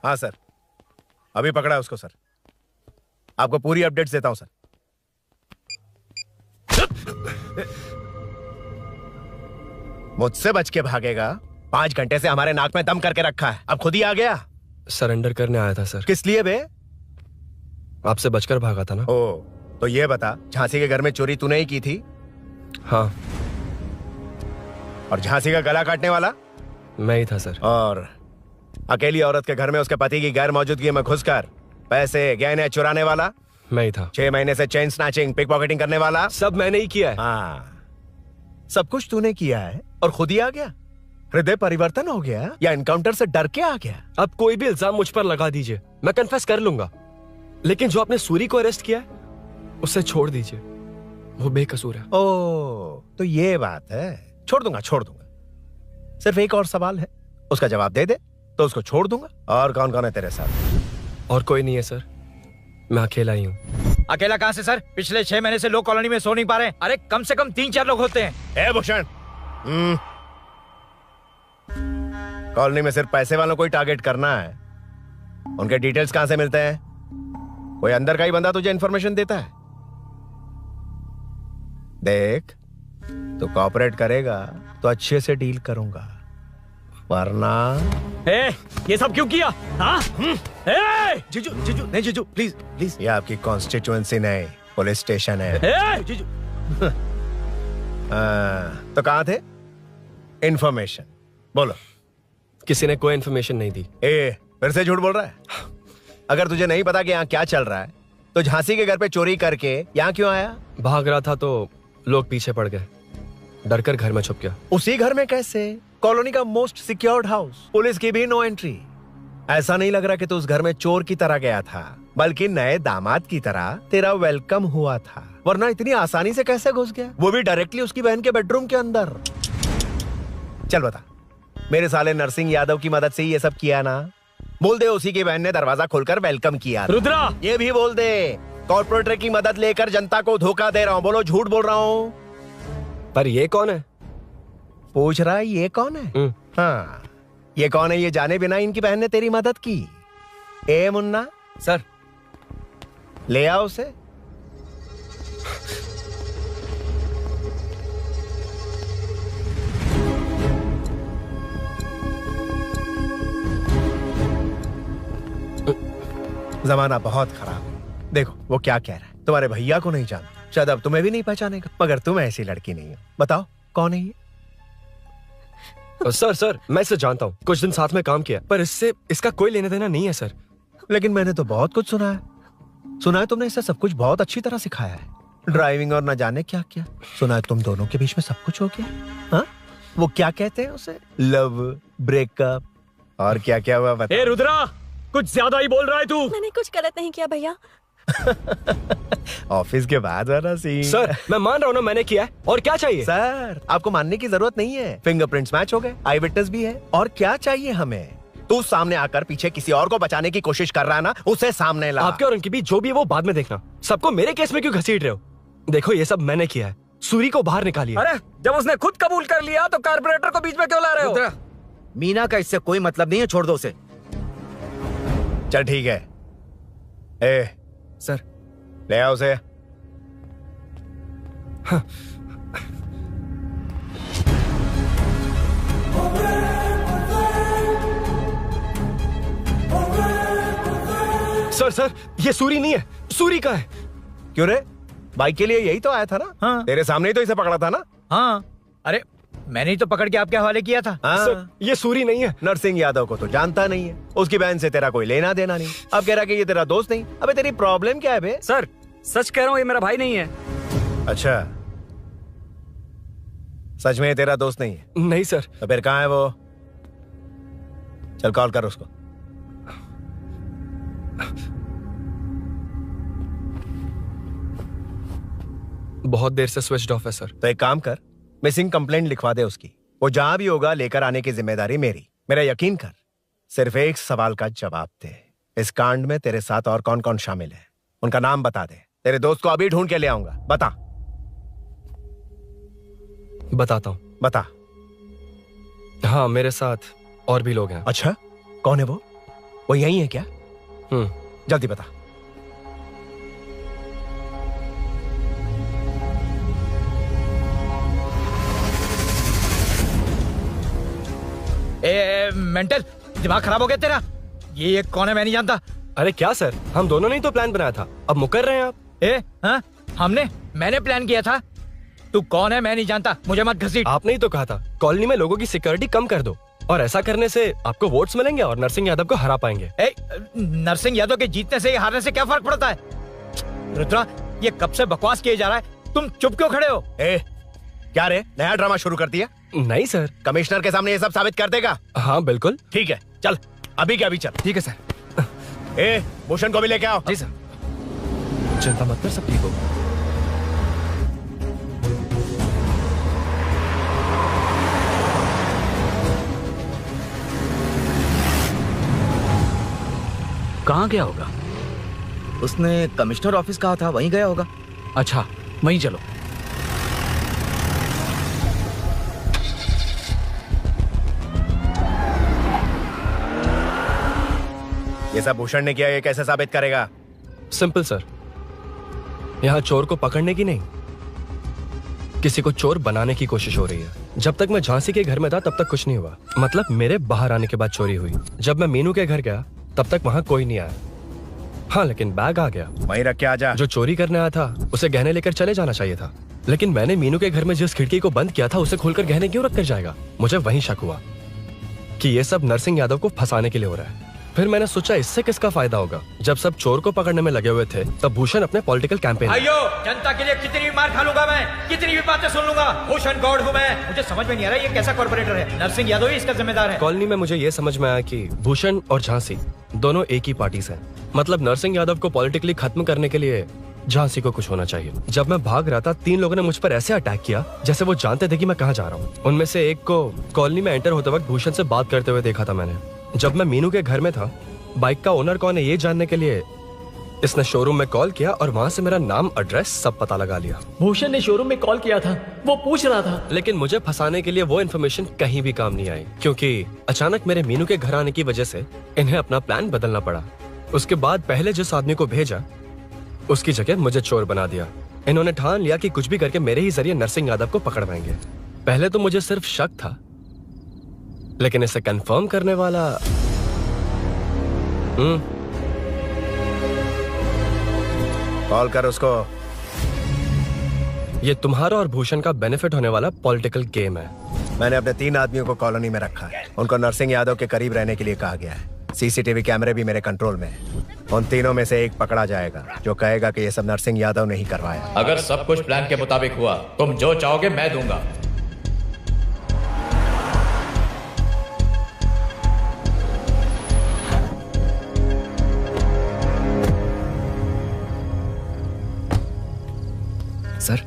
हाँ सर, अभी पकड़ा उसको सर। आपको पूरी अपडेट्स देता हूं सर। मुझसे बच के भागेगा? 5 घंटे से हमारे नाक में दम करके रखा है, अब खुद ही आ गया। सरेंडर करने आया था सर। किस लिए बे? आपसे बचकर भागा था ना। ओ, तो ये बता, झांसी के घर में चोरी तूने ही की थी? हाँ। और झांसी का गला काटने वाला? मैं ही था सर। और अकेली औरत के घर में उसके पति की गैर मौजूदगी में घुसकर पैसे गहने चुराने वाला? मैं ही था। 6 महीने से चेन स्नैचिंग, पिक पॉकेटिंग करने वाला? सब मैंने ही किया है। हाँ, सब कुछ तूने किया है और खुद ही आ गया? हृदय परिवर्तन हो गया या एनकाउंटर से डर के आ गया? अब कोई भी इल्जाम मुझ पर लगा दीजिए, मैं कन्फेस कर लूंगा। लेकिन जो आपने सूरी को अरेस्ट किया है, उसे छोड़ दीजिए, वो बेकसूर है। ओ, तो ये बात है। छोड़ दूंगा, छोड़ दूंगा। सिर्फ एक और सवाल है, उसका जवाब दे दे तो उसको छोड़ दूंगा। और कौन कौन है तेरे साथ? और कोई नहीं है सर, मैं अकेला ही हूँ। अकेला कहाँ से सर? पिछले 6 महीने से लोग कॉलोनी में सो नहीं पा रहे। अरे कम से कम 3-4 लोग होते हैं। ए भूषण, कॉलोनी में सिर्फ पैसे वालों को ही टारगेट करना है। उनके डिटेल्स कहां से मिलते हैं? कोई अंदर का ही बंदा तुझे इंफॉर्मेशन देता है? देख, तो कॉपरेट करेगा तो अच्छे से डील करूंगा, वरना ये सब क्यों किया? हाँ? जीजू, जीजू, नहीं जीजू, प्लीज प्लीज। ये आपकी कॉन्स्टिट्यूएंसी नहीं, पुलिस स्टेशन है। जीजू। तो कहाँ थे? इंफॉर्मेशन बोलो। किसी ने कोई इन्फॉर्मेशन नहीं दी। फिर से झूठ बोल रहा है? अगर तुझे नहीं पता कि यहाँ क्या चल रहा है तो झांसी के घर पे चोरी करके यहाँ क्यों आया? भाग रहा था तो लोग पीछे पड़ गए, डर कर घर में छुप गया। उसी घर में कैसे? कॉलोनी का मोस्ट सिक्योर्ड हाउस, पुलिस की भी नो एंट्री। ऐसा नहीं लग रहा कि तू उस घर में चोर की तरह गया था, बल्कि नए दामाद की तरह तेरा वेलकम हुआ था। वरना इतनी आसानी से कैसे घुस गया, वो भी डायरेक्टली उसकी बहन के बेडरूम के अंदर? चल बता, मेरे साले नरसिंह यादव की मदद से ही ये सब किया ना? बोल दे उसी की बहन ने दरवाजा खोलकर वेलकम किया। रुद्रा, ये भी बोल दे कॉर्पोरेटर की मदद लेकर जनता को धोखा दे रहा हूँ। बोलो झूठ बोल रहा हूँ? पर ये कौन है? पूछ रहा है ये कौन है? हाँ, ये कौन है ये जाने बिना इनकी बहन ने तेरी मदद की। ए मुन्ना सर, ले आओ उसे। जमाना बहुत खराब है। देखो वो क्या कह रहा है, तुम्हारे भैया को नहीं जानता, शायद अब तुम्हें भी नहीं पहचानेगा, मगर तुम ऐसी लड़की नहीं हो। बताओ कौन है ये? सर मैं इसे जानता हूँ, कुछ दिन साथ में काम किया, पर इससे इसका कोई लेना देना नहीं है सर। लेकिन मैंने तो बहुत कुछ सुना है तुमने इसे सब कुछ बहुत अच्छी तरह सिखाया है, ड्राइविंग और न जाने क्या क्या। सुना है तुम दोनों के बीच में सब कुछ हो गया। हाँ, वो क्या कहते हैं उसे, लव, ब्रेकअप और क्या क्या हुआ बता। ए रुद्रा, कुछ ज्यादा ही बोल रहा है तू। मैंने कुछ गलत नहीं किया भैया। ऑफिस के बाद वाला सीन। सर मैं मान रहा हूँ ना मैंने किया है, और क्या चाहिए? सर आपको मानने की जरूरत नहीं है, फिंगरप्रिंट्स मैच हो गए, आई विटनेस भी है, और क्या चाहिए हमें? तू सामने आकर पीछे किसी और को बचाने की कोशिश कर रहा है ना, उसे सामने ला। आपके और उनके बीच जो भी है वो बाद में देखना, सबको मेरे केस में क्यों घसीट रहे हो? देखो ये सब मैंने किया है, सूरी को बाहर निकालिए। अरे जब उसने खुद कबूल कर लिया तो कारपोरेटर को बीच में क्यों ला रहे हो? मीना का इससे कोई मतलब नहीं है, छोड़ दो उसे। चल ठीक है। ए सर ले आओ उसे। हाँ। सर ये सूरी नहीं है, सूरी का है। क्यों रे, बाइक के लिए यही तो आया था ना? हाँ। तेरे सामने ही तो इसे पकड़ा था ना? हाँ, अरे मैंने ही तो पकड़ के आपके हवाले किया था। हाँ। सर ये सूरी नहीं है। नरसिंह यादव को तो जानता नहीं है, उसकी बहन से तेरा कोई लेना देना नहीं, अब कह रहा कि ये तेरा दोस्त नहीं। अबे तेरी प्रॉब्लम क्या है बे? सर सच कह रहा हूँ, ये मेरा भाई नहीं है। अच्छा, सच में ये तेरा दोस्त नहीं है? नहीं सर। तो फिर कहाँ है वो? चल कॉल कर उसको। बहुत देर से स्विच ऑफ है सर। तो एक काम कर, मिसिंग कंप्लेंट लिखवा दे उसकी, वो जहां भी होगा लेकर आने की जिम्मेदारी मेरी। मेरा यकीन कर, सिर्फ एक सवाल का जवाब दे, इस कांड में तेरे साथ और कौन कौन शामिल है, उनका नाम बता दे। तेरे दोस्त को अभी ढूंढ के ले आऊंगा। बताता हूँ। बता। हाँ मेरे साथ और भी लोग हैं। अच्छा, कौन है वो यही है क्या? जल्दी बता। मेंटल दिमाग खराब हो गया तेरा? ये कौन है मैं नहीं जानता। अरे क्या सर, हम दोनों ने ही तो प्लान बनाया था, अब मुकर रहे हैं आप? हाँ मैंने प्लान किया था। तू कौन है मैं नहीं जानता, मुझे मत घसीट। आपने ही तो कहा था कॉलोनी में लोगों की सिक्योरिटी कम कर दो, और ऐसा करने से आपको वोट्स मिलेंगे और नरसिंह यादव को हरा पाएंगे। नरसिंह यादव के जीतने से हारने से क्या फर्क पड़ता है? रुद्रा, ये कब से बकवास किए जा रहा है, तुम चुप क्यों खड़े हो? क्या रे, नया ड्रामा शुरू कर दिया? नहीं सर। कमिश्नर के सामने ये सब साबित कर देगा? हाँ बिल्कुल। ठीक है, चल अभी क्या अभी चल। ठीक है सर। भूषण को भी लेके आओ। जी सर। चिंता मत कर, सब ठीक होगा। कहाँ गया होगा? उसने कमिश्नर ऑफिस कहा था, वहीं गया होगा। अच्छा वहीं चलो। ये सब भूषण ने किया, ये कैसे साबित करेगा? सिंपल सर, यहाँ चोर को पकड़ने की नहीं, किसी को चोर बनाने की कोशिश हो रही है। जब तक मैं झांसी के घर में था तब तक कुछ नहीं हुआ, मतलब मेरे बाहर आने के बाद चोरी हुई। जब मैं मीनू के घर गया तब तक वहां कोई नहीं आया। हाँ लेकिन बैग आ गया। वहीं रख के आ जा। जो चोरी करने आया था उसे गहने लेकर चले जाना चाहिए था। लेकिन मैंने मीनू के घर में जिस खिड़की को बंद किया था उसे खोलकर गहने क्यों रख कर जाएगा? मुझे वहीं शक हुआ कि ये सब नरसिंह यादव को फंसाने के लिए हो रहा है। फिर मैंने सोचा इससे किसका फायदा होगा। जब सब चोर को पकड़ने में लगे हुए थे तब भूषण अपने पॉलिटिकल कैंपेन। भाइयों, जनता के लिए कितनी भी मार खा लूंगा मैं, कितनी भी बातें सुन लूंगा, भूषण गौड़ हूँ मैं। मुझे समझ में नहीं आ रहा ये कैसा कॉर्पोरेटर है। नरसिंह यादव ही इसका जिम्मेदार है। कॉलोनी में मुझे ये समझ में आया कि भूषण और झांसी दोनों एक ही पार्टी से, मतलब नरसिंह यादव को पॉलिटिकली खत्म करने के लिए झांसी को कुछ होना चाहिए। जब मैं भाग रहा था 3 लोगों ने मुझ पर ऐसे अटैक किया जैसे वो जानते थे कि मैं कहाँ जा रहा हूँ। उनमें से एक को कॉलोनी में एंटर होते वक्त भूषण से बात करते हुए देखा था मैंने। जब मैं मीनू के घर में था, बाइक का ओनर कौन है ये जानने के लिए इसने शोरूम में कॉल किया और वहाँ से मेरा नाम, एड्रेस सब पता लगा लिया। भूषण ने शोरूम में कॉल किया था, वो पूछ रहा था। लेकिन मुझे फंसाने के लिए वो इन्फॉर्मेशन कहीं भी काम नहीं आई, क्योंकि अचानक मेरे मीनू के घर आने की वजह से इन्हें अपना प्लान बदलना पड़ा। उसके बाद पहले जिस आदमी को भेजा उसकी जगह मुझे चोर बना दिया। इन्होंने ठान लिया कि कुछ भी करके मेरे ही जरिए नरसिंह यादव को पकड़ पाएंगे। पहले तो मुझे सिर्फ शक था, लेकिन इसे कंफर्म करने वाला कॉल कर उसको। ये तुम्हारा और भूषण का बेनिफिट होने वाला पॉलिटिकल गेम है। मैंने अपने 3 आदमियों को कॉलोनी में रखा है। उनको नरसिंह यादव के करीब रहने के लिए कहा गया है। सीसीटीवी कैमरे भी मेरे कंट्रोल में है। उन तीनों में से एक पकड़ा जाएगा जो कहेगा कि ये सब नरसिंह यादव ने ही करवाया। अगर सब कुछ प्लान के मुताबिक हुआ, तुम जो चाहोगे मैं दूंगा। सर,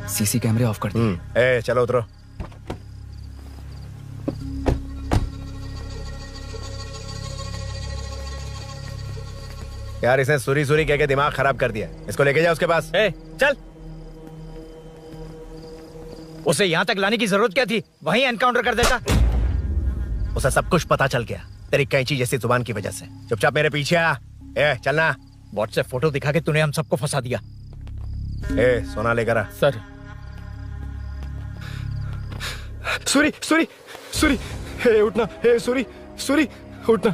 सीसी कैमरे ऑफ कर दिए। चलो उतरो। यार इसने सुरी सुरी कह के दिमाग खराब कर दिया। इसको लेके जाओ उसके पास। चल। उसे यहाँ तक लाने की जरूरत क्या थी? वहीं एनकाउंटर कर देता। उसे सब कुछ पता चल गया तेरी कैंची जैसी जुबान की वजह से। चुपचाप मेरे पीछे आ। चलना। व्हाट्सएप फोटो दिखा के तूने हम सबको फंसा दिया। सोना लेकर आ। सर। सूरी सूरी सूरी, उठना। सूरी सूरी उठना।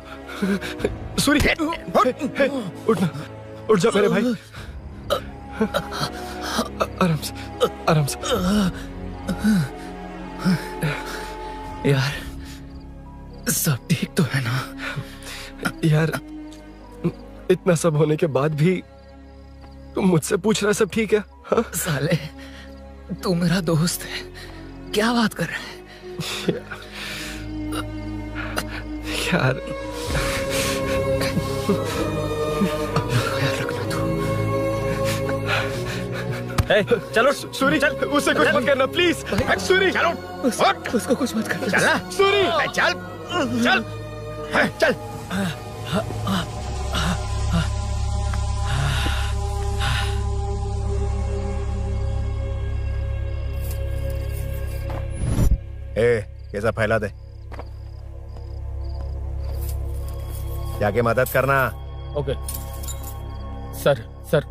सूरी उठना, उठ जा मेरे भाई। आराम से, आराम से। यार सब ठीक तो है ना? यार इतना सब होने के बाद भी तुम मुझसे पूछ रहा है सब ठीक है? हाँ? साले तू मेरा दोस्त है, क्या बात कर रहा है? यार चलो सूरी, चल उसे कुछ मत करना प्लीज। सूरी चलो, उसको कुछ मत करना। चला सूरी, चल चल चल। ये सब फैला दे। जाके मदद करना। Okay sir. सर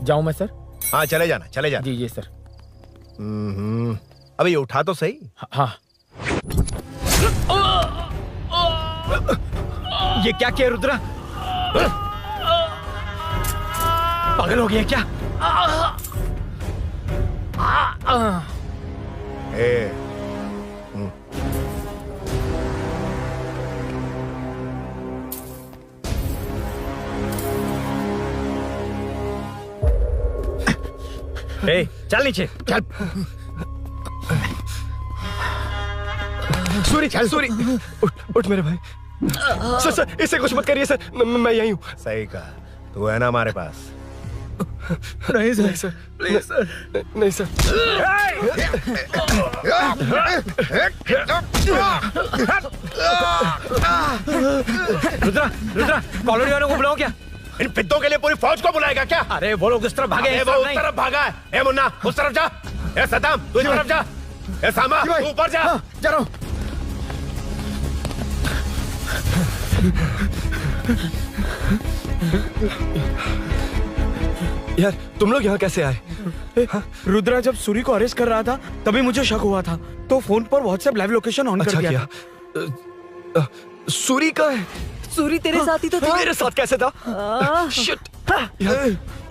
जाऊं मैं सर? हाँ चले जाना, चले जाना। जी सर। अभी ये उठा तो सही। हाँ। ये क्या किया रुद्रा? पागल हो गया क्या? चल नीचे चल। सूरी, चल सूरी, उठ मेरे भाई। सर इसे कुछ मत करिए सर, मैं यहीं हूँ। सही कहा, तू है ना हमारे पास? नहीं सर, प्लीज सर, नहीं सर। रुद्रा, रुद्रा, कॉलोनी वालों को बुलाओ क्या? इन पिद्दों के लिए पूरी फौज को बुलाएगा क्या? अरे वो लोग उस तरफ भागे हैं। वो उस तरफ भागा है। ए मुन्ना उस तरफ जा। ए सदाम तू इस तरफ जा। ए सामा तू ऊपर जा। जा रहा हूं। यार तुम लोग यहाँ कैसे आए? रुद्रा जब सूरी को अरेस्ट कर रहा था तभी मुझे शक हुआ था, तो फोन पर व्हाट्सएप लाइव लोकेशन ऑन कर दिया। सूरी का है? सूरी तेरे साथ ही तो था। मेरे साथ कैसे था? शिट।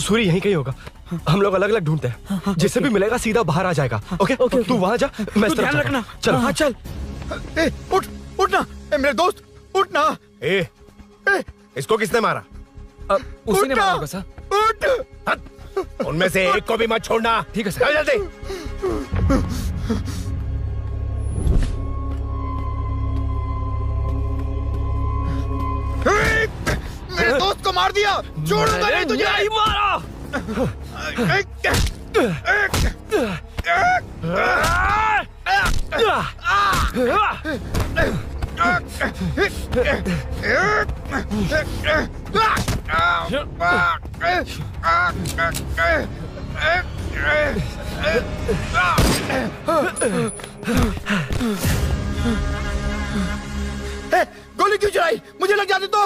सूरी यहीं कहीं होगा। हम लोग अलग अलग ढूंढते हैं। जिसे भी मिलेगा सीधा बाहर आ जाएगा। ओके तू वहां जा, मैं इस तरफ ध्यान जाता हूं। रखना। चल। हाँ चल। उठ उठना मेरे दोस्त, उठना। इसको किसने मारा? उसी ने मारा होगा सर। उठ। उनमें से एक को भी मत छोड़ना। ठीक है सर। जल्दी। मेरे दोस्त को मार दिया, छोड़ूंगा नहीं तुझे। नहीं मारा। गोली क्यों चलाई? मुझे लग जाती तो।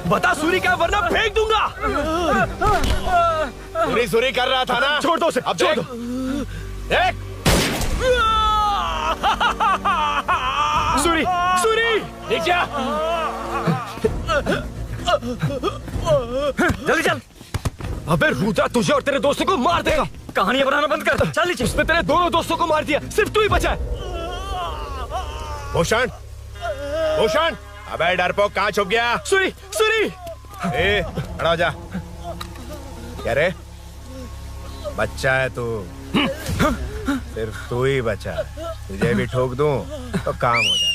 बता सूरी क्या, वरना फेंक दूंगा। सूरी कर रहा था ना? छोड़ दो उसे, अब छोड़ दो। देख। सूरी, सूरी, देख जा। जल्दी चल। अबे रुद्रा तुझे और तेरे दोस्तों को मार देगा। कहानियां बनाना बंद कर। चल नीचे। उसने तेरे दोनों दोस्तों को मार दिया, सिर्फ तू ही बचा है। भूषण, भूषण, अबे डरपोक कहाँ छुप गया? सूरी, सूरी। खड़ा हो जा। क्या रे? बच्चा है तू, सिर्फ तू ही बचा है। तुझे भी ठोक दूं तो काम हो जाए।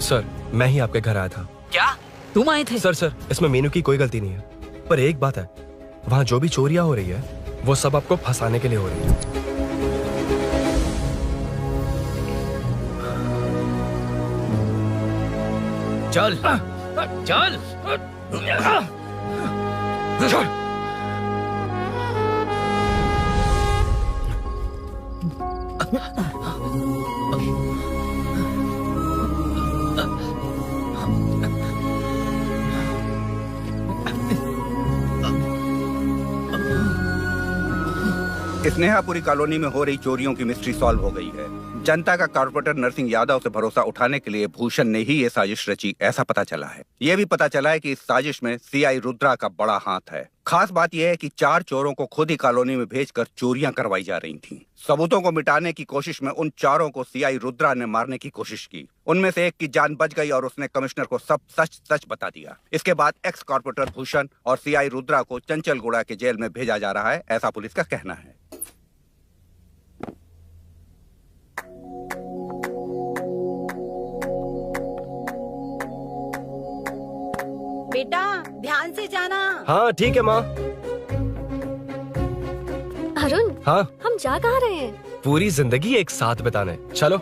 सर, मैं ही आपके घर आया था। क्या तुम आए थे? सर, इसमें मीनू की कोई गलती नहीं है। पर एक बात है, वहाँ जो भी चोरियां हो रही है वो सब आपको फंसाने के लिए हो रही है। चल चल। स्नेहापुरी कॉलोनी में हो रही चोरियों की मिस्ट्री सॉल्व हो गई है। जनता का कॉर्पोरेटर नरसिंह यादव से भरोसा उठाने के लिए भूषण ने ही ये साजिश रची, ऐसा पता चला है। ये भी पता चला है कि इस साजिश में सीआई रुद्रा का बड़ा हाथ है। खास बात यह है कि 4 चोरों को खुद ही कॉलोनी में भेजकर चोरियां करवाई जा रही थीं। सबूतों को मिटाने की कोशिश में उन 4 को सीआई रुद्रा ने मारने की कोशिश की। उनमें से एक की जान बच गई और उसने कमिश्नर को सब सच सच बता दिया। इसके बाद एक्स कॉर्पोरेटर भूषण और सीआई रुद्रा को चंचलगुड़ा के जेल में भेजा जा रहा है, ऐसा पुलिस का कहना है। बेटा ध्यान से जाना। हाँ ठीक है माँ। अरुण, हाँ हम जा कहाँ रहे हैं? पूरी जिंदगी एक साथ बिताने। चलो।